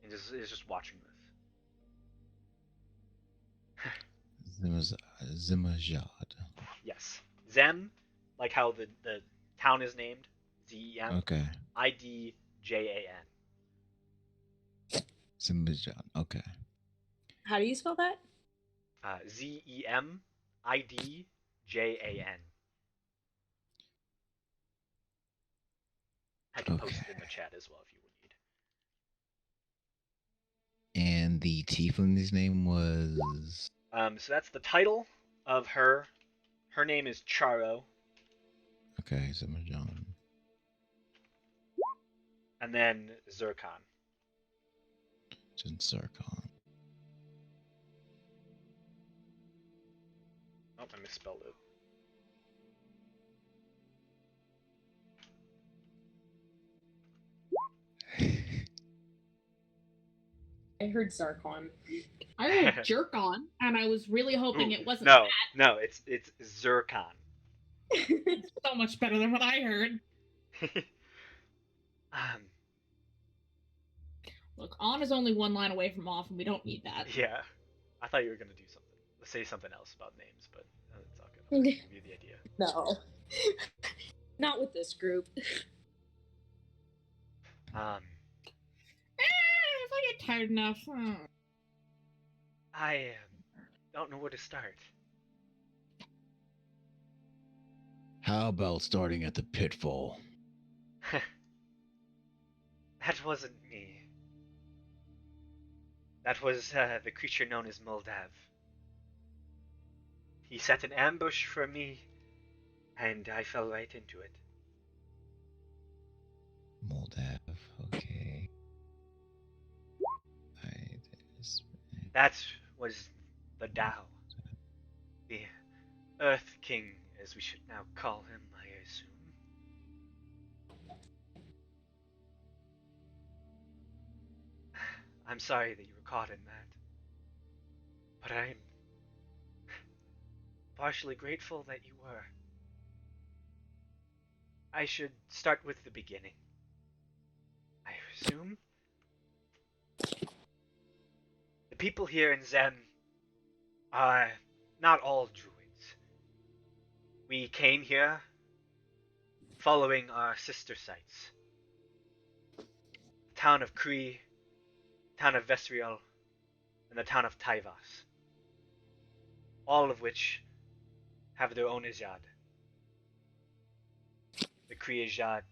and is just watching this. Zemajad. Yes. Zem, like how the town is named, Zem. Okay. Idjan. Zemajad. Okay. How do you spell that? Zemidjan. I can post it in the chat as well if you would need. And the tiefling's name was. So that's the title of her. Her name is Charo, Okay, Zemajad. and then Zircon. Zircon. Oh, I misspelled it. I heard Zarkon. I heard jerk on, and I was really hoping Ooh, it wasn't no, no, it's Zircon. that. So much better than what I heard. um, Look, on is only one line away from off, and we don't need that. yeah, I thought you were gonna do something, say something else about names, but it's all good. I'll give you the idea. No. Not with this group. If I get tired enough. I don't know where to start. How about starting at the pitfall? That wasn't me. That was the creature known as Moldav. He set an ambush for me, and I fell right into it. Moldav, okay. That was the Tao. The Earth King, as we should now call him, I assume. I'm sorry that you were caught in that. But I'm partially grateful that you were. I should start with the beginning. I assume. The people here in Zem are not all druids. We came here following our sister sites. The town of Kree, town of Vesriel, and the town of Taivas. All of which have their own Ijad. The Kree Ijad,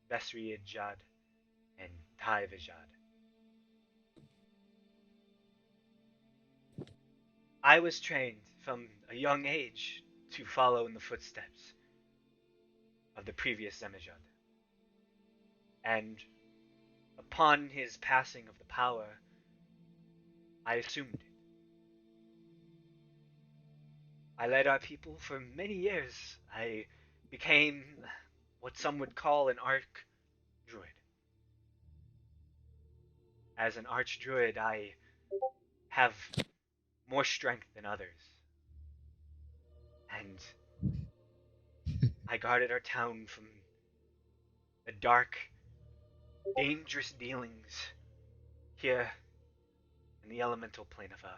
Vesri Ijad, and Taiv Ijad. I was trained from a young age to follow in the footsteps of the previous Zemijad. And upon his passing of the power, I assumed it. I led our people for many years. I became what some would call an arch-druid. As an arch-druid, I have more strength than others. And I guarded our town from the dark, dangerous dealings here in the elemental plane of Earth.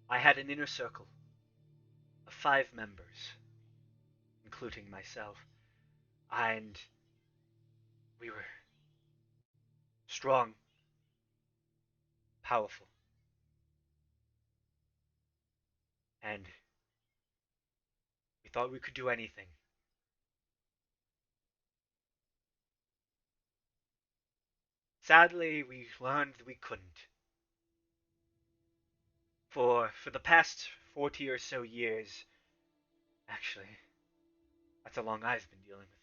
I had an inner circle of 5 members, including myself, and we were strong, powerful, and we thought we could do anything. Sadly, we learned we couldn't. For the past 40 or so years, actually, that's how long I've been dealing with him.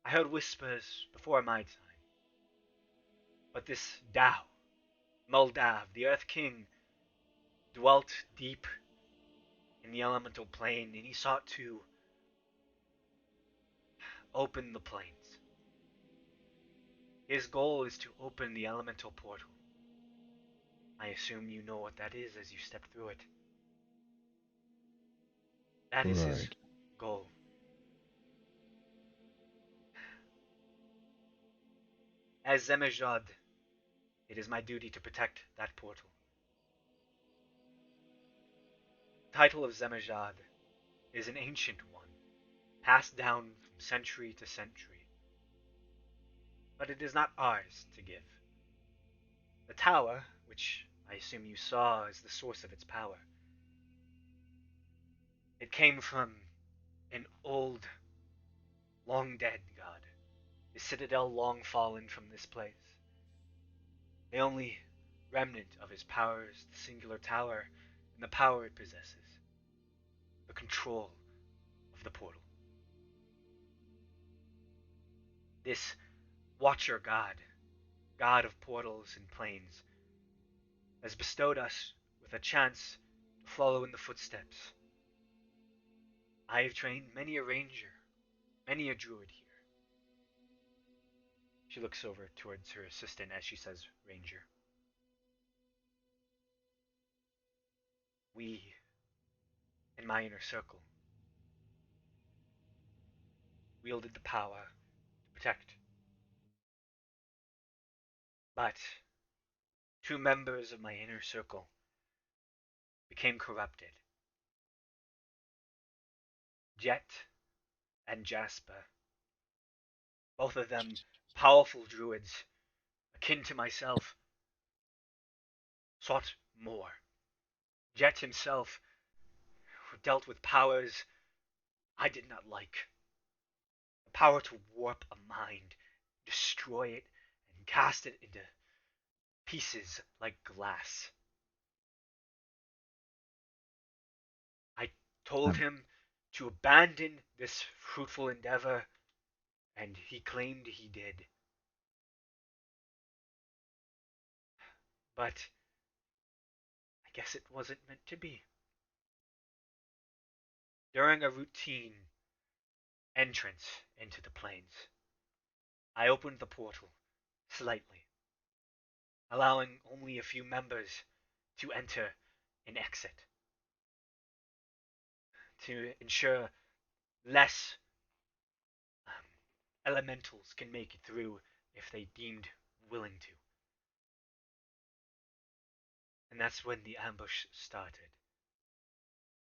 I heard whispers before my time. But this Tao, Moldav, the Earth King, dwelt deep in the elemental plane, and he sought to open the planes. His goal is to open the elemental portal. I assume you know what that is as you step through it. That is his goal. As Zemijad, it is my duty to protect that portal. The title of Zemijad is an ancient one, passed down from century to century. But it is not ours to give. The tower, which I assume you saw as the source of its power, it came from an old, long-dead god, a citadel long fallen from this place. The only remnant of his power is the singular tower and the power it possesses, the control of the portal. This Watcher God, God of portals and planes, has bestowed us with a chance to follow in the footsteps I have trained many a ranger, many a druid here. She looks over towards her assistant as she says ranger. We, in my inner circle, wielded the power to protect. But 2 members of my inner circle became corrupted. Jet and Jasper, both of them powerful druids, akin to myself, sought more. Jet himself dealt with powers I did not like. The power to warp a mind, destroy it, and cast it into pieces like glass. I told him to abandon this fruitful endeavor, and he claimed he did. But I guess it wasn't meant to be. During a routine entrance into the plains, I opened the portal slightly, allowing only a few members to enter and exit, to ensure less elementals can make it through if they deemed willing to. And that's when the ambush started.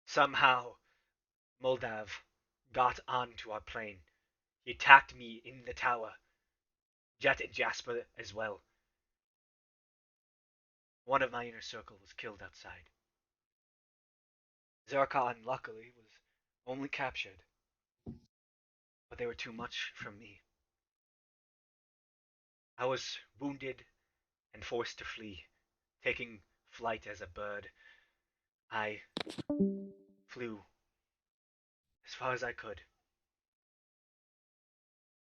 Somehow, Moldav got onto our plane. He attacked me in the tower. Jet and Jasper as well. One of my inner circle was killed outside. Zircon, luckily, was only captured, but they were too much for me. I was wounded and forced to flee, taking flight as a bird. I flew as far as I could.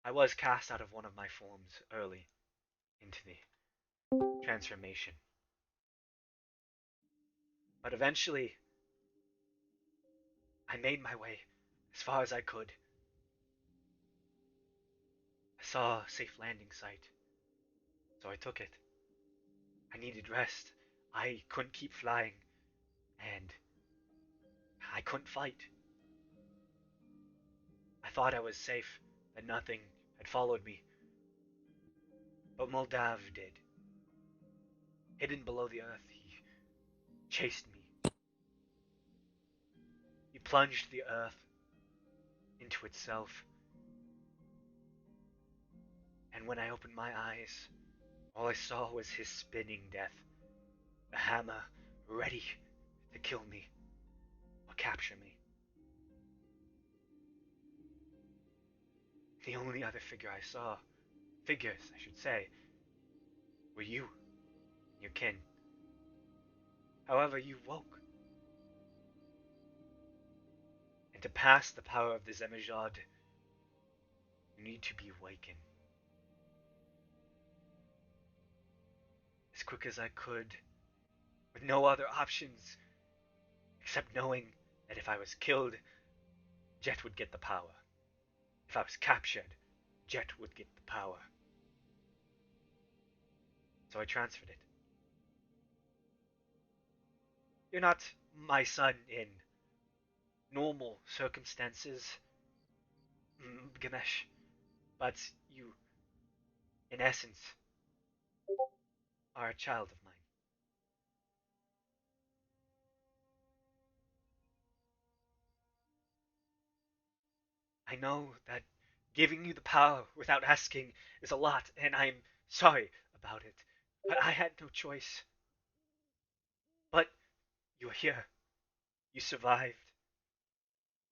I was cast out of one of my forms early into the transformation. But eventually, I made my way as far as I could. I saw a safe landing site, so I took it. I needed rest. I couldn't keep flying, and I couldn't fight. I thought I was safe, that nothing had followed me. But Moldav did. Hidden below the earth, he chased me. He plunged the earth into itself. And when I opened my eyes, all I saw was his spinning death. The hammer ready to kill me or capture me. The only other figures I should say, were you and your kin. However, you woke. And to pass the power of the Zemajad, you need to be awakened. As quick as I could, with no other options, except knowing that if I was killed, Jet would get the power. If I was captured, Jet would get the power. So I transferred it. You're not my son in normal circumstances, Ganesh, but you, in essence, are a child of mine. I know that giving you the power without asking is a lot, and I'm sorry about it, but I had no choice. But you're here. You survived.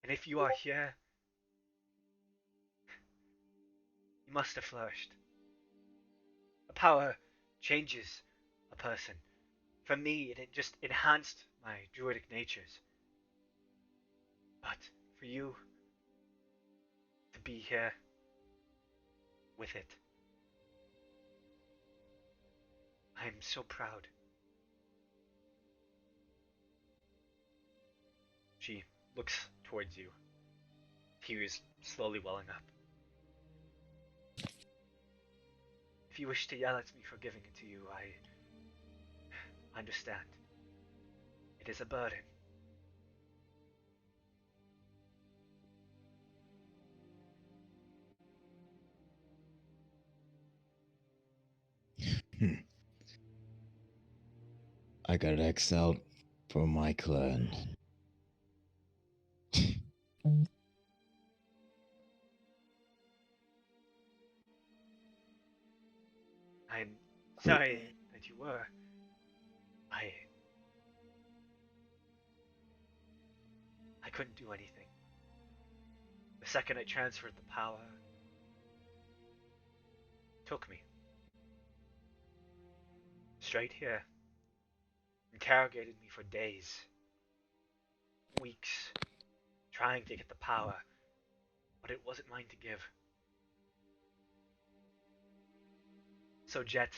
And if you are here, you must have flourished. The power changes a person. For me, it just enhanced my druidic natures. But for you to be here with it, I'm so proud. She looks towards you tears slowly welling up. If you wish to yell at me for giving it to you, I understand. It is a burden. I got X out from my clan. I'm sorry that you were. I couldn't do anything. The second I transferred the power, took me. Straight here. Interrogated me for days, weeks, trying to get the power, but it wasn't mine to give. So Jet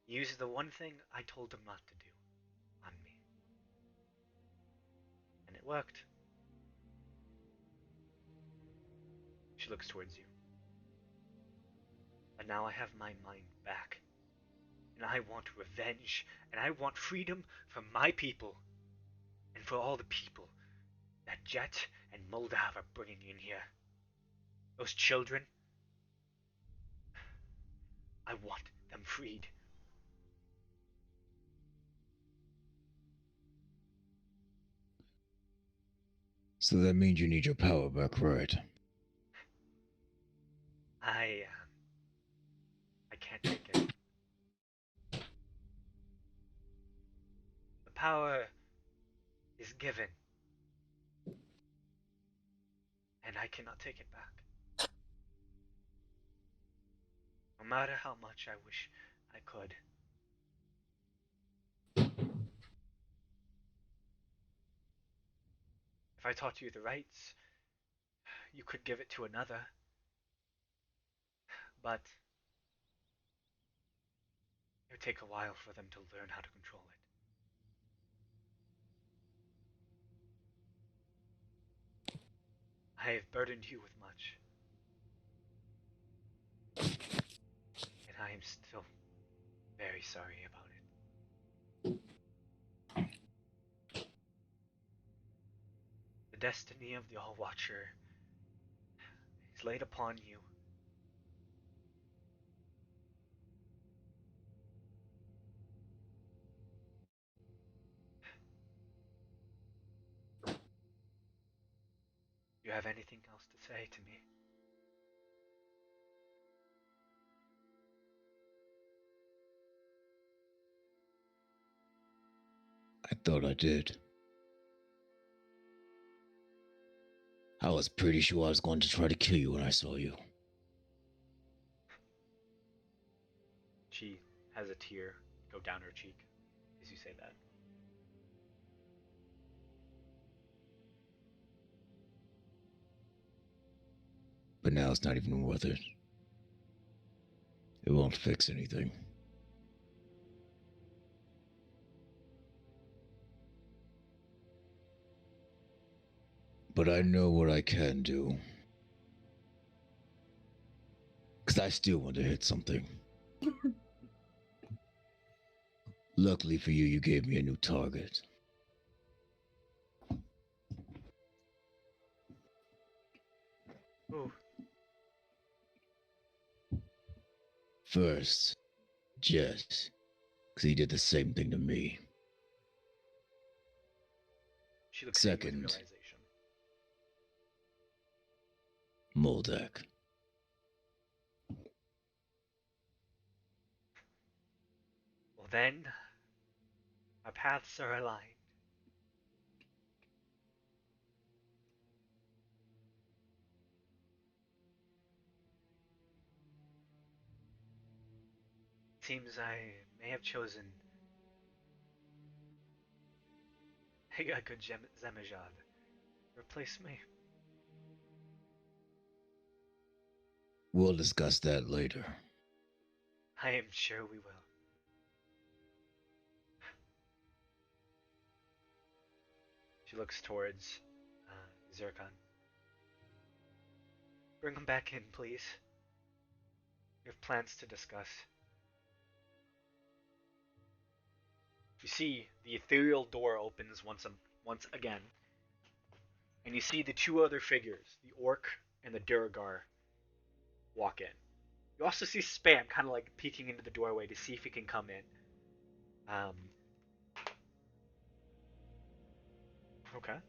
used the one thing I told him not to do on me. And it worked. She looks towards you. But now I have my mind back. And I want revenge, and I want freedom for my people, and for all the people that Jet and Moldav are bringing in here. Those children, I want them freed. So that means you need your power back, right? I can't take it. The power is given, and I cannot take it back. No matter how much I wish I could. If I taught you the rights, you could give it to another. But it would take a while for them to learn how to control it. I have burdened you with much. And I am still very sorry about it. The destiny of the All-Watcher is laid upon you. You have anything else to say to me? I thought I did. I was pretty sure I was going to try to kill you when I saw you. She has a tear go down her cheek as you say that. But now it's not even worth it. It won't fix anything. But I know what I can do. Because I still want to hit something. Luckily for you, you gave me a new target. Ooh. First, Jess. Because he did the same thing to me. She looks at you with Second, realization. Moldak. Well then, our paths are aligned. Seems I may have chosen a good Zemajad to replace me. We'll discuss that later. I am sure we will. She looks towards Zircon. Bring him back in, please. We have plans to discuss. You see the ethereal door opens once again, and you see the two other figures, the orc and the Duragar, walk in. You also see Spam kind of like peeking into the doorway to see if he can come in. Okay.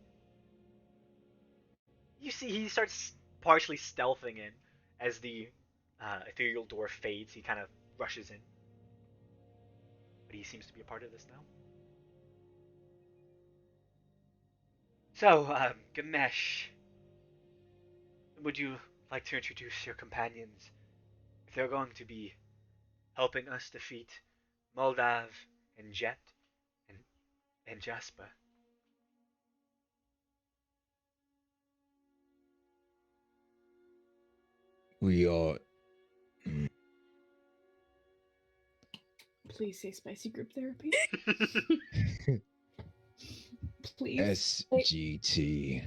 You see he starts partially stealthing in as the ethereal door fades. He kind of rushes in. But he seems to be a part of this now. So, Ganesh, would you like to introduce your companions? They're going to be helping us defeat Moldav and Jet and Jasper. We are. Please say spicy group therapy. Please. SGT.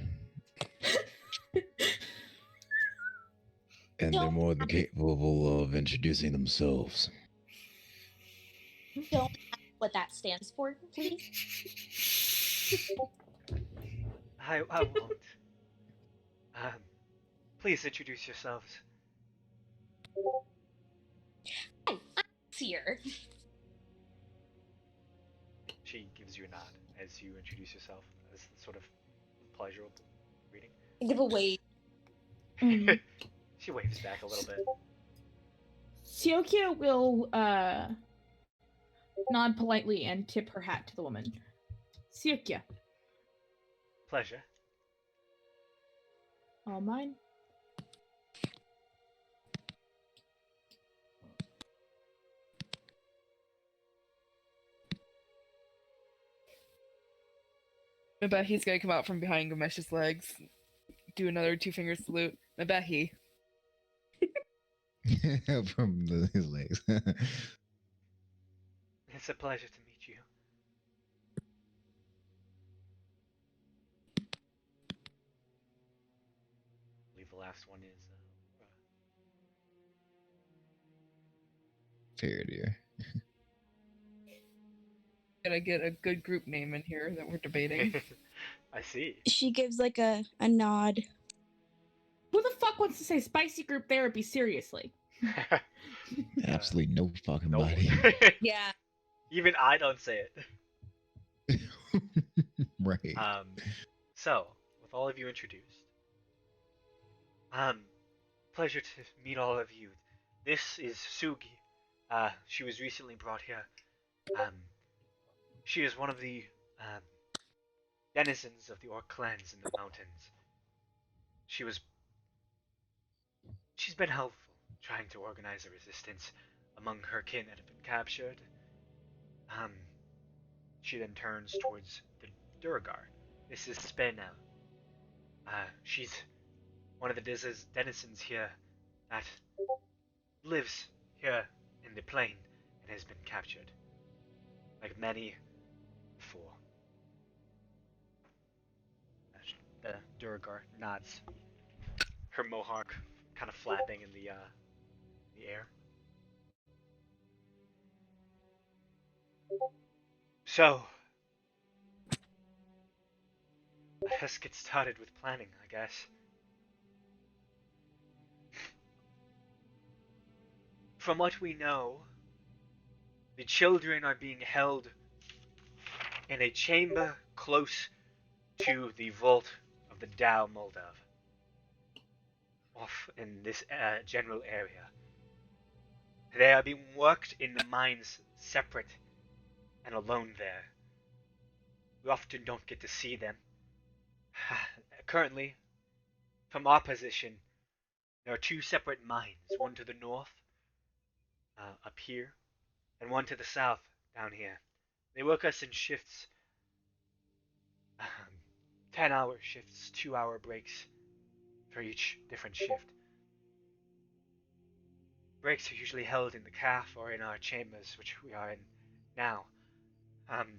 And they're more than capable of introducing themselves. Don't ask what that stands for, please. I won't. Please introduce yourselves. Hi, I'm here. She gives you a nod as you introduce yourself as sort of pleasurable greeting. Give a wave. She waves back a little bit. Siokia will nod politely and tip her hat to the woman. Siokia. Pleasure. All mine. Mabehi's gonna come out from behind Gamesh's legs, do another two-finger salute. Mabehi. From his legs. It's a pleasure to meet you. I believe the last one is Fair dear. Gotta get a good group name in here that we're debating. I see. She gives like a nod. Who the fuck wants to say spicy group therapy seriously? Absolutely no fucking Nope. body. Yeah. Even I don't say it. Right. So, with all of you introduced, pleasure to meet all of you. This is Sugi. She was recently brought here. She is one of the denizens of the Orc clans in the mountains. She's been helpful trying to organize a resistance among her kin that have been captured. She then turns towards the Duragar. This is Spena. She's one of the denizens here that lives here in the plain and has been captured, like many before. The Duragar nods, her mohawk kind of flapping in the air. So, let's get started with planning, I guess. From what we know, the children are being held in a chamber close to the vault of the Dao Moldav, off in this general area. They are being worked in the mines separate and alone there. We often don't get to see them. Currently, from our position, there are two separate mines, one to the north, up here, and one to the south, down here. They work us in shifts, 10-hour shifts, 2-hour breaks for each different shift. Breaks are usually held in the calf or in our chambers, which we are in now.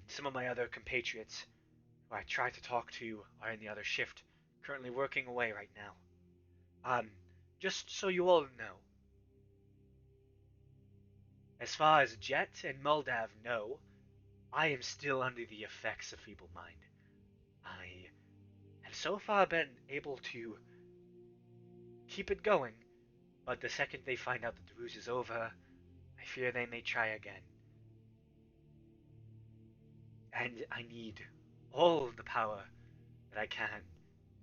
Some of my other compatriots who I try to talk to are in the other shift currently working away right now. Just so you all know, as far as Jet and Moldav know, I am still under the effects of Feeble Mind. I have so far been able to keep it going, but the second they find out that the ruse is over, I fear they may try again. And I need all the power that I can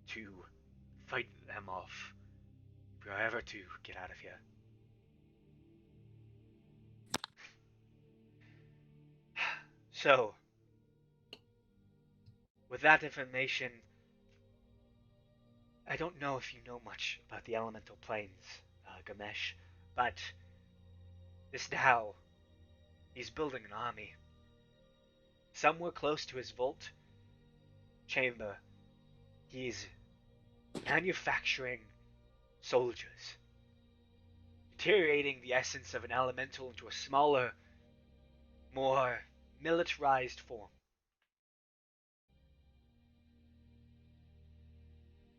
to fight them off if we are ever to get out of here. So, with that information, I don't know if you know much about the elemental planes, Gamesh, but this Tao, he's building an army. Somewhere close to his vault chamber, he's manufacturing soldiers, deteriorating the essence of an elemental into a smaller, more militarized form.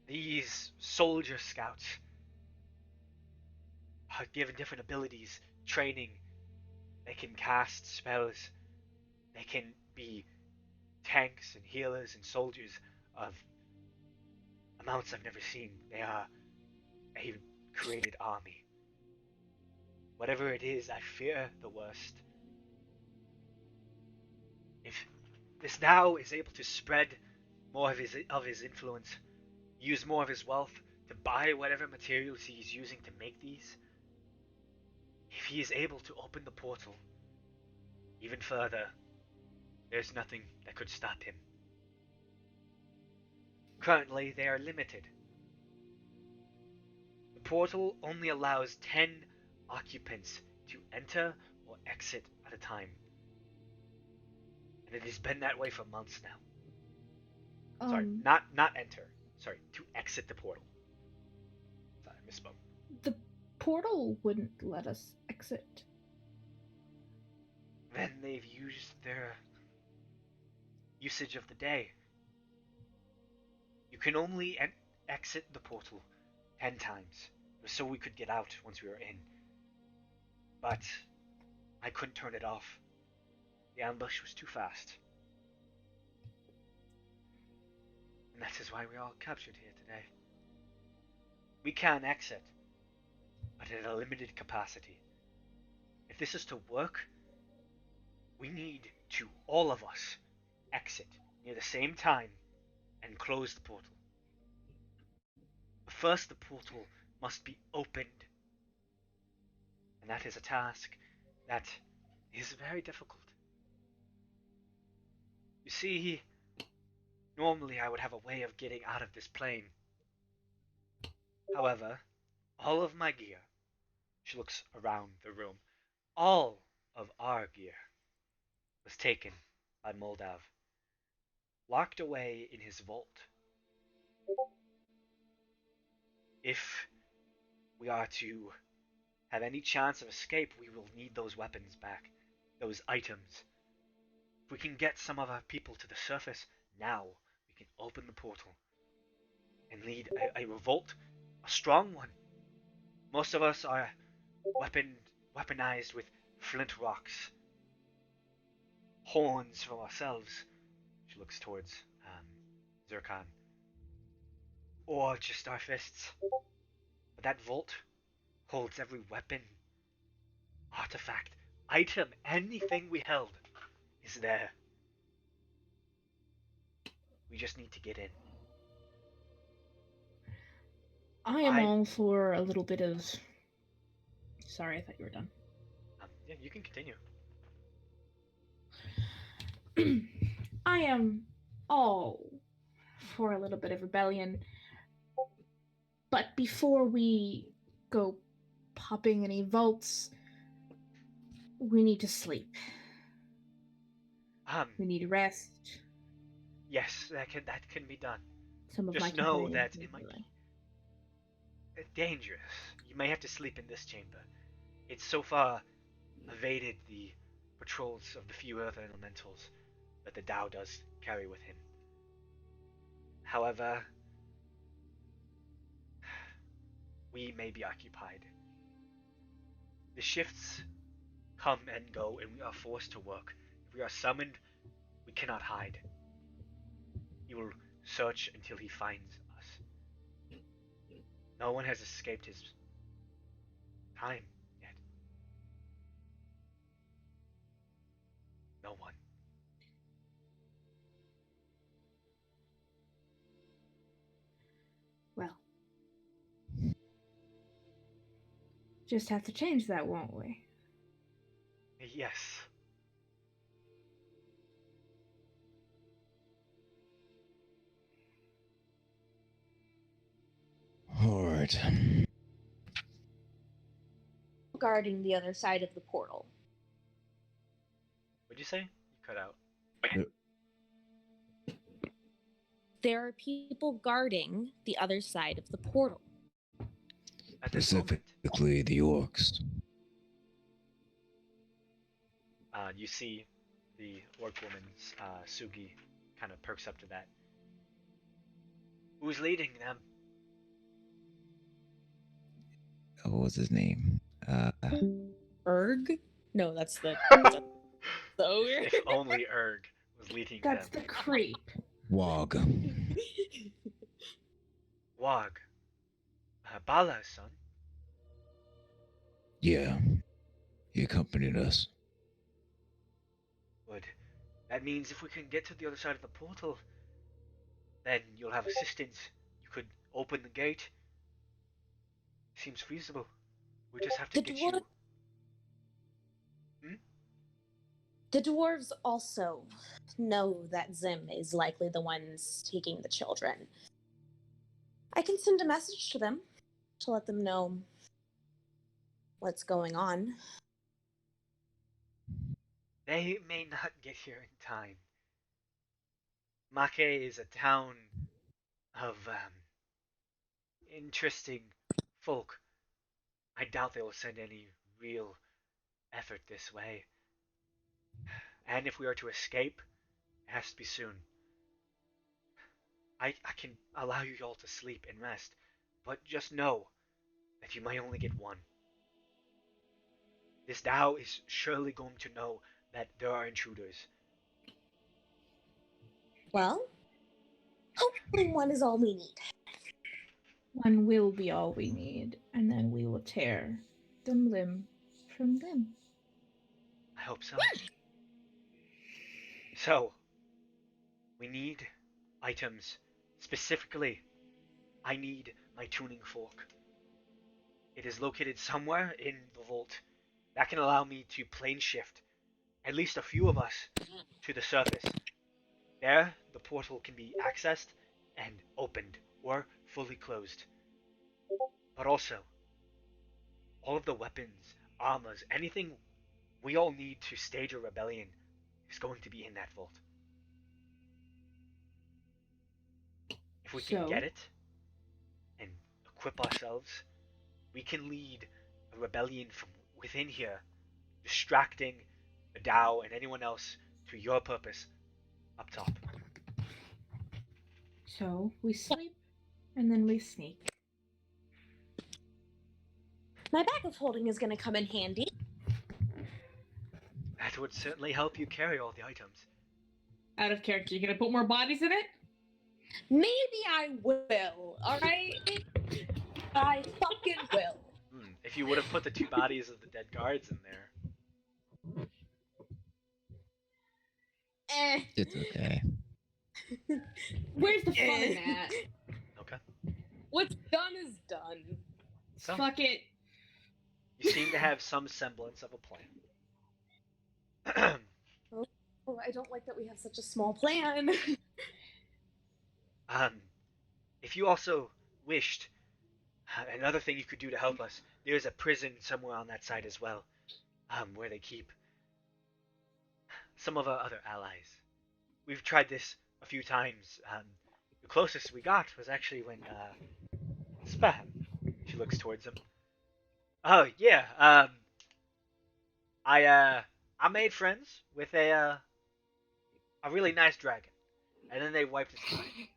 These soldier scouts are given different abilities, training. They can cast spells. They can be tanks and healers and soldiers of amounts I've never seen. They are a created army. Whatever it is, I fear the worst. If this now is able to spread more of his influence, use more of his wealth to buy whatever materials he's using to make these, if he is able to open the portal even further, there's nothing that could stop him. Currently, they are limited. The portal only allows 10 occupants to enter or exit at a time. And it has been that way for months now. Sorry, not enter. Sorry, to exit the portal. Sorry, I misspoke. The portal wouldn't let us exit. Then they've used their usage of the day. You can only exit the portal 10 times, so we could get out once we were in. But I couldn't turn it off. The ambush was too fast. And that is why we are all captured here today. We can exit, but at a limited capacity. If this is to work, we need to, all of us, exit near the same time and close the portal. But first, the portal must be opened. And that is a task that is very difficult. You see, normally I would have a way of getting out of this plane. However, all of my gear, she looks around the room, all of our gear was taken by Moldav, locked away in his vault. If we are to have any chance of escape, we will need those weapons back, those items. If we can get some of our people to the surface now, we can open the portal and lead a revolt, a strong one. Most of us are weaponized with flint rocks, horns from ourselves. She looks towards Zircon. Or just our fists. But that vault holds every weapon, artifact, item, anything we held is there. We just need to get in. I am all for a little bit of... Sorry, I thought you were done. Yeah, you can continue. I am all for a little bit of rebellion. But before we go popping any vaults, we need to sleep. We need rest. Yes, that can be done. Some of just my know that it might be dangerous. You may have to sleep in this chamber. It's so far evaded the patrols of the few earth elementals that the Tao does carry with him. However, we may be occupied. The shifts come and go, and we are forced to work. If we are summoned, we cannot hide. He will search until he finds us. No one has escaped his time yet. No one. Well, just have to change that, won't we? Yes. All right. Guarding the other side of the portal. What'd you say? You cut out. There are people guarding the other side of the portal. At this moment, Specifically, the orcs. you see the orc woman's Sugi kind of perks up to that. Who's leading them? What was his name? Erg? No, that's the ogre. If only Erg was leading That's them. the creep. Wog. Wog. Bala's son. Yeah. He accompanied us. Good. That means if we can get to the other side of the portal, then you'll have assistance. You could open the gate. Seems feasible. We just have to The get you. The dwarves also know that Zim is likely the ones taking the children. I can send a message to them to let them know what's going on. They may not get here in time. Make is a town of interesting folk. I doubt they will send any real effort this way. And if we are to escape, it has to be soon. I can allow you all to sleep and rest, but just know that you may only get one. This Tao is surely going to know that there are intruders. Well, hopefully one is all we need. One will be all we need, and then we will tear them limb from limb. I hope so. So, we need items. Specifically, I need my tuning fork. It is located somewhere in the vault. That can allow me to plane shift at least a few of us to the surface. There, the portal can be accessed and opened or fully closed. But also, all of the weapons, armors, anything we all need to stage a rebellion is going to be in that vault. If we can get it and equip ourselves, we can lead a rebellion from within here, distracting the Tao and anyone else to your purpose up top. So we sleep, and then we sneak. My bag of holding is going to come in handy. That would certainly help you carry all the items. Out of character, you gonna put more bodies in it? Maybe I will, alright? I fucking will. If you would have put the 2 bodies of the dead guards in there. It's okay. Where's the fun in that? Okay. What's done is done. So, Fuck it. you seem to have some semblance of a plan. Oh, I don't like that we have such a small plan. If you also wished, another thing you could do to help us, there's a prison somewhere on that side as well, where they keep some of our other allies. We've tried this a few times. The closest we got was actually when, Spam. She looks towards him. Oh, yeah, I made friends with a really nice dragon. And then they wiped its mind.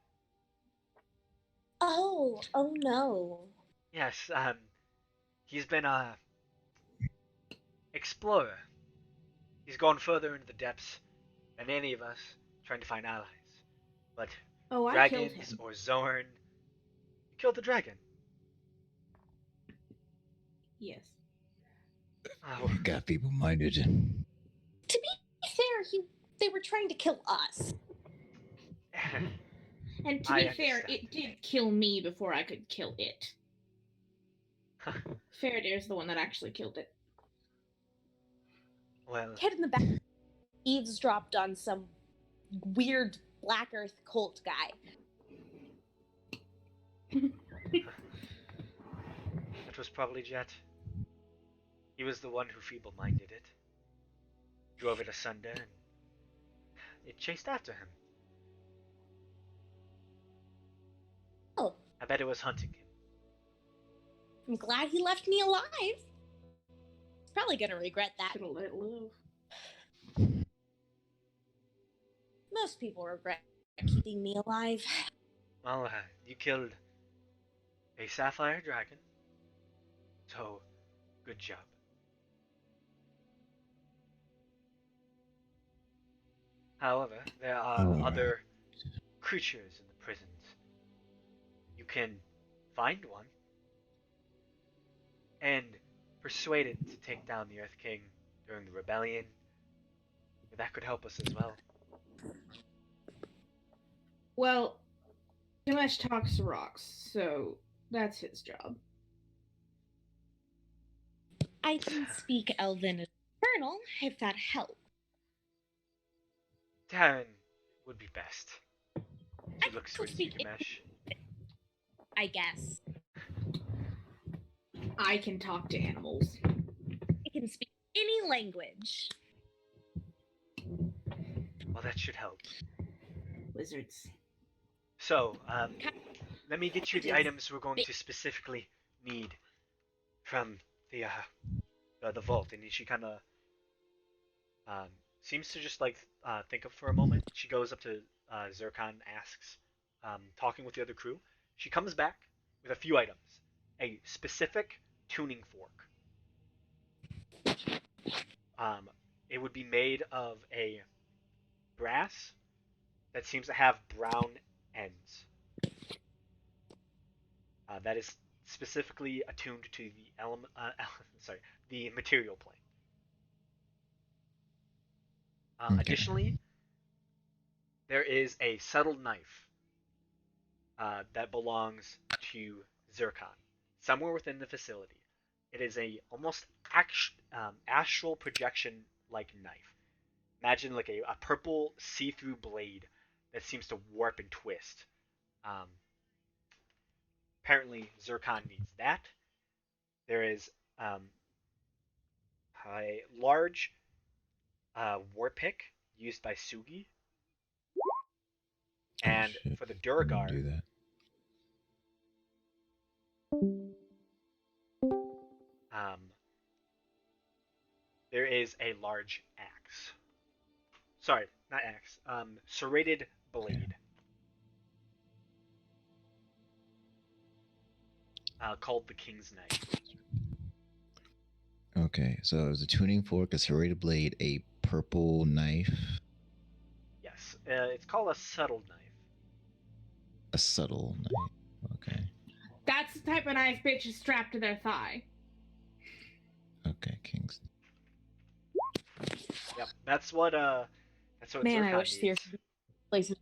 Oh no. Yes, he's been a explorer. He's gone further into the depths than any of us, trying to find allies. But Oh, I killed dragons him. or Zorn, you killed the dragon. Yes. Oh, Got people minded. To be fair, they were trying to kill us. And to I be fair, understand. it did kill me before I could kill it. Faradir's the one that actually killed it. well, Kid in the back eavesdropped on some weird Black Earth cult guy. that was probably Jet. He was the one who feeble-minded it. Drove it asunder, and it chased after him. Oh, I bet it was hunting him. I'm glad he left me alive. He's probably gonna regret that. Should've let it live. Most people regret keeping me alive. Well, you killed a sapphire dragon, so good job. However, there are Alright. other creatures in the prisons. You can find one and persuade it to take down the Earth King during the rebellion. That could help us as well. Well, Gamesh talks to rocks, so that's his job. I can speak Elven as Colonel, if that helps. Darren would be best. I He looks can towards you, speak Gamesh. I guess. I can talk to animals. I can speak any language. Well, that should help. Lizards. So, let me get you the Yes. items we're going to specifically need from the vault. And she kind of seems to just like think of for a moment. She goes up to Zircon, asks, talking with the other crew. She comes back with a few items. A specific tuning fork. It would be made of a brass that seems to have brown ends. That is specifically attuned to the the material plane. Okay. Additionally, there is a subtle knife that belongs to Zircon, somewhere within the facility. It is a almost astral projection like knife. Imagine like a purple see-through blade that seems to warp and twist. Apparently, Zircon needs that. There is a large war pick used by Sugi. And shit. for the Do Duragar, that. there is a large axe. Sorry, not axe. Serrated blade. Called the King's Knife. Okay, so it was a tuning fork, a serrated blade, a purple knife, Yes, it's called a subtle knife. a subtle knife. Okay. That's the type of knife bitch is strapped to their thigh. Okay, Kings. Yep, that's what Man, Zircon I wish needs. Sears places.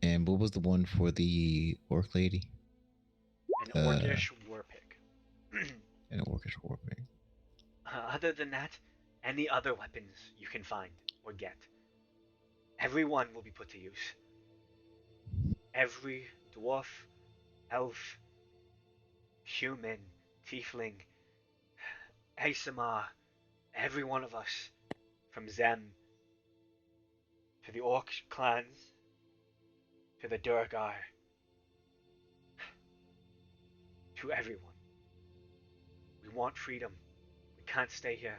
And what was the one for the orc lady? An orcish war pick. An orcish war pick. Other than that, any other weapons you can find or get, every one will be put to use. Every dwarf, elf, human, tiefling, Aesamar, every one of us, from Zem to the orc clans to the Duragar, to everyone. We want freedom. We can't stay here.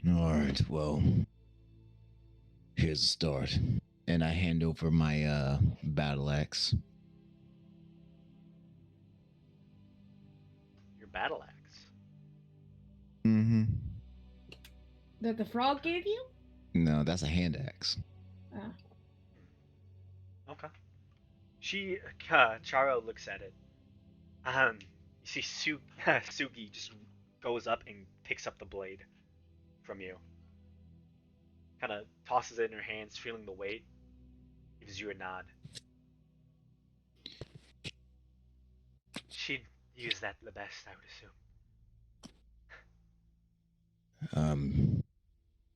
Alright, well, here's a start. And I hand over my battle axe. Your battle axe. Mm-hmm. That the frog gave you? No, that's a hand axe. Ah. Okay. She, Charo looks at it. You see Sugi just goes up and picks up the blade from you. Kind of tosses it in her hands, feeling the weight. Gives you a nod. She'd use that the best, I would assume.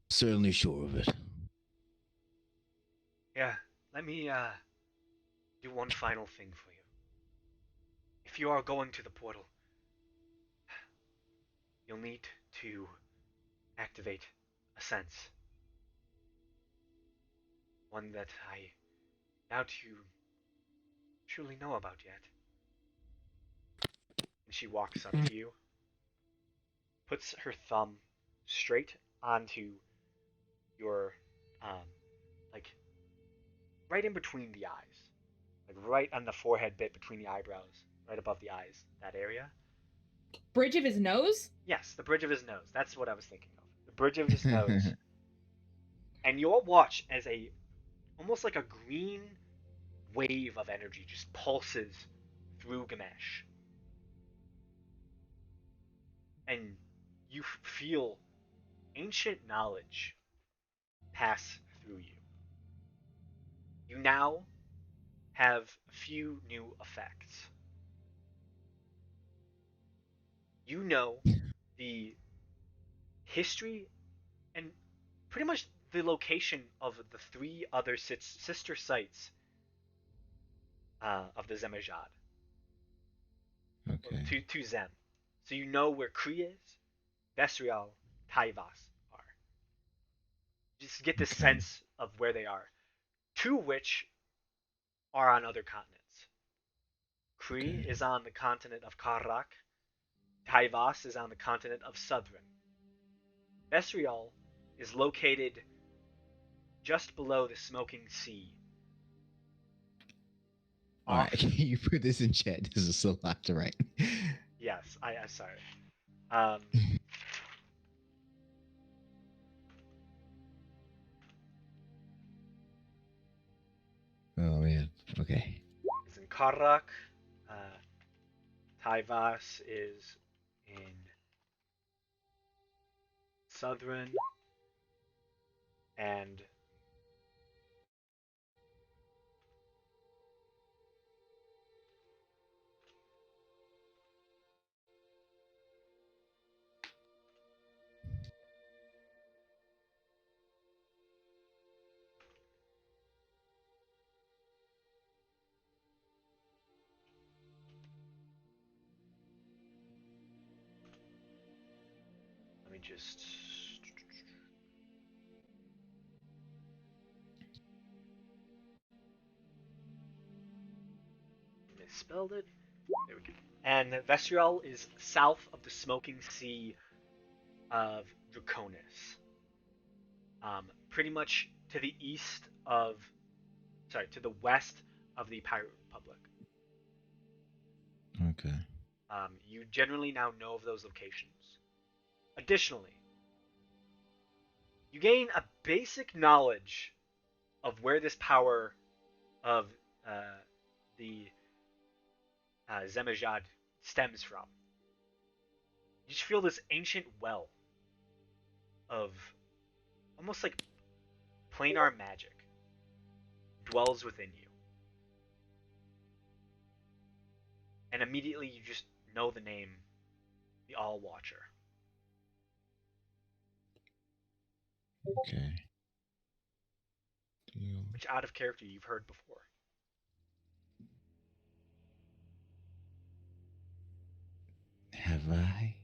Certainly sure of it. Yeah, let me do one final thing for you. If you are going to the portal, you'll need to activate a sense. One that I doubt you truly know about yet. And she walks up to you, puts her thumb straight onto your, like, right in between the eyes. Like, right on the forehead bit between the eyebrows, right above the eyes, that area. Bridge of his nose? Yes, the bridge of his nose. That's what I was thinking of. The bridge of his nose. And you'll watch as almost like a green wave of energy just pulses through Ganesh. And you feel ancient knowledge pass through you. You now have a few new effects. You know the history and pretty much the location of the 3 other sister sites of the Zemajad. Okay. To Zem. So you know where Kriez, Vesrial, Taivas are. Just get this sense of where they are. 2 which are on other continents. Kree is on the continent of Karrak. Taivas is on the continent of Southern. Vesrial is located just below the Smoking Sea. Alright, you put this in chat. This is a lot to write. Yes, I'm sorry. Oh man. Okay. It's in Karrak. Taivas is in Southern. And let me just misspelled it. There we go. And Vesrial is south of the Smoking Sea of Draconis. Pretty much to the to the west of the Pirate Republic. Okay. You generally now know of those locations. Additionally, you gain a basic knowledge of where this power of the Zemajad stems from. You just feel this ancient well of almost like planar magic dwells within you. And immediately you just know the name, the All Watcher. Okay. Which out of character you've heard before. Have I?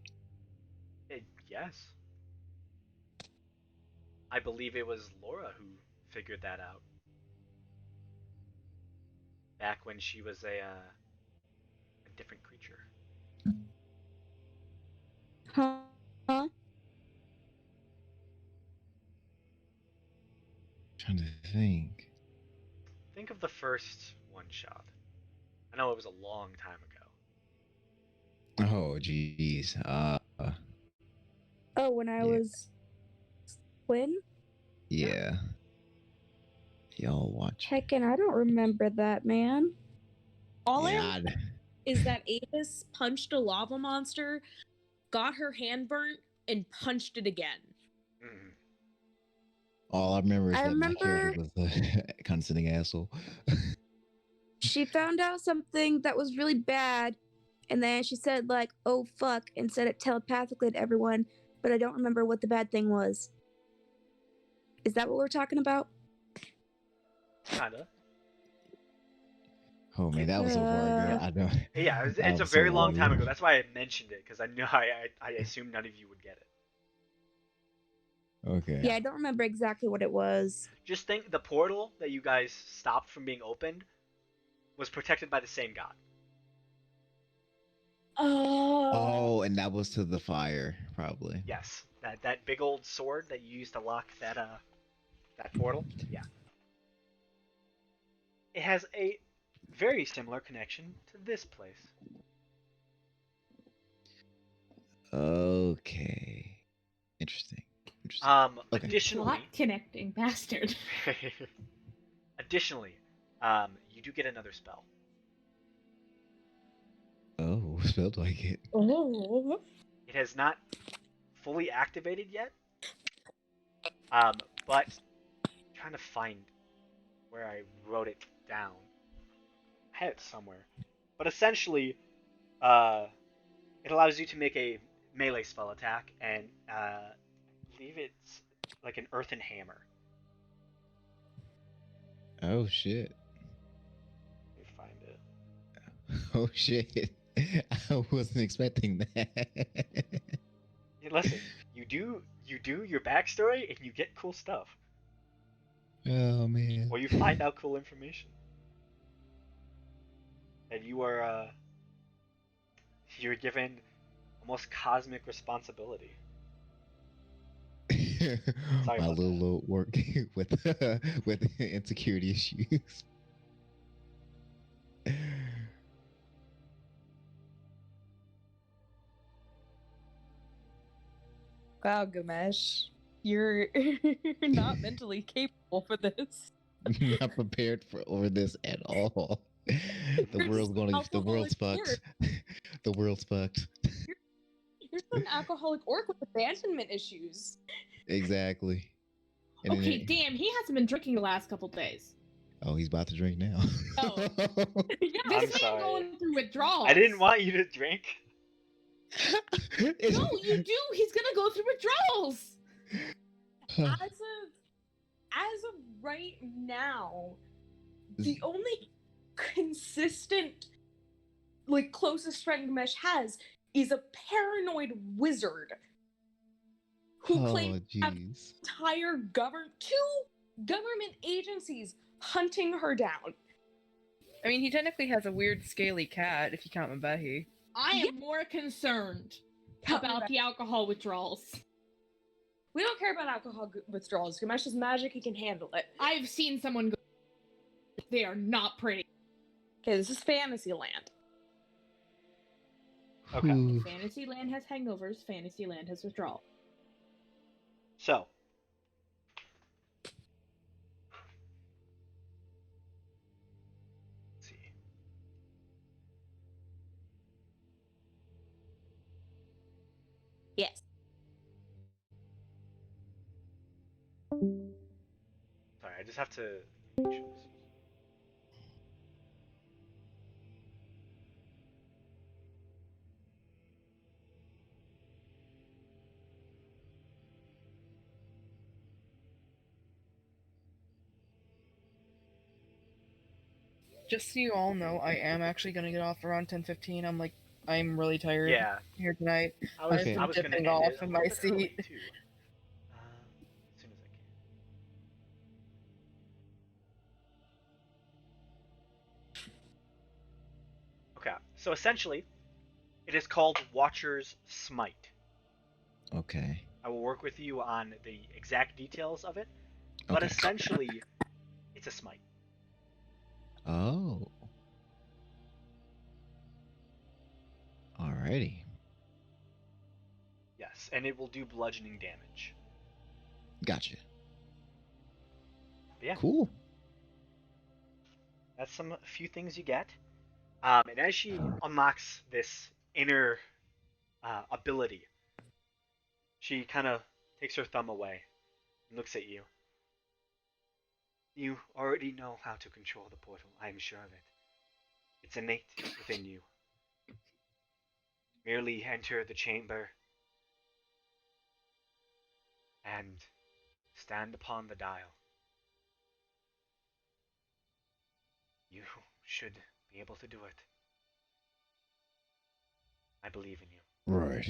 Yes. I believe it was Laura who figured that out. Back when she was a different creature. Huh? Trying to think. think of the first one shot. I know it was a long time ago. Oh, jeez. Oh, when I Yeah. was when? Yeah. Y'all watch. Heckin', I don't remember that, man. All I Yeah, know is that Avis punched a lava monster, got her hand burnt, and punched it again. Mm. all I remember is I that my character remember- was a condescending asshole. She found out something that was really bad, and then she said, like, oh fuck, and said it telepathically to everyone, but I don't remember what the bad thing was. Is that what we're talking about? Kinda. Oh man, that was so far ago. I know. Yeah, That it's a was so very long time long ago. That's why I mentioned it, because I knew I assumed none of you would get it. Okay. Yeah, I don't remember exactly what it was. Just think the portal that you guys stopped from being opened was protected by the same god. Oh, and that was to the fire, probably. Yes, that big old sword that you used to lock that portal. Yeah. It has a very similar connection to this place. Okay. Interesting. Interesting. Okay. Additionally, Plot connecting bastard. additionally, you do get another spell. Oh, what spell do I get? Oh. It has not fully activated yet. But I'm trying to find where I wrote it down. I had it somewhere. But essentially, it allows you to make a melee spell attack, and I believe it's like an earthen hammer. Oh shit. Let me find it. Oh shit. I wasn't expecting that. Hey, listen, you do your backstory, and you get cool stuff, Oh man. or you find out cool information, and you're given almost cosmic responsibility. My about little work with insecurity issues. Wow, Gamesh, you're not mentally capable for this. I'm not prepared for this at all. The world's fucked. The world's fucked. You're an alcoholic orc with abandonment issues. Exactly. And then Okay, it- damn, he hasn't been drinking the last couple days. Oh, he's about to drink now. Oh. Yeah, I'm This man sorry. going through withdrawals. I didn't want you to drink. It's- No, you do. He's gonna go through withdrawals. as of right now, the only consistent, like, closest friend Gamesh has is a paranoid wizard who Oh, claims to have jeez. entire two government agencies hunting her down. I mean, he technically has a weird scaly cat, if you count Mabehi. I am more concerned Count about Mabehi. the alcohol withdrawals. We don't care about alcohol withdrawals. Gamesh is magic; he can handle it. I've seen someone go. They are not pretty. Okay, this is Fantasyland. Okay. Ooh. Fantasyland has hangovers. Fantasyland has withdrawal. So, let's see. Yes. Sorry, I just have to make sure this is. Just so you all know, I am actually gonna get off around 10:15. I'm really tired Yeah, here tonight. I was, Okay. I was gonna Dipping end off it a in little my bit early, seat. too. As soon as I can. Okay, so essentially, it is called Watcher's Smite. Okay. I will work with you on the exact details of it, but Okay. essentially, it's a smite. Oh. Alrighty. Yes, and it will do bludgeoning damage. Gotcha. But yeah, Cool. that's a few things you get. And as she unlocks this inner ability, she kind of takes her thumb away and looks at you. You already know how to control the portal, I am sure of it. It's innate within you. Merely enter the chamber and stand upon the dial. You should be able to do it. I believe in you. Right.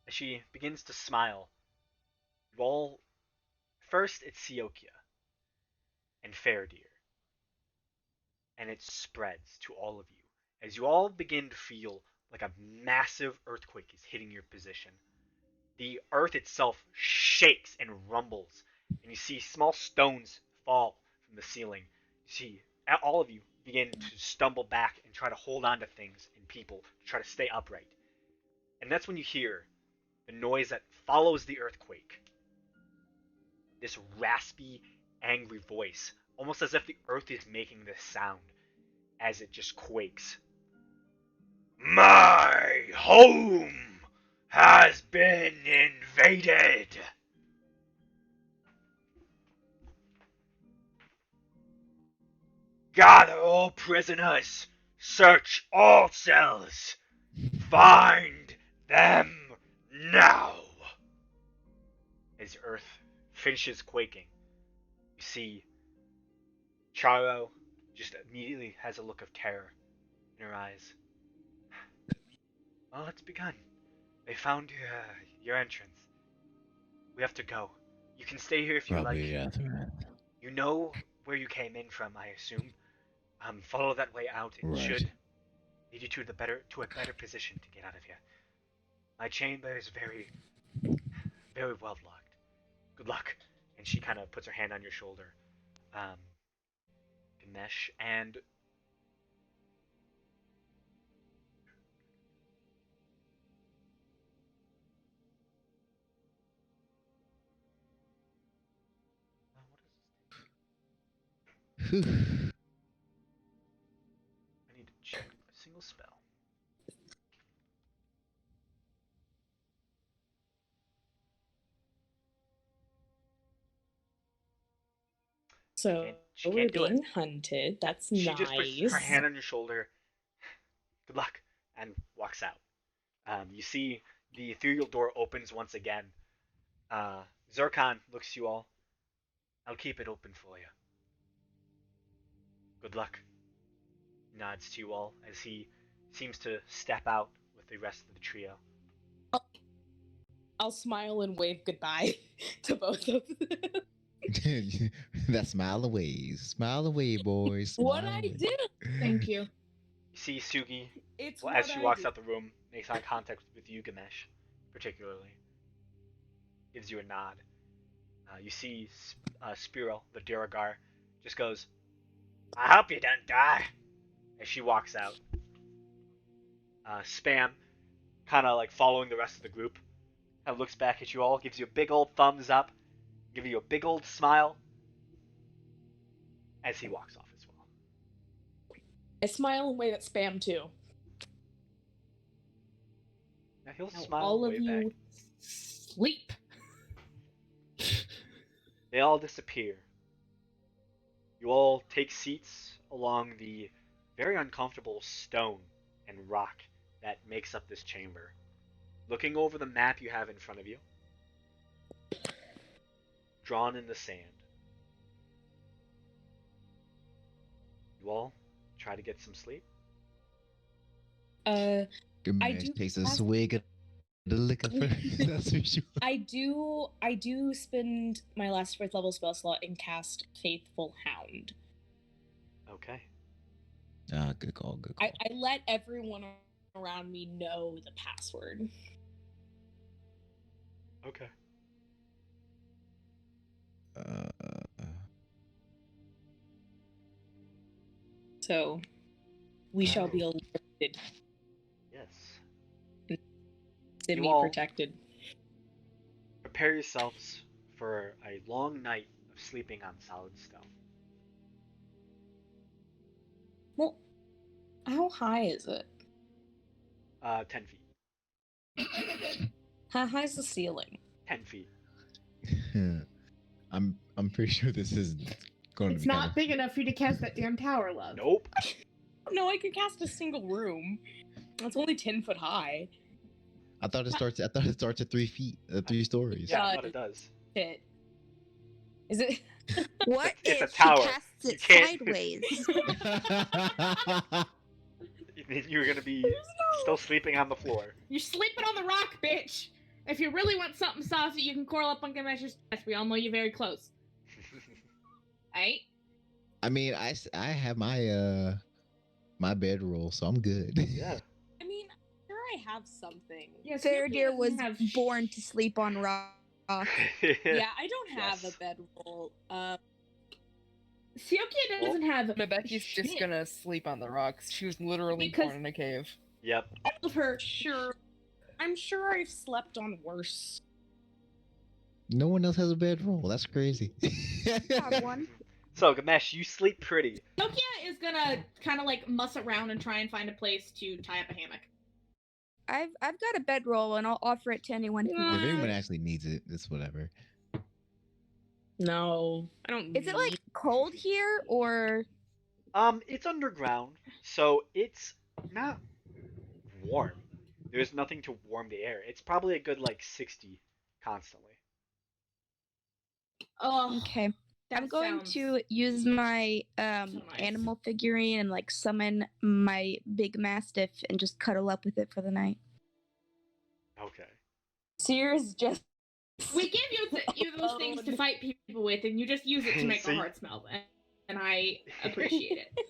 As she begins to smile, you all. First, it's Siokia and Faradir, and it spreads to all of you as you all begin to feel like a massive earthquake is hitting your position. The earth itself shakes and rumbles, and you see small stones fall from the ceiling. You see all of you begin to stumble back and try to hold on to things and people to try to stay upright. And that's when you hear the noise that follows the earthquake. This raspy, angry voice, almost as if the earth is making this sound as it just quakes. My home has been invaded. Gather all prisoners. Search all cells. Find them now. As earth finishes quaking, you see Charo just immediately has a look of terror in her eyes. Well, it's begun. They found your entrance. We have to go. You can stay here if you Probably like. Atherin. You know where you came in from, I assume. Follow that way out. It Right. should lead you to a better position to get out of here. My chamber is very, very well locked. Good luck. And she kind of puts her hand on your shoulder. Ganesh, and Whew. I need to check a single spell. So She we're can't do it. being hunted. That's She nice. just puts her hand on your shoulder. Good luck, and walks out. You see the ethereal door opens once again. Zircon looks to you all. I'll keep it open for you. Good luck. Nods to you all as he seems to step out with the rest of the trio. I'll smile and wave goodbye to both of them. That smile away. Smile away, boys. What Smile I away. do? Thank you. You see Sugi, It's as she walks out the room, makes eye contact with you, Ganesh, particularly. Gives you a nod. You see Spiro, the Duragar, just goes, I hope you don't die, as she walks out. Spam, kind of like following the rest of the group, kind of looks back at you all, gives you a big old thumbs up, gives you a big old smile, as he walks off as well. I smile and wave at Spam too. Now he'll Now smile all and of wave you back. sleep. They all disappear. You all take seats along the very uncomfortable stone and rock that makes up this chamber. Looking over the map you have in front of you, drawn in the sand. You all try to get some sleep. I Ganesh do takes a have- swig of the liquor first. That's for sure. I do spend my last 4th level spell slot and cast Faithful Hound. Okay. Ah, good call. Good call. I let everyone around me know the password. Okay. So we shall be alerted, Yes. semi You all- protected. Prepare yourselves for a long night of sleeping on solid stone. Well, how high is it? 10 feet. How high is the ceiling? 10 feet. I'm pretty sure this is going to It's be not big enough for you to cast that damn tower, love. Nope. No, I could cast a single room. It's only 10 foot high. I thought it starts at 3 feet, 3 stories. Yeah, I thought it does. Shit. Is it? What It's a if tower. she casts You it can't- sideways? You're gonna be still sleeping on the floor. You're sleeping on the rock, bitch! If you really want something saucy, you can curl up on Gamesh's chest. We all know you're very close. Right? I mean, I have my my bedroll, so I'm good. Yeah. I mean, I'm sure I have something. Yes, Faradir was born to sleep on rock. Yeah, I don't have Yes. a bedroll. Siokia doesn't have Nabeki's just shit. gonna sleep on the rocks. She was literally Because- born in a cave. Yep. all of her. Sure. I'm sure I've slept on worse. No one else has a bedroll. That's crazy. Have one. So, Gamesh, you sleep pretty. Siokia is gonna kind of like muss around and try and find a place to tie up a hammock. I've got a bedroll and I'll offer it to anyone who If wants anyone it. actually needs it, it's whatever. No, I don't. Is it like cold here or It's underground, so it's not warm. There's nothing to warm the air. It's probably a good like 60 constantly. Oh, okay? that I'm going sounds- to use my nice. animal figurine and like summon my big mastiff and just cuddle up with it for the night. Okay. Sears just. We give you those things to fight people with, and you just use it to make See? the heart smell, and I appreciate it.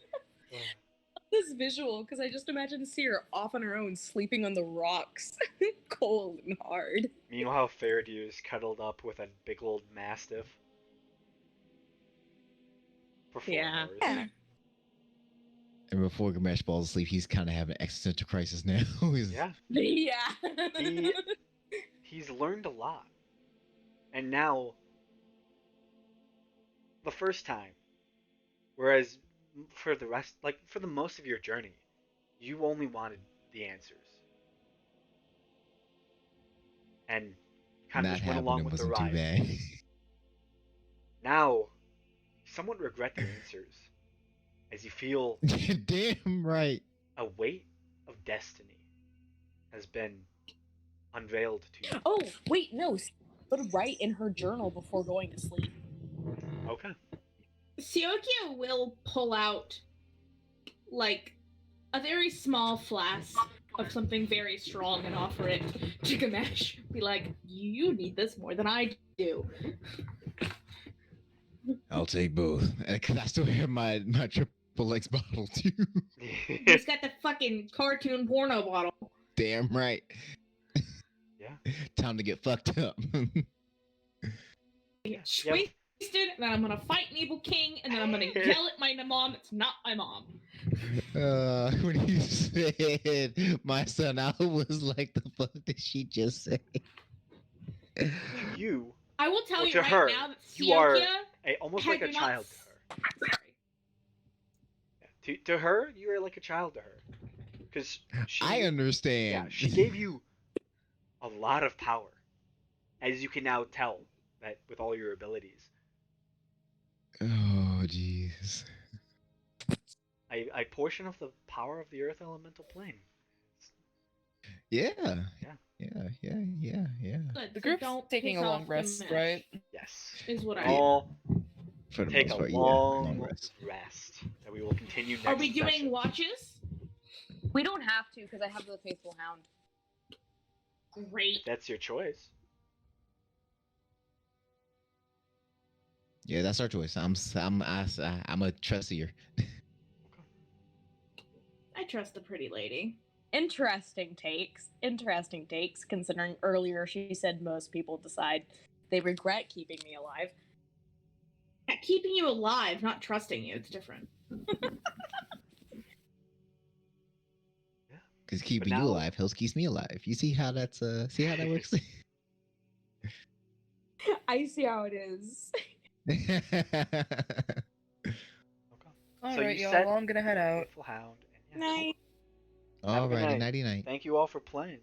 This visual, because I just imagine Seer off on her own, sleeping on the rocks, cold and hard. Meanwhile, Faradir is cuddled up with a big old mastiff. For 4 Yeah. hours. Yeah. And before Gamesh falls asleep, he's kind of having an existential crisis now. He's- Yeah. Yeah. He's learned a lot. And now, the first time, whereas for the rest, like for the most of your journey, you only wanted the answers. And kind of Not just went along happening with the wasn't too ride. bad. Now, you somewhat regret the answers, as you feel Damn right. a weight of destiny has been unveiled to you. Oh, wait, no. Put it right in her journal before going to sleep. Okay. Siokia will pull out, like, a very small flask of something very strong and offer it to Gamesh. Be like, you need this more than I do. I'll take both. Because I still have my triple X bottle too. He's got the fucking cartoon porno bottle. Damn right. Yeah. Time to get fucked up. Get wasted, then I'm gonna fight an evil king, and then I'm gonna yell at my mom. It's not my mom. When you said my son, I was like, the fuck did she just say? To you, I will tell Well, you to right her, now that you are Siokia almost had like a you not child to her. Sorry. Yeah. To her, you are like a child to her. Because she, I understand. yeah, she gave you a lot of power, as you can now tell that with all your abilities. Oh, jeez. A portion of the power of the Earth Elemental Plane. Yeah. Yeah. Yeah. Good. The so group's don't taking piss a long off rest, Gamesh, right? Yes. Is what I. All For the take most a part, long yeah. Long rest that we will continue next Are we doing session. watches? We don't have to because I have the faithful hound. Great. If that's your choice. Yeah, that's our choice. I'm a trustier. I trust the pretty lady. Interesting takes, considering earlier she said most people decide they regret keeping me alive. Yeah, keeping you alive, not trusting you. It's different. Because keeping now- you alive helps keeps me alive. You see how that's see how that works? I see how it is. All So right, you y'all. said Well, I'm gonna head out. Beautiful Hound. And yeah, Night. Have a good Alrighty, night. nighty night. Thank you all for playing.